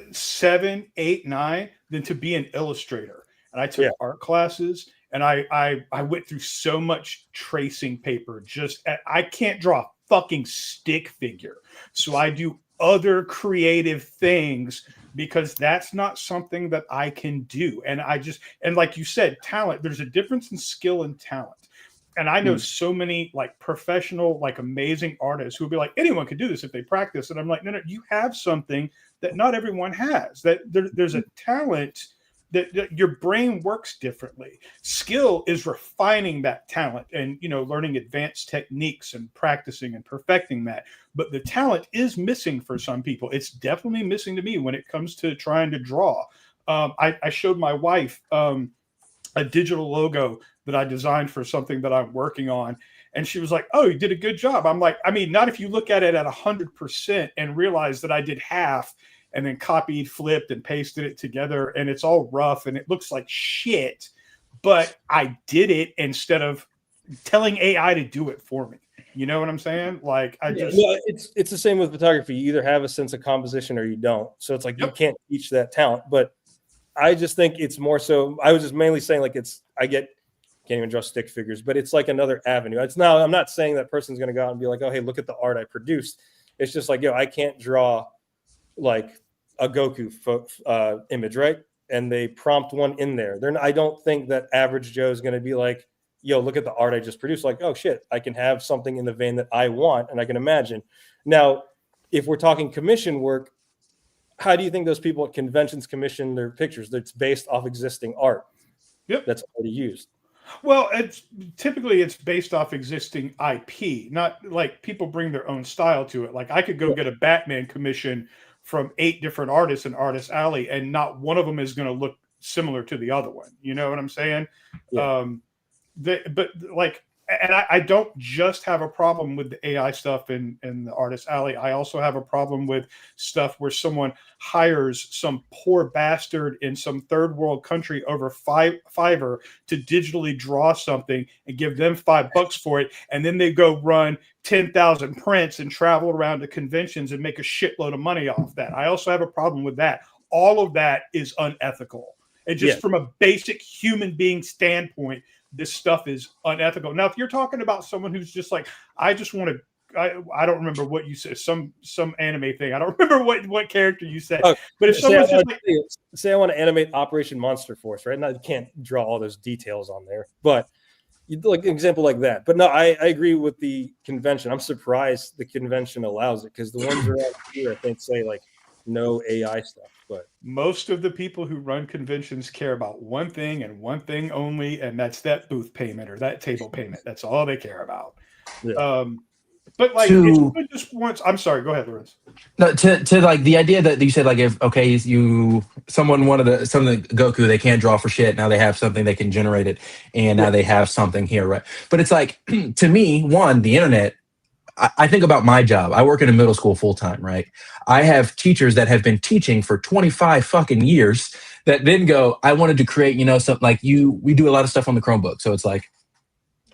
7, 8, 9 than to be an illustrator. And I took art classes, and I went through so much tracing paper. I can't draw a fucking stick figure, so I do other creative things because that's not something that I can do. And like you said, talent. There's a difference in skill and talent. And I know so many like professional, like amazing artists who will be like, anyone could do this if they practice. And I'm like, no, you have something that not everyone has. That there's a talent. That your brain works differently. Skill is refining that talent and, learning advanced techniques and practicing and perfecting that. But the talent is missing for some people. It's definitely missing to me when it comes to trying to draw. I showed my wife a digital logo that I designed for something that I'm working on. And she was like, oh, you did a good job. I'm like, I mean, not if you look at it at 100% and realize that I did half and then copied, flipped, and pasted it together, and it's all rough and it looks like shit, but I did it instead of telling AI to do it for me. You know what I'm saying? Like it's the same with photography. You either have a sense of composition or you don't. So it's like you can't teach that talent. But I just think it's more so. I was just mainly saying like can't even draw stick figures, but it's like another avenue. I'm not saying that person's going to go out and be like, oh, hey, look at the art I produced. It's just like, I can't draw like a Goku image, right? And they prompt one in there. I don't think that average Joe is going to be like, yo, look at the art I just produced. Like, oh shit, I can have something in the vein that I want and I can imagine. Now, if we're talking commission work, how do you think those people at conventions commission their pictures? That's based off existing art. Yep. That's already used. Well, it's based off existing IP, not like people bring their own style to it. Like I could go get a Batman commission from 8 different artists in Artist Alley, and not one of them is going to look similar to the other one. You know what I'm saying? Yeah. I don't just have a problem with the AI stuff in the Artist Alley. I also have a problem with stuff where someone hires some poor bastard in some third world country over Fiverr to digitally draw something and give them $5 for it. And then they go run 10,000 prints and travel around to conventions and make a shitload of money off that. I also have a problem with that. All of that is unethical. And just from a basic human being standpoint, this stuff is unethical. Now, if you're talking about someone who's just like, I just want to, I don't remember what you said, some anime thing. I don't remember what character you said. Oh, but if someone's just like, say I want to animate Operation Monster Force, right? Now you can't draw all those details on there, but like an example like that. But no, I agree with the convention. I'm surprised the convention allows it, because the ones around here, I think, say like no AI stuff. But most of the people who run conventions care about one thing and one thing only, and that's that booth payment or that table payment. That's all they care about. Yeah. But like, To- it's just once. I'm sorry. Go ahead, Lorenz. No, to like the idea that you said, like, if someone wanted something Goku, they can't draw for shit. Now they have something, they can generate it, and now they have something here, right? But it's like, to me, one, the internet. I think about my job. I work in a middle school full time, right? I have teachers that have been teaching for 25 fucking years that then go, I wanted to create, something like we do a lot of stuff on the Chromebook. So it's like,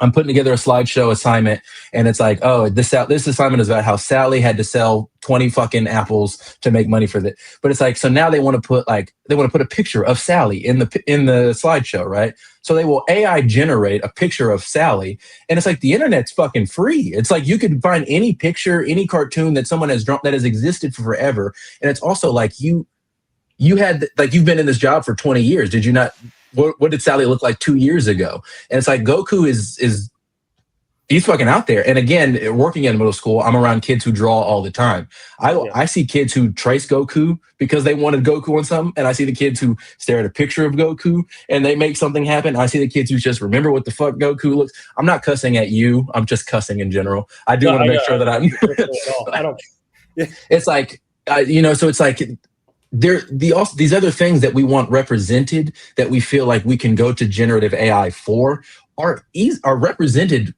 I'm putting together a slideshow assignment, and it's like, oh, this assignment is about how Sally had to sell 20 fucking apples to make money for that. But it's like, so now they want to put a picture of Sally in the slideshow, right? So they will AI generate a picture of Sally, and it's like, the internet's fucking free. It's like, you could find any picture, any cartoon that someone has drawn that has existed for forever, and it's also like you had, like, you've been in this job for 20 years. Did you not? What did Sally look like 2 years ago? And it's like, Goku he's fucking out there. And again, working in middle school, I'm around kids who draw all the time. I see kids who trace Goku because they wanted Goku on something, and I see the kids who stare at a picture of Goku and they make something happen. I see the kids who just remember what the fuck Goku looks. I'm not cussing at you. I'm just cussing in general. I do want to make sure that I'm. I don't. It's like, so it's like, these other things that we want represented, that we feel like we can go to generative AI for, are represented.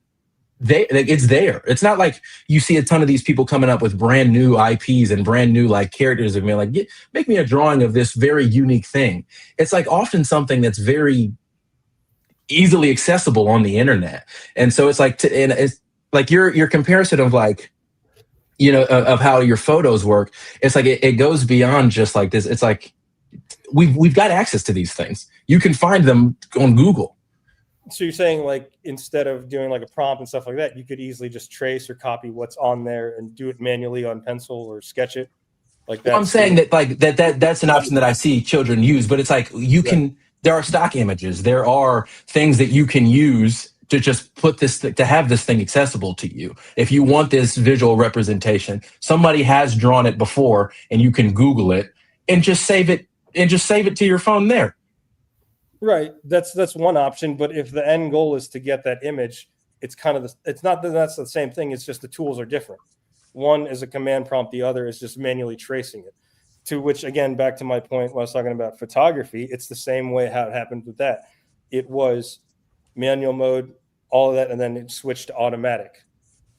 It's there. It's not like you see a ton of these people coming up with brand new IPs and brand new like characters and being like, make me a drawing of this very unique thing. It's like often something that's very easily accessible on the internet. And so it's like, and it's like your comparison of like, of how your photos work. It's like, it goes beyond just like this. It's like, we've got access to these things. You can find them on Google. So you're saying, like, instead of doing like a prompt and stuff like that, you could easily just trace or copy what's on there and do it manually on pencil or sketch it like that. Well, I'm saying that like that's an option that I see children use, but it's like, there are stock images. There are things that you can use to just put this, to have this thing accessible to you. If you want this visual representation, somebody has drawn it before, and you can Google it and just save it to your phone there. Right. That's one option. But if the end goal is to get that image, it's not that that's the same thing. It's just the tools are different. One is a command prompt. The other is just manually tracing it. To which, again, back to my point when I was talking about photography, it's the same way how it happened with that. It was manual mode, all of that, and then it switched to automatic.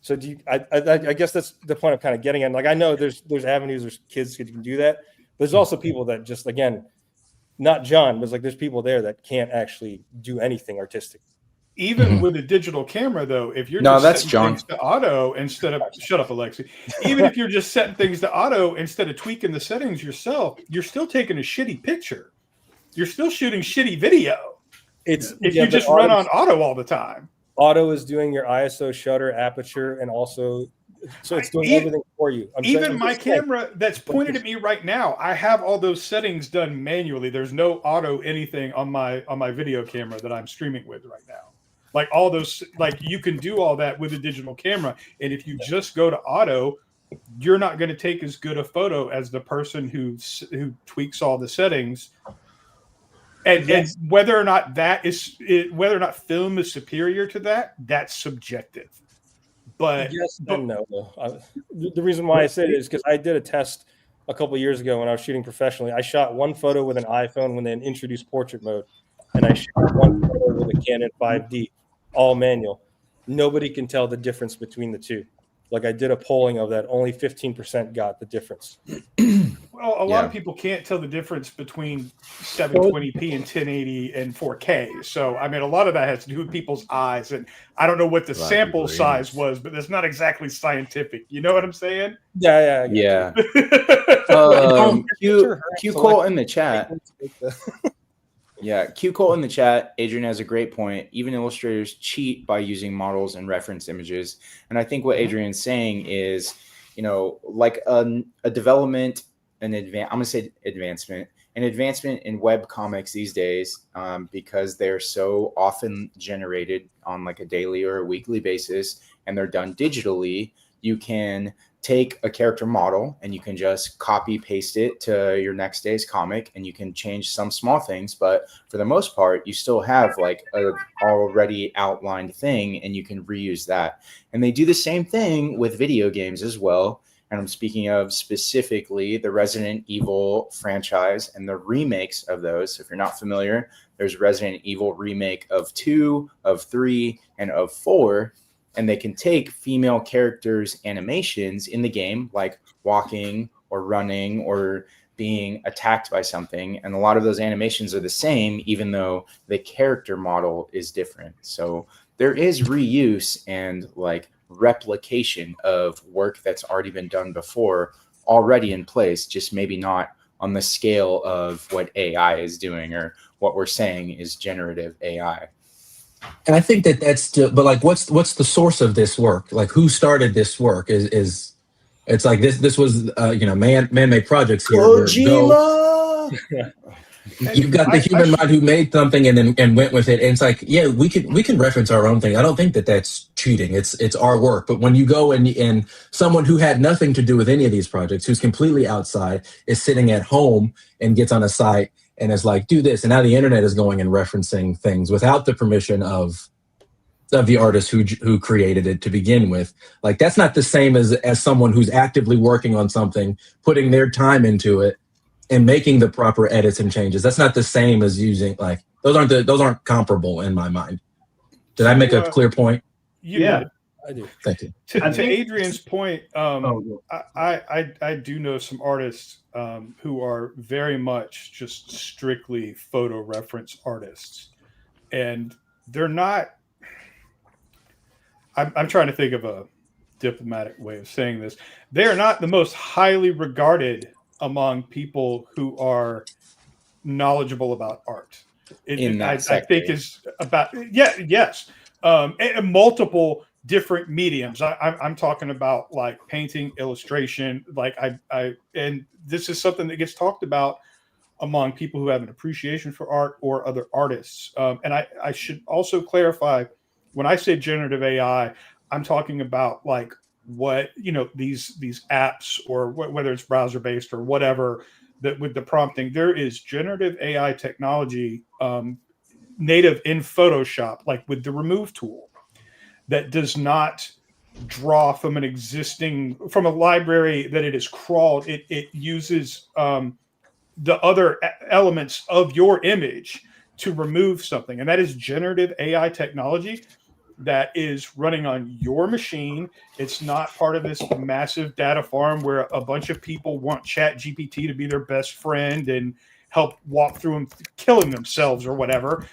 So I guess that's the point I'm kind of getting at. Like, I know there's avenues, there's kids who can do that. There's also people that just, again, not John, but like there's people there that can't actually do anything artistic. Even with a digital camera, though, if you're that's setting John. things to auto instead of shut up, Alexi. Even if you're just setting things to auto instead of tweaking the settings yourself, you're still taking a shitty picture. You're still shooting shitty video. If you just run on auto all the time. Auto is doing your ISO, shutter, aperture, and also, so it's doing everything for you. Even my camera that's pointed at me right now, I have all those settings done manually. There's no auto anything on my video camera that I'm streaming with right now. Like all those, like you can do all that with a digital camera, and if you just go to auto, you're not going to take as good a photo as the person who tweaks all the settings. And whether or not whether or not film is superior to that, that's subjective. But yes and no. The reason why I say it is because I did a test a couple of years ago when I was shooting professionally. I shot one photo with an iPhone when they introduced portrait mode, and I shot one photo with a Canon 5D, all manual. Nobody can tell the difference between the two. Like, I did a polling of that, only 15% got the difference. Well, a lot of people can't tell the difference between 720p and 1080 and 4K. So, I mean, a lot of that has to do with people's eyes. And I don't know what the sample size was, but that's not exactly scientific. You know what I'm saying? Yeah. Q Cole in the chat. Yeah, Q Cole in the chat. Adrian has a great point. Even illustrators cheat by using models and reference images. And I think what Adrian's saying is, like a development, I'm going to say advancement, an advancement in web comics these days, because they're so often generated on like a daily or a weekly basis, and they're done digitally. You can take a character model and you can just copy paste it to your next day's comic, and you can change some small things, but for the most part you still have like a already outlined thing, and you can reuse that. And they do the same thing with video games as well. And I'm speaking of specifically the Resident Evil franchise and the remakes of those. So if you're not familiar, there's Resident Evil remake of 2, of 3, and of 4. And they can take female characters' animations in the game, like walking or running or being attacked by something. And a lot of those animations are the same, even though the character model is different. So there is reuse and like replication of work that's already been done before, already in place, just maybe not on the scale of what AI is doing or what we're saying is generative AI. And I think that's still, but like, what's the source of this work? Like, who started this work? Is it's like this was man-made projects here. Kojima! You've got the human mind who made something and went with it. And it's like, yeah, we can reference our own thing. I don't think that's cheating. It's our work. But when you go and someone who had nothing to do with any of these projects, who's completely outside, is sitting at home and gets on a site and is like, do this. And now the internet is going and referencing things without the permission of the artist who created it to begin with. Like, that's not the same as someone who's actively working on something, putting their time into it and making the proper edits and changes. That's not the same as using, like, those aren't comparable in my mind. Did I make a clear point? Yeah, I do. Thank you. To Adrian's point, I do know some artists who are very much just strictly photo reference artists, and they're not. I'm trying to think of a diplomatic way of saying this. They are not the most highly regarded among people who are knowledgeable about art. I think is about yes, and multiple different mediums. I'm talking about like painting, illustration. Like and this is something that gets talked about among people who have an appreciation for art or other artists. And I should also clarify, when I say generative AI, I'm talking about like what these apps, or whether it's browser based or whatever, that with the prompting, there is generative AI technology native in Photoshop, like with the remove tool, that does not draw from a library that it is crawled. It uses the other elements of your image to remove something, and that is generative AI technology that is running on your machine. It's not part of this massive data farm where a bunch of people want ChatGPT to be their best friend and help walk through them killing themselves or whatever.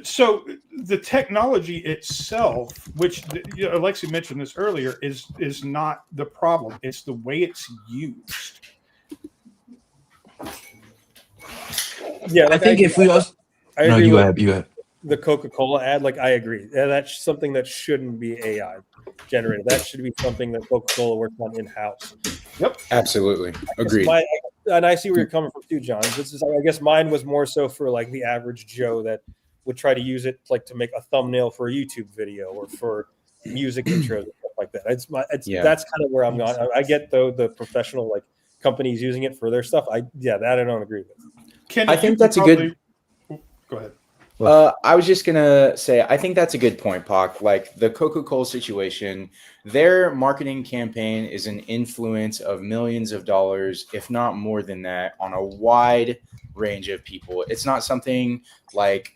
So the technology itself, which Alexi mentioned this earlier, is not the problem. It's the way it's used. Yeah, I think if we also, I agree you with have. The Coca-Cola ad. Like, I agree. That's something that shouldn't be AI generated. That should be something that Coca-Cola works on in-house. Yep, absolutely, agreed. And I see where you're coming from too, John. This is, I guess, mine was more so for like the average Joe that would try to use it like to make a thumbnail for a YouTube video or for music intros and stuff like that. That's kind of where I'm going. I get though the professional like companies using it for their stuff. I don't agree with. I think that's a good. Go ahead. I was just gonna say, I think that's a good point, Pac. Like the Coca-Cola situation, their marketing campaign is an influence of millions of dollars, if not more than that, on a wide range of people. It's not something like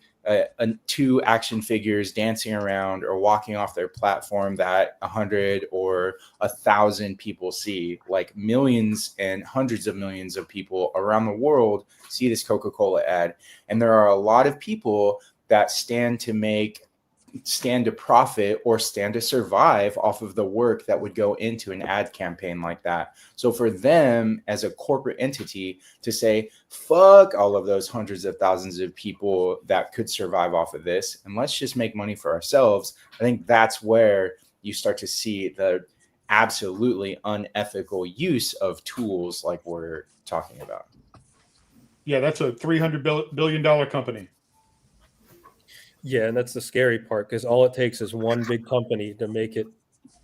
two action figures dancing around or walking off their platform that 100 or 1,000 people see. Like millions and hundreds of millions of people around the world see this Coca-Cola ad, and there are a lot of people that stand to profit or stand to survive off of the work that would go into an ad campaign like that. So for them as a corporate entity to say, fuck all of those hundreds of thousands of people that could survive off of this, and let's just make money for ourselves, I think that's where you start to see the absolutely unethical use of tools like we're talking about. Yeah, that's a $300 billion company. Yeah, and that's the scary part because all it takes is one big company to make it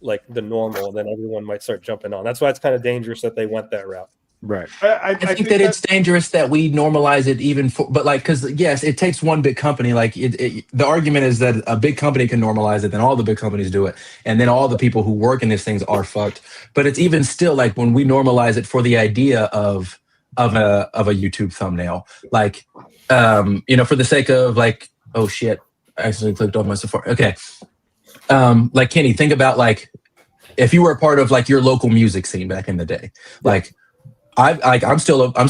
like the normal, and then everyone might start jumping on. That's why it's kind of dangerous that they went that route. Right. I think that it's dangerous that we normalize it even for, but like, because yes, it takes one big company. Like the argument is that a big company can normalize it, then all the big companies do it, and then all the people who work in these things are fucked. But it's even still like when we normalize it for the idea of a YouTube thumbnail, like for the sake of like, oh shit, I accidentally clicked on my Safari. Okay, like Kenny, think about like if you were a part of like your local music scene back in the day, like. I'm still, I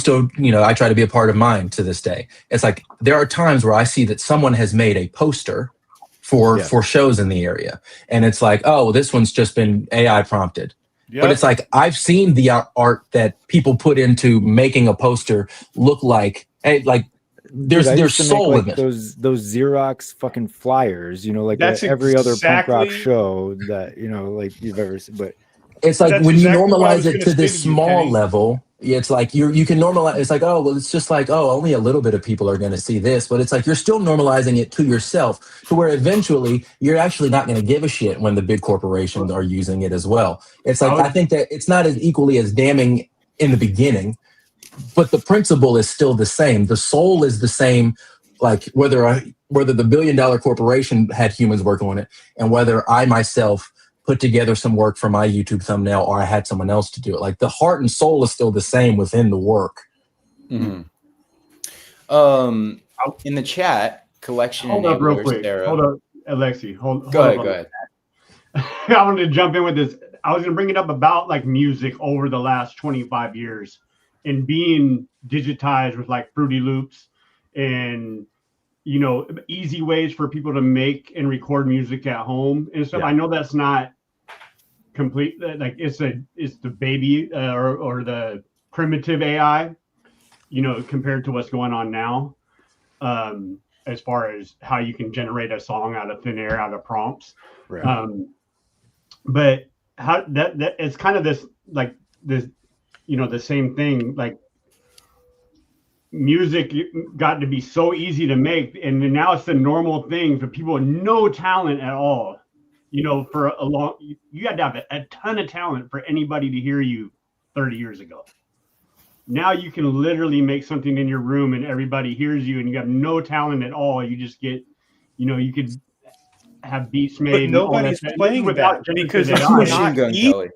try to be a part of mine to this day. It's like, there are times where I see that someone has made a poster for shows in the area. And it's like, oh, well, this one's just been AI prompted. Yep. But it's like, I've seen the art that people put into making a poster look like, hey, like there's soul in it. Those Xerox fucking flyers, like that's every other punk rock show that, like you've ever seen. But it's like when you normalize it to this small level, it's like you can normalize. It's like, oh, well, it's just like, oh, only a little bit of people are going to see this. But it's like you're still normalizing it to yourself to where eventually you're actually not going to give a shit when the big corporations are using it as well. It's like, I think that it's not as equally as damning in the beginning, but the principle is still the same. The soul is the same, like whether the $1 billion corporation had humans working on it and whether I myself put together some work for my YouTube thumbnail or I had someone else to do it. Like the heart and soul is still the same within the work. Mm-hmm. In the chat, collection. Hold up real quick. Hold up, Alexi. Go ahead. I wanted to jump in with this. I was going to bring it up about like music over the last 25 years and being digitized with like Fruity Loops and easy ways for people to make and record music at home and stuff. Yeah. I know that's not complete, like it's the baby or the primitive AI, compared to what's going on now, as far as how you can generate a song out of thin air, out of prompts. Right. But how that it's kind of this like this, the same thing, like music got to be so easy to make, and now it's the normal thing for people with no talent at all. For a long, you had to have a ton of talent for anybody to hear you 30 years ago. Now you can literally make something in your room and everybody hears you, and you have no talent at all. You just get, you could have beats made. But nobody's playing that because it's not easy.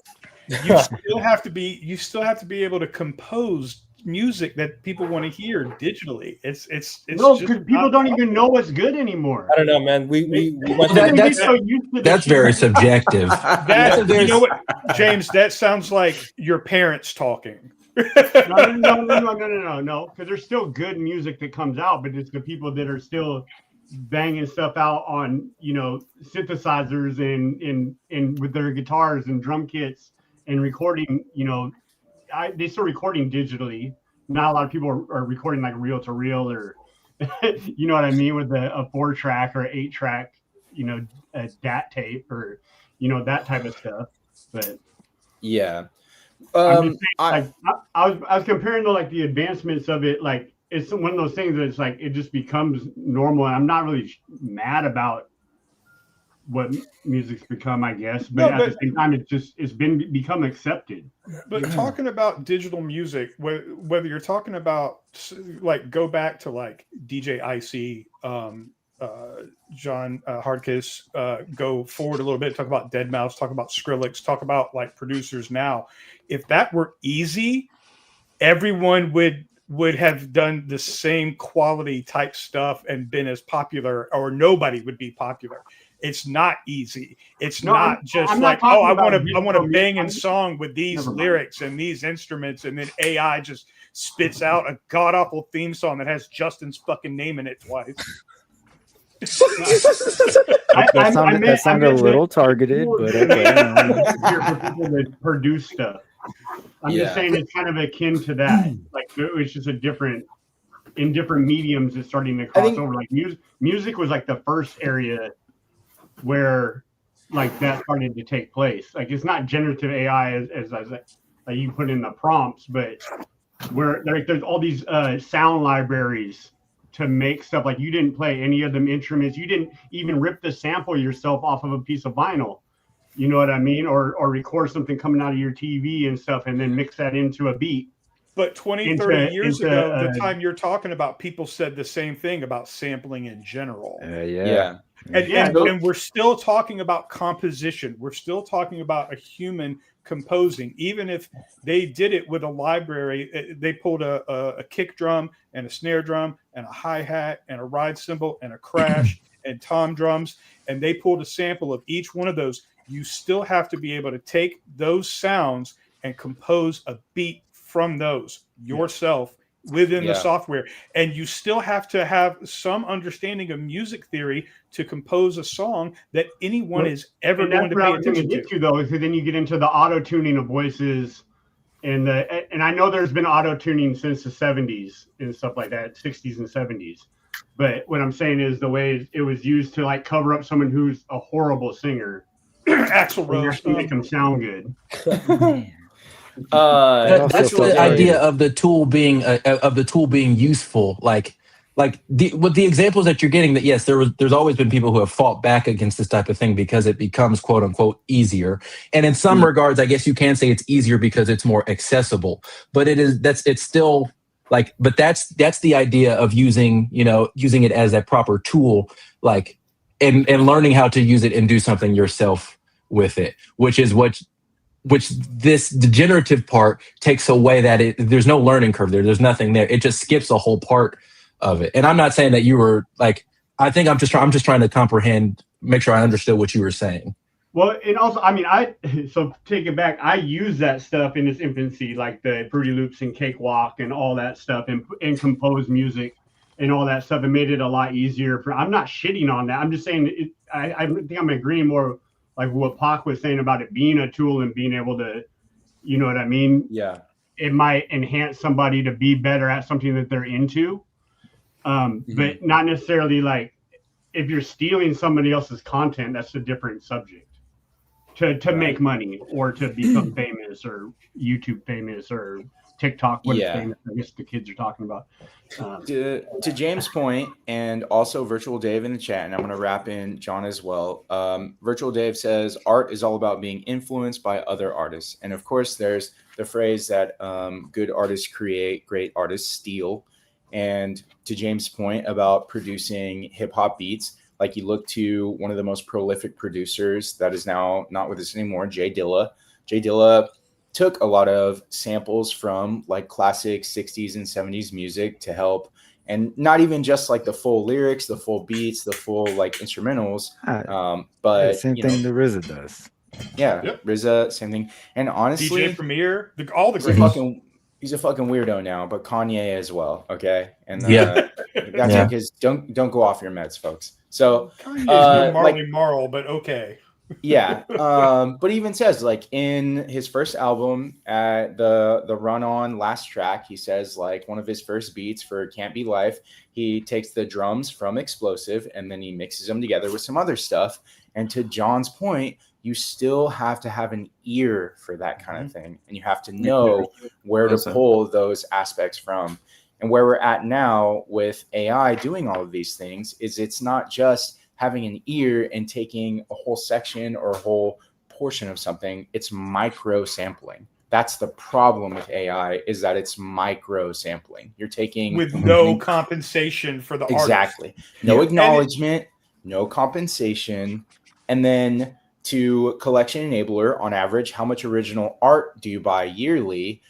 You still have to be able to compose music that people want to hear digitally. It's no, because people don't even know what's good anymore. I don't know, man. That's very subjective. You know what, James? That sounds like your parents talking. No. Because there's still good music that comes out, but it's the people that are still banging stuff out on synthesizers and with their guitars and drum kits and recording. They still recording digitally. Not a lot of people are recording like reel to reel or, you know what I mean, with a 4-track or 8-track, a DAT tape or, that type of stuff. But yeah, I was comparing to like the advancements of it. Like it's one of those things that it's like it just becomes normal, and I'm not really mad about what music's become, I guess, but at the same time, it's become accepted. But talking about digital music, whether you're talking about like go back to like DJ IC, John Hardkiss, go forward a little bit, talk about Deadmau5, talk about Skrillex, talk about like producers now. If that were easy, everyone would have done the same quality type stuff and been as popular, or nobody would be popular. It's not easy. It's not I want a banging song with these lyrics and these instruments, and then AI just spits out a god awful theme song that has Justin's fucking name in it twice. That sounded a little targeted, but okay. For people that produce stuff. I'm just saying it's kind of akin to that. Like it's just in different mediums, it's starting to cross over. Like music was like the first area where like that started to take place. Like it's not generative AI as like you put in the prompts, but where there's all these sound libraries to make stuff. Like, you didn't play any of them instruments. You didn't even rip the sample yourself off of a piece of vinyl. You know what I mean? Or record something coming out of your TV and stuff and then mix that into a beat. But 20, 30 years ago, the time you're talking about, people said the same thing about sampling in general. And we're still talking about composition. We're still talking about a human composing. Even if they did it with a library, they pulled a kick drum and a snare drum and a hi-hat and a ride cymbal and a crash and tom drums, and they pulled a sample of each one of those. You still have to be able to take those sounds and compose a beat from those yourself within the software. And you still have to have some understanding of music theory to compose a song that anyone is ever going to pay attention to. Though, because then you get into the auto-tuning of voices, and I know there's been auto-tuning since the 70s and stuff like that, 60s and 70s. But what I'm saying is the way it was used to like cover up someone who's a horrible singer. Axl Rose. Make them sound good. That's the idea of the tool being useful. Like with the examples that you're getting, that yes, there's always been people who have fought back against this type of thing because it becomes quote unquote easier. And in some regards, I guess you can say it's easier because it's more accessible. But it's still like, but that's the idea of using it as a proper tool, like and learning how to use it and do something yourself with it, which this degenerative part takes away that there's no learning curve there. There's nothing there. It just skips a whole part of it. And I'm not saying that you were like, I think I'm just trying to comprehend, make sure I understood what you were saying. Well, and also, I mean, so take it back. I use that stuff in its infancy, like the Fruity Loops and Cakewalk and all that stuff, and compose music and all that stuff, and made it a lot easier. I'm not shitting on that. I'm just saying I think I'm agreeing more like what Pac was saying about it being a tool and being able to, you know what I mean? Yeah. It might enhance somebody to be better at something that they're into. But not necessarily like if you're stealing somebody else's content, that's a different subject. To make money or to become famous or YouTube famous or TikTok, famous, I guess the kids are talking about. To James' point, and also Virtual Dave in the chat, and I'm going to wrap in John as well. Virtual Dave says art is all about being influenced by other artists, and of course, there's the phrase that good artists create, great artists steal. And to James' point about producing hip hop beats, like you look to one of the most prolific producers that is now not with us anymore, Jay Dilla. Jay Dilla took a lot of samples from like classic 60s and 70s music to help, and not even just like the full lyrics, the full beats, the full like instrumentals, but same thing the RZA does. Yeah, RZA, same thing. And honestly, DJ Premier, all the greats. He's a fucking weirdo now, but Kanye as well. Okay, and that's because don't go off your meds, folks. So Marley Marl, but okay. Yeah, but he even says like in his first album at the run on last track, he says like one of his first beats for Can't Be Life, he takes the drums from Explosive and then he mixes them together with some other stuff. And to John's point, you still have to have an ear for that kind of thing, and you have to know where to pull those aspects from. And where we're at now with AI doing all of these things is it's not just having an ear and taking a whole section or a whole portion of something. It's micro sampling. That's the problem with AI, is that it's micro sampling. You're taking with no compensation for the exactly artist. No acknowledgement, no compensation. And then to collection enabler, on average, how much original art do you buy yearly?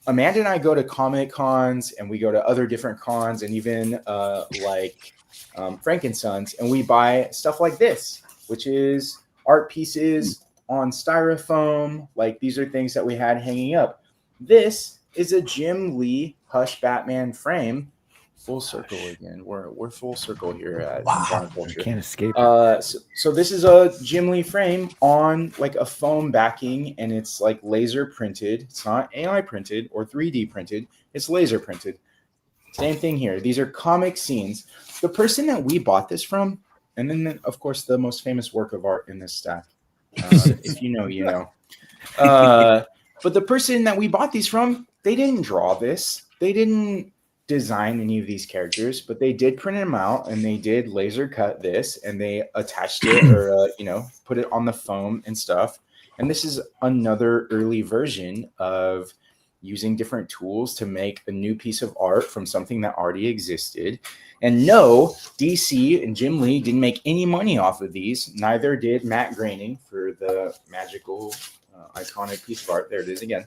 Amanda and I go to comic cons and we go to other different cons and even like Frankensons, and we buy stuff like this, which is art pieces on styrofoam. Like these are things that we had hanging up. This is a Jim Lee Hush Batman frame. Full circle again. We're full circle here at Culture. Can't escape. So this is a Jim Lee frame on like a foam backing, and it's like laser printed. It's not AI printed or 3D printed. It's laser printed. Same thing here. These are comic scenes. The person that we bought this from, and then of course the most famous work of art in this stack. If you know, you know. But the person that we bought these from they didn't draw this. They didn't design any of these characters, but they did print them out and they did laser cut this and they attached it or put it on the foam and stuff. And this is another early version of using different tools to make a new piece of art from something that already existed. And no, DC and Jim Lee didn't make any money off of these. Neither did Matt Groening for the magical, iconic piece of art. There it is again.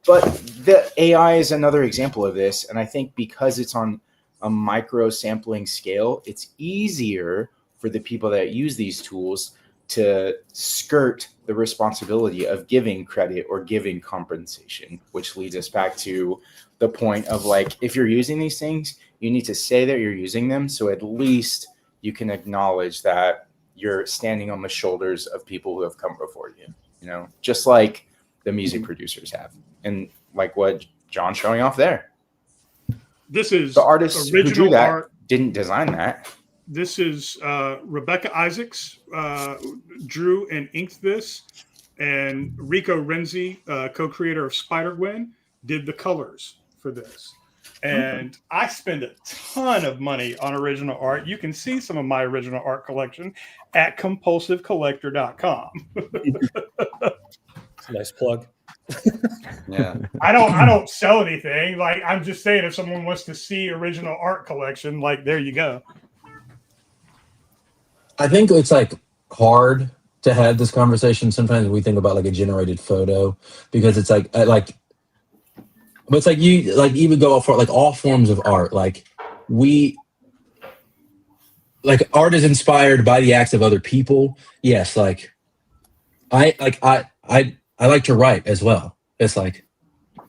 But the AI is another example of this. And I think because it's on a micro sampling scale, it's easier for the people that use these tools to skirt the responsibility of giving credit or giving compensation, which leads us back to the point of like, if you're using these things, you need to say that you're using them. So at least you can acknowledge that you're standing on the shoulders of people who have come before you, just like the music producers have. And like what John's showing off there. This is the artists who drew that art. Didn't design that. This is Rebecca Isaacs drew and inked this, and Rico Renzi, co-creator of Spider-Gwen, did the colors for this. And I spend a ton of money on original art. You can see some of my original art collection at compulsivecollector.com. Nice plug. Yeah. I don't sell anything. Like, I'm just saying, if someone wants to see original art collection, like, there you go. I think it's like hard to have this conversation. Sometimes we think about like a generated photo because it's like but it's like you like even go for like all forms of art. Like art is inspired by the acts of other people. Yes, like I like to write as well. It's like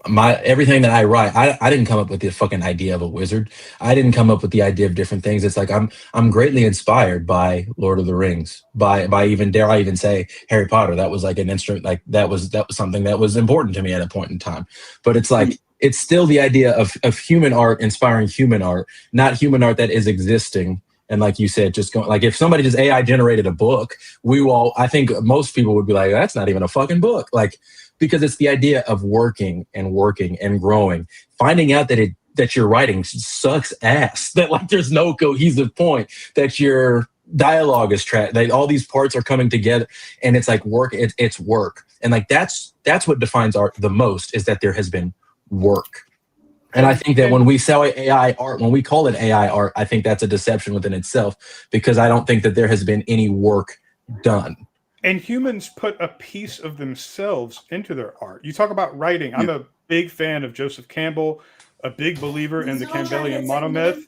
everything that I write, I didn't come up with the fucking idea of a wizard. I didn't come up with the idea of different things. It's like I'm greatly inspired by Lord of the Rings, by even, dare I even say, Harry Potter. That was like an instrument, like that was something that was important to me at a point in time. But it's like it's still the idea of human art inspiring human art, not human art that is existing. And like you said, just going like if somebody just AI generated a book, I think most people would be like, that's not even a fucking book. Like, because it's the idea of working and growing, finding out that your writing sucks ass, that like there's no cohesive point, that your dialogue is trash, that all these parts are coming together, and it's like work. It's work, and like that's what defines art the most, is that there has been work. And I think that when we sell AI art, when we call it AI art, I think that's a deception within itself, because I don't think that there has been any work done. And humans put a piece of themselves into their art. You talk about writing. I'm a big fan of Joseph Campbell, a big believer in the Campbellian monomyth.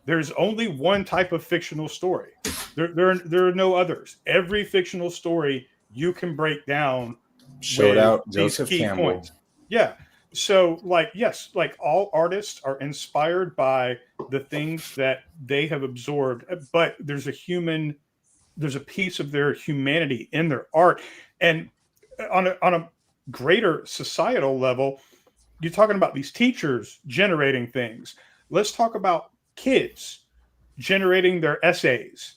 There's only one type of fictional story. There are no others. Every fictional story you can break down. Showed out Joseph Campbell. Points. Yeah. So, like, yes, like all artists are inspired by the things that they have absorbed, but there's a piece of their humanity in their art. And on a greater societal level, you're talking about these teachers generating things. Let's talk about kids generating their essays,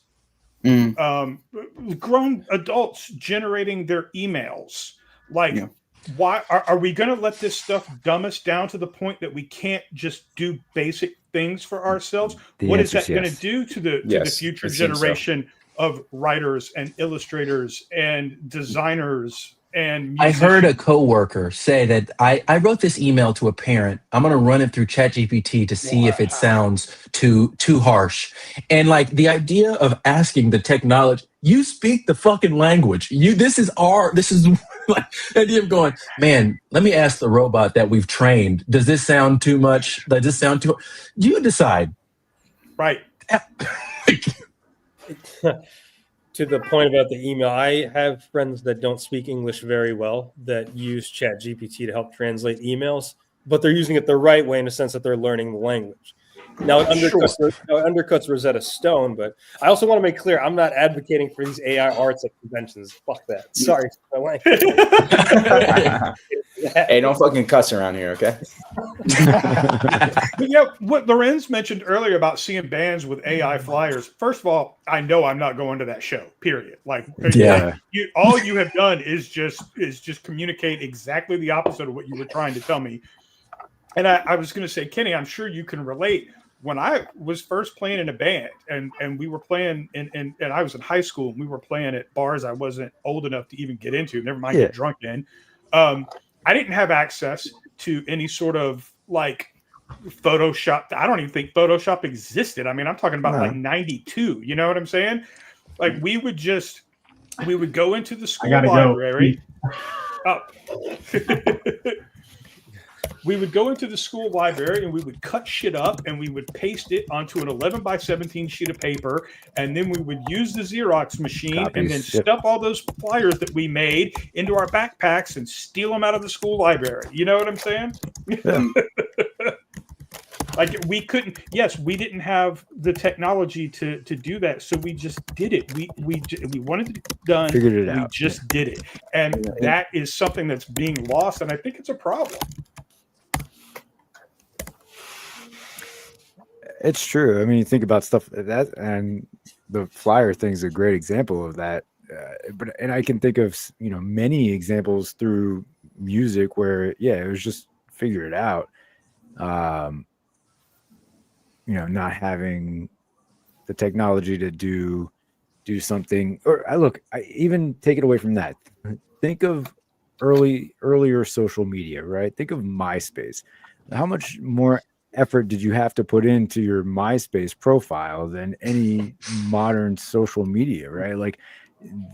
grown adults generating their emails. Like, why are we going to let this stuff dumb us down to the point that we can't just do basic things for ourselves? What is that going to do to the future generation of writers and illustrators and designers and musicians? I heard a coworker say that I wrote this email to a parent. I'm going to run it through ChatGPT to see if it sounds too harsh. And like the idea of asking the technology, you speak the fucking language. This is like the idea of going, man, let me ask the robot that we've trained. Does this sound too much? Does this sound too? You decide. Right. To the point about the email, I have friends that don't speak English very well that use ChatGPT to help translate emails, but they're using it the right way in the sense that they're learning the language. Now it undercuts Rosetta Stone, but I also want to make clear I'm not advocating for these AI arts at conventions. Fuck that. Sorry. Hey, don't fucking cuss around here, okay? But yeah, what Lorenz mentioned earlier about seeing bands with AI flyers. First of all, I know I'm not going to that show. Period. Like, all you have done is just communicate exactly the opposite of what you were trying to tell me. And I was going to say, Kenny, I'm sure you can relate. When I was first playing in a band, and we were playing, and I was in high school, and we were playing at bars I wasn't old enough to even get into. Never mind get drunk in. I didn't have access to any sort of like Photoshop. I don't even think Photoshop existed. I mean, I'm talking about like 92. You know what I'm saying? Like we would go into the school library. We would go into the school library and we would cut shit up and we would paste it onto an 11x17 sheet of paper. And then we would use the Xerox machine and then stuff all those flyers that we made into our backpacks and steal them out of the school library. You know what I'm saying? Yeah. Like we couldn't, we didn't have the technology to do that. So we just did it. We wanted it done. Figured it out. We just did it. And that is something that's being lost. And I think it's a problem. It's true. I mean, you think about stuff like that, and the flyer thing's a great example of that. And I can think of many examples through music where it was just figure it out. Not having the technology to do something, or I even take it away from that. Think of earlier social media, right? Think of MySpace. How much more effort did you have to put into your MySpace profile than any modern social media, right? Like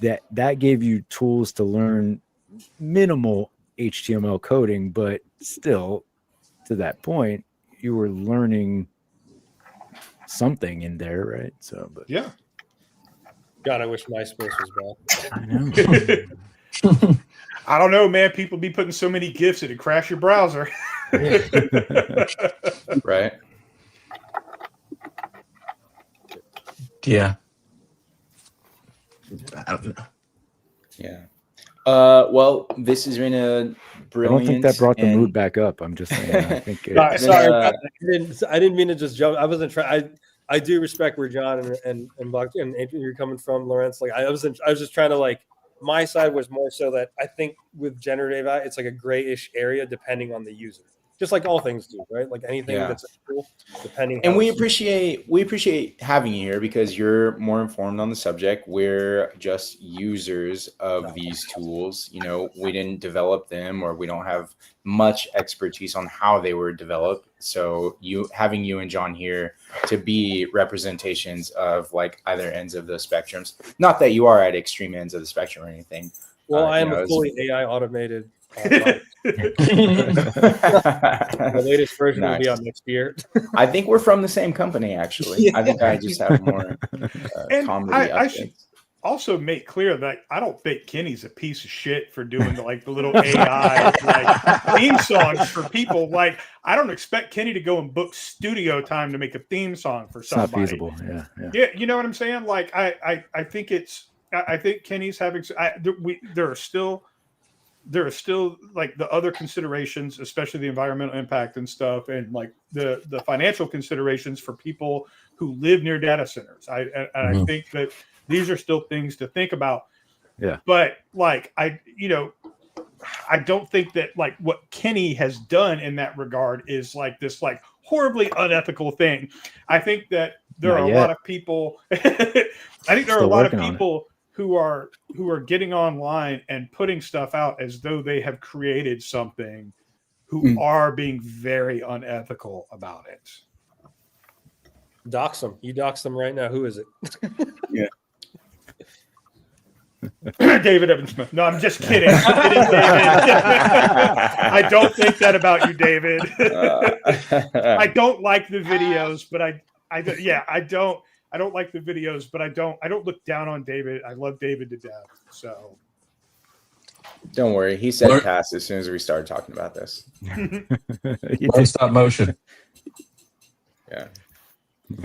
that gave you tools to learn minimal HTML coding, but still to that point, you were learning something in there, right? So, but yeah. God, I wish MySpace was back. I know. I don't know, man. People be putting so many GIFs it'd crash your browser. Right. Yeah. I don't know. Yeah. Well, this has been a brilliant. I don't think that brought the mood back up. I'm just saying. I think sorry, I didn't mean to just jump. I wasn't trying. I do respect where John and Adrian, you're coming from, Lawrence. Like I was just trying to like. My side was more so that I think with generative AI, it's like a grayish area depending on the user, just like all things do, right? Like anything that's cool, depending. And we appreciate having you here because you're more informed on the subject. We're just users of these tools. We didn't develop them, or we don't have much expertise on how they were developed. So having you and John here to be representations of like either ends of the spectrums. Not that you are at extreme ends of the spectrum or anything. Well, I am a fully AI automated. The latest version will be out next year. I think we're from the same company, actually. Yeah. I think I just have more comedy. I should also make clear that I don't think Kenny's a piece of shit for doing the little AI theme songs for people. Like, I don't expect Kenny to go and book studio time to make a theme song for somebody. It's not feasible. Yeah, you know what I'm saying? Like, I think Kenny's having. There are still like the other considerations, especially the environmental impact and stuff, and like the financial considerations for people who live near data centers. I think that these are still things to think about. Yeah. But like I don't think that like what Kenny has done in that regard is like this like horribly unethical thing. I think that there are a lot of people. I think there are a lot of people who are getting online and putting stuff out as though they have created something, who are being very unethical about it. Dox them. You dox them right now. Who is it? Yeah. David Evans Smith. No, I'm just kidding. I don't think that about you, David. I don't like the videos, but I don't like the videos, but I don't look down on David. I love David to death. So don't worry. He said pass as soon as we started talking about this. Learn stop motion. Yeah.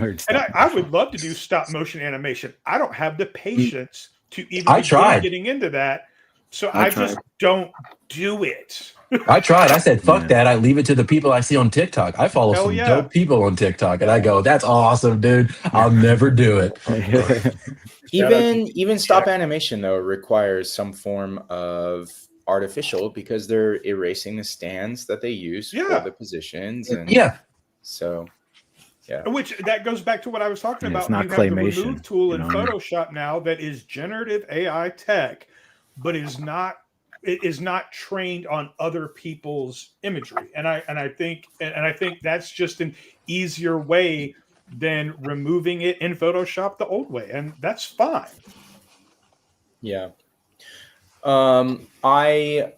And I would love to do stop motion animation. I don't have the patience to even begin getting into that. So I just don't do it. I tried. I said, fuck that. I leave it to the people I see on TikTok. I follow some dope people on TikTok, and I go, that's awesome, dude. I'll never do it. Even stop animation, though, requires some form of artificial because they're erasing the stands that they use for the positions. And so, Which that goes back to what I was talking about. It's not you have the claymation, remove tool in you know? Photoshop now that is generative AI tech, but is not trained on other people's imagery. And I think that's just an easier way than removing it in Photoshop the old way, and that's fine. Yeah. I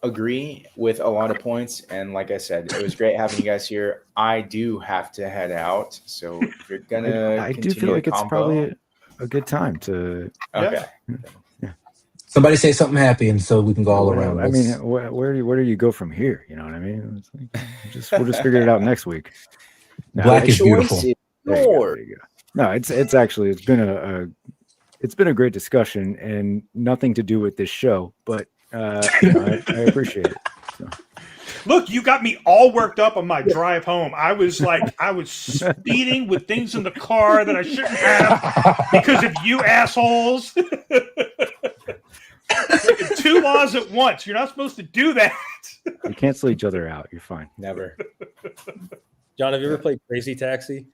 agree with a lot of points, and like I said, it was great having you guys here. I do have to head out, so if you're gonna, I do feel like it's probably a good time to. Okay. Somebody say something happy, and so we can go all around. I mean, where do you go from here? You know what I mean? It's like, we'll just figure it out next week. Black is beautiful. There you go. No, it's been a great discussion and nothing to do with this show, but I appreciate it. So. Look, you got me all worked up on my drive home. I was speeding with things in the car that I shouldn't have because of you assholes. Two laws at once. You're not supposed to do that. We cancel each other out. You're fine. Never. John, have you ever played Crazy Taxi?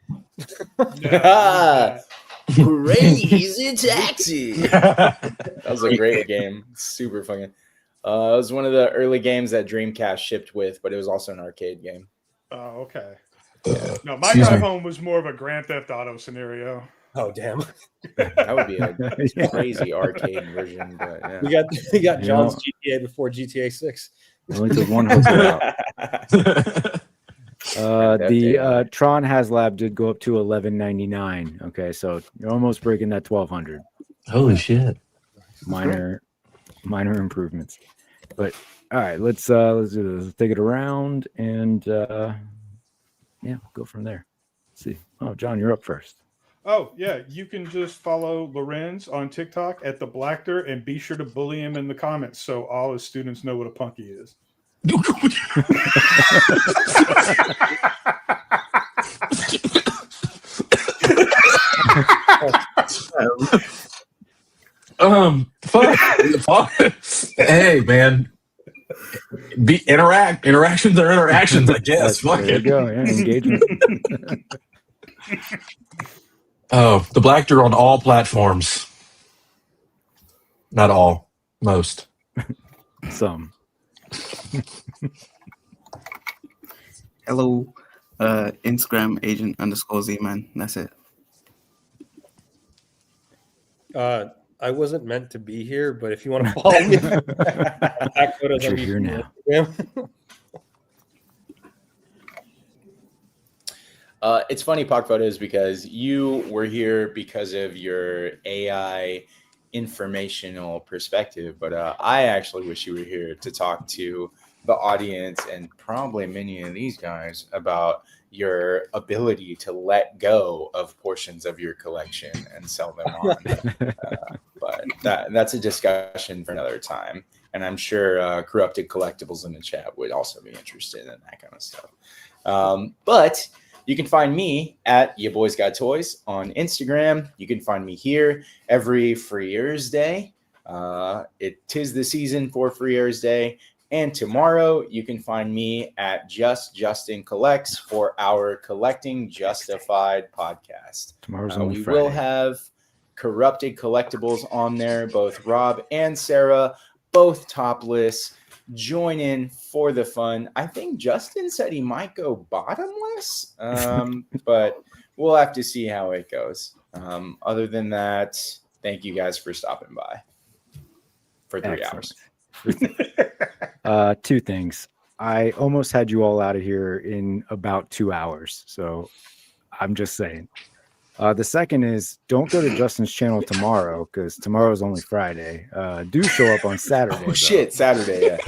Crazy Taxi. That was a great game. Super fucking. It was one of the early games that Dreamcast shipped with, but it was also an arcade game. Oh, okay. No, my drive home was more of a Grand Theft Auto scenario. Oh, damn. That would be a crazy arcade version. But yeah. We got John's GTA before GTA 6. Only took one hotel out. The Tron HasLab did go up to $11.99. Okay, so you're almost breaking that 1,200. Holy shit! Minor improvements, but all right. Let's do this. Let's take it around and go from there. Let's see. Oh, John, you're up first. Oh yeah, you can just follow Lorenz on TikTok at the Blackter and be sure to bully him in the comments so all his students know what a punky is. Fuck. Hey, man. Interactions are interactions, I guess. Fuck there it. You go. Yeah, engagement. Oh, the Blackter on all platforms. Not all, most. Some. Hello, Instagram agent _Z-man. That's it. I wasn't meant to be here, but if you want to follow me, you're here now. It's funny, Pock Photos, because you were here because of your AI informational perspective, but I actually wish you were here to talk to the audience and probably many of these guys about your ability to let go of portions of your collection and sell them on. But that's a discussion for another time. And I'm sure Corrupted Collectibles in the chat would also be interested in that kind of stuff. But you can find me at Ya Boys Got Toys on Instagram. You can find me here every Free Ears Day. It tis the season for Free Ears Day. And tomorrow you can find me at Just Justin Collects for our Collecting Justified podcast. Tomorrow's only we Friday. will have Corrupted Collectibles on there, both Rob and Sarah, both topless. Join in for the fun. I think Justin said he might go bottomless, but we'll have to see how it goes. Other than that, thank you guys for stopping by for 3 hours. Two things. I almost had you all out of here in about 2 hours, so I'm just saying. The second is don't go to Justin's channel tomorrow because tomorrow is only Friday. Do show up on Saturday. Oh shit, Saturday. Yeah.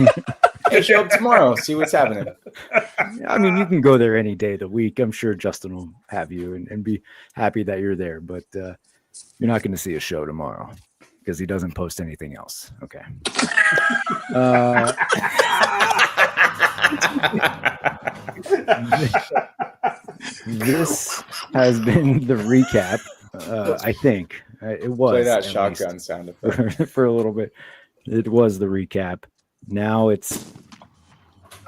Hey, show up tomorrow. See what's happening. I mean, you can go there any day of the week. I'm sure Justin will have you and be happy that you're there, but you're not going to see a show tomorrow. because he doesn't post anything else. Okay. This has been the recap. I think it was. Play that shotgun sound effect for a little bit. It was the recap. Now it's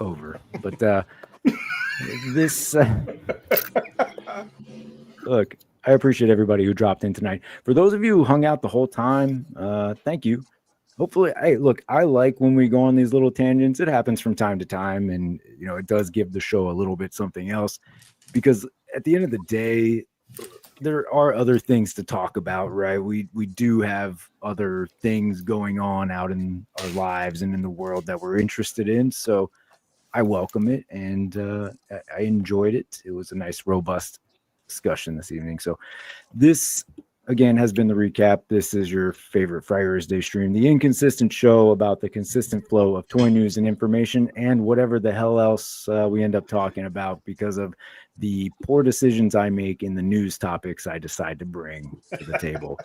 over. But this look, I appreciate everybody who dropped in tonight. For those of you who hung out the whole time, thank you. Hopefully, hey, look, I like when we go on these little tangents. It happens from time to time, and you know, it does give the show a little bit something else, because at the end of the day, there are other things to talk about, right? We do have other things going on out in our lives and in the world that we're interested in. So I welcome it, and I enjoyed it. It was a nice, robust discussion this evening. So this, again, has been the recap. This is your favorite Friars Day stream, the inconsistent show about the consistent flow of toy news and information and whatever the hell else we end up talking about because of the poor decisions I make in the news topics I decide to bring to the table.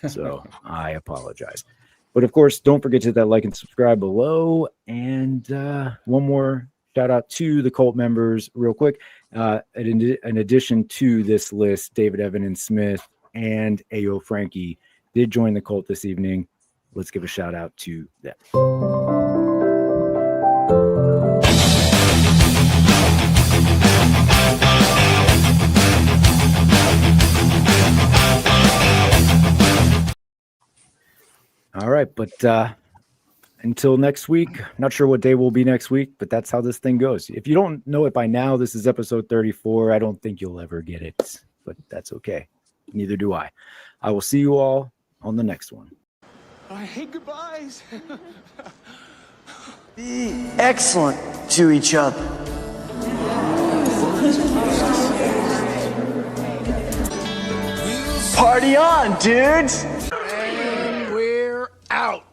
So I apologize. But of course, don't forget to hit that like and subscribe below. And one more shout out to the cult members real quick. In addition to this list, David Evan and Smith and Ayo Frankie did join the cult this evening. Let's give a shout out to them. All right, but until next week, not sure what day will be next week, but that's how this thing goes. If you don't know it by now, this is episode 34. I don't think you'll ever get it, but that's okay. Neither do I. I will see you all on the next one. I hate goodbyes. Be excellent to each other. Party on, dudes! And we're out.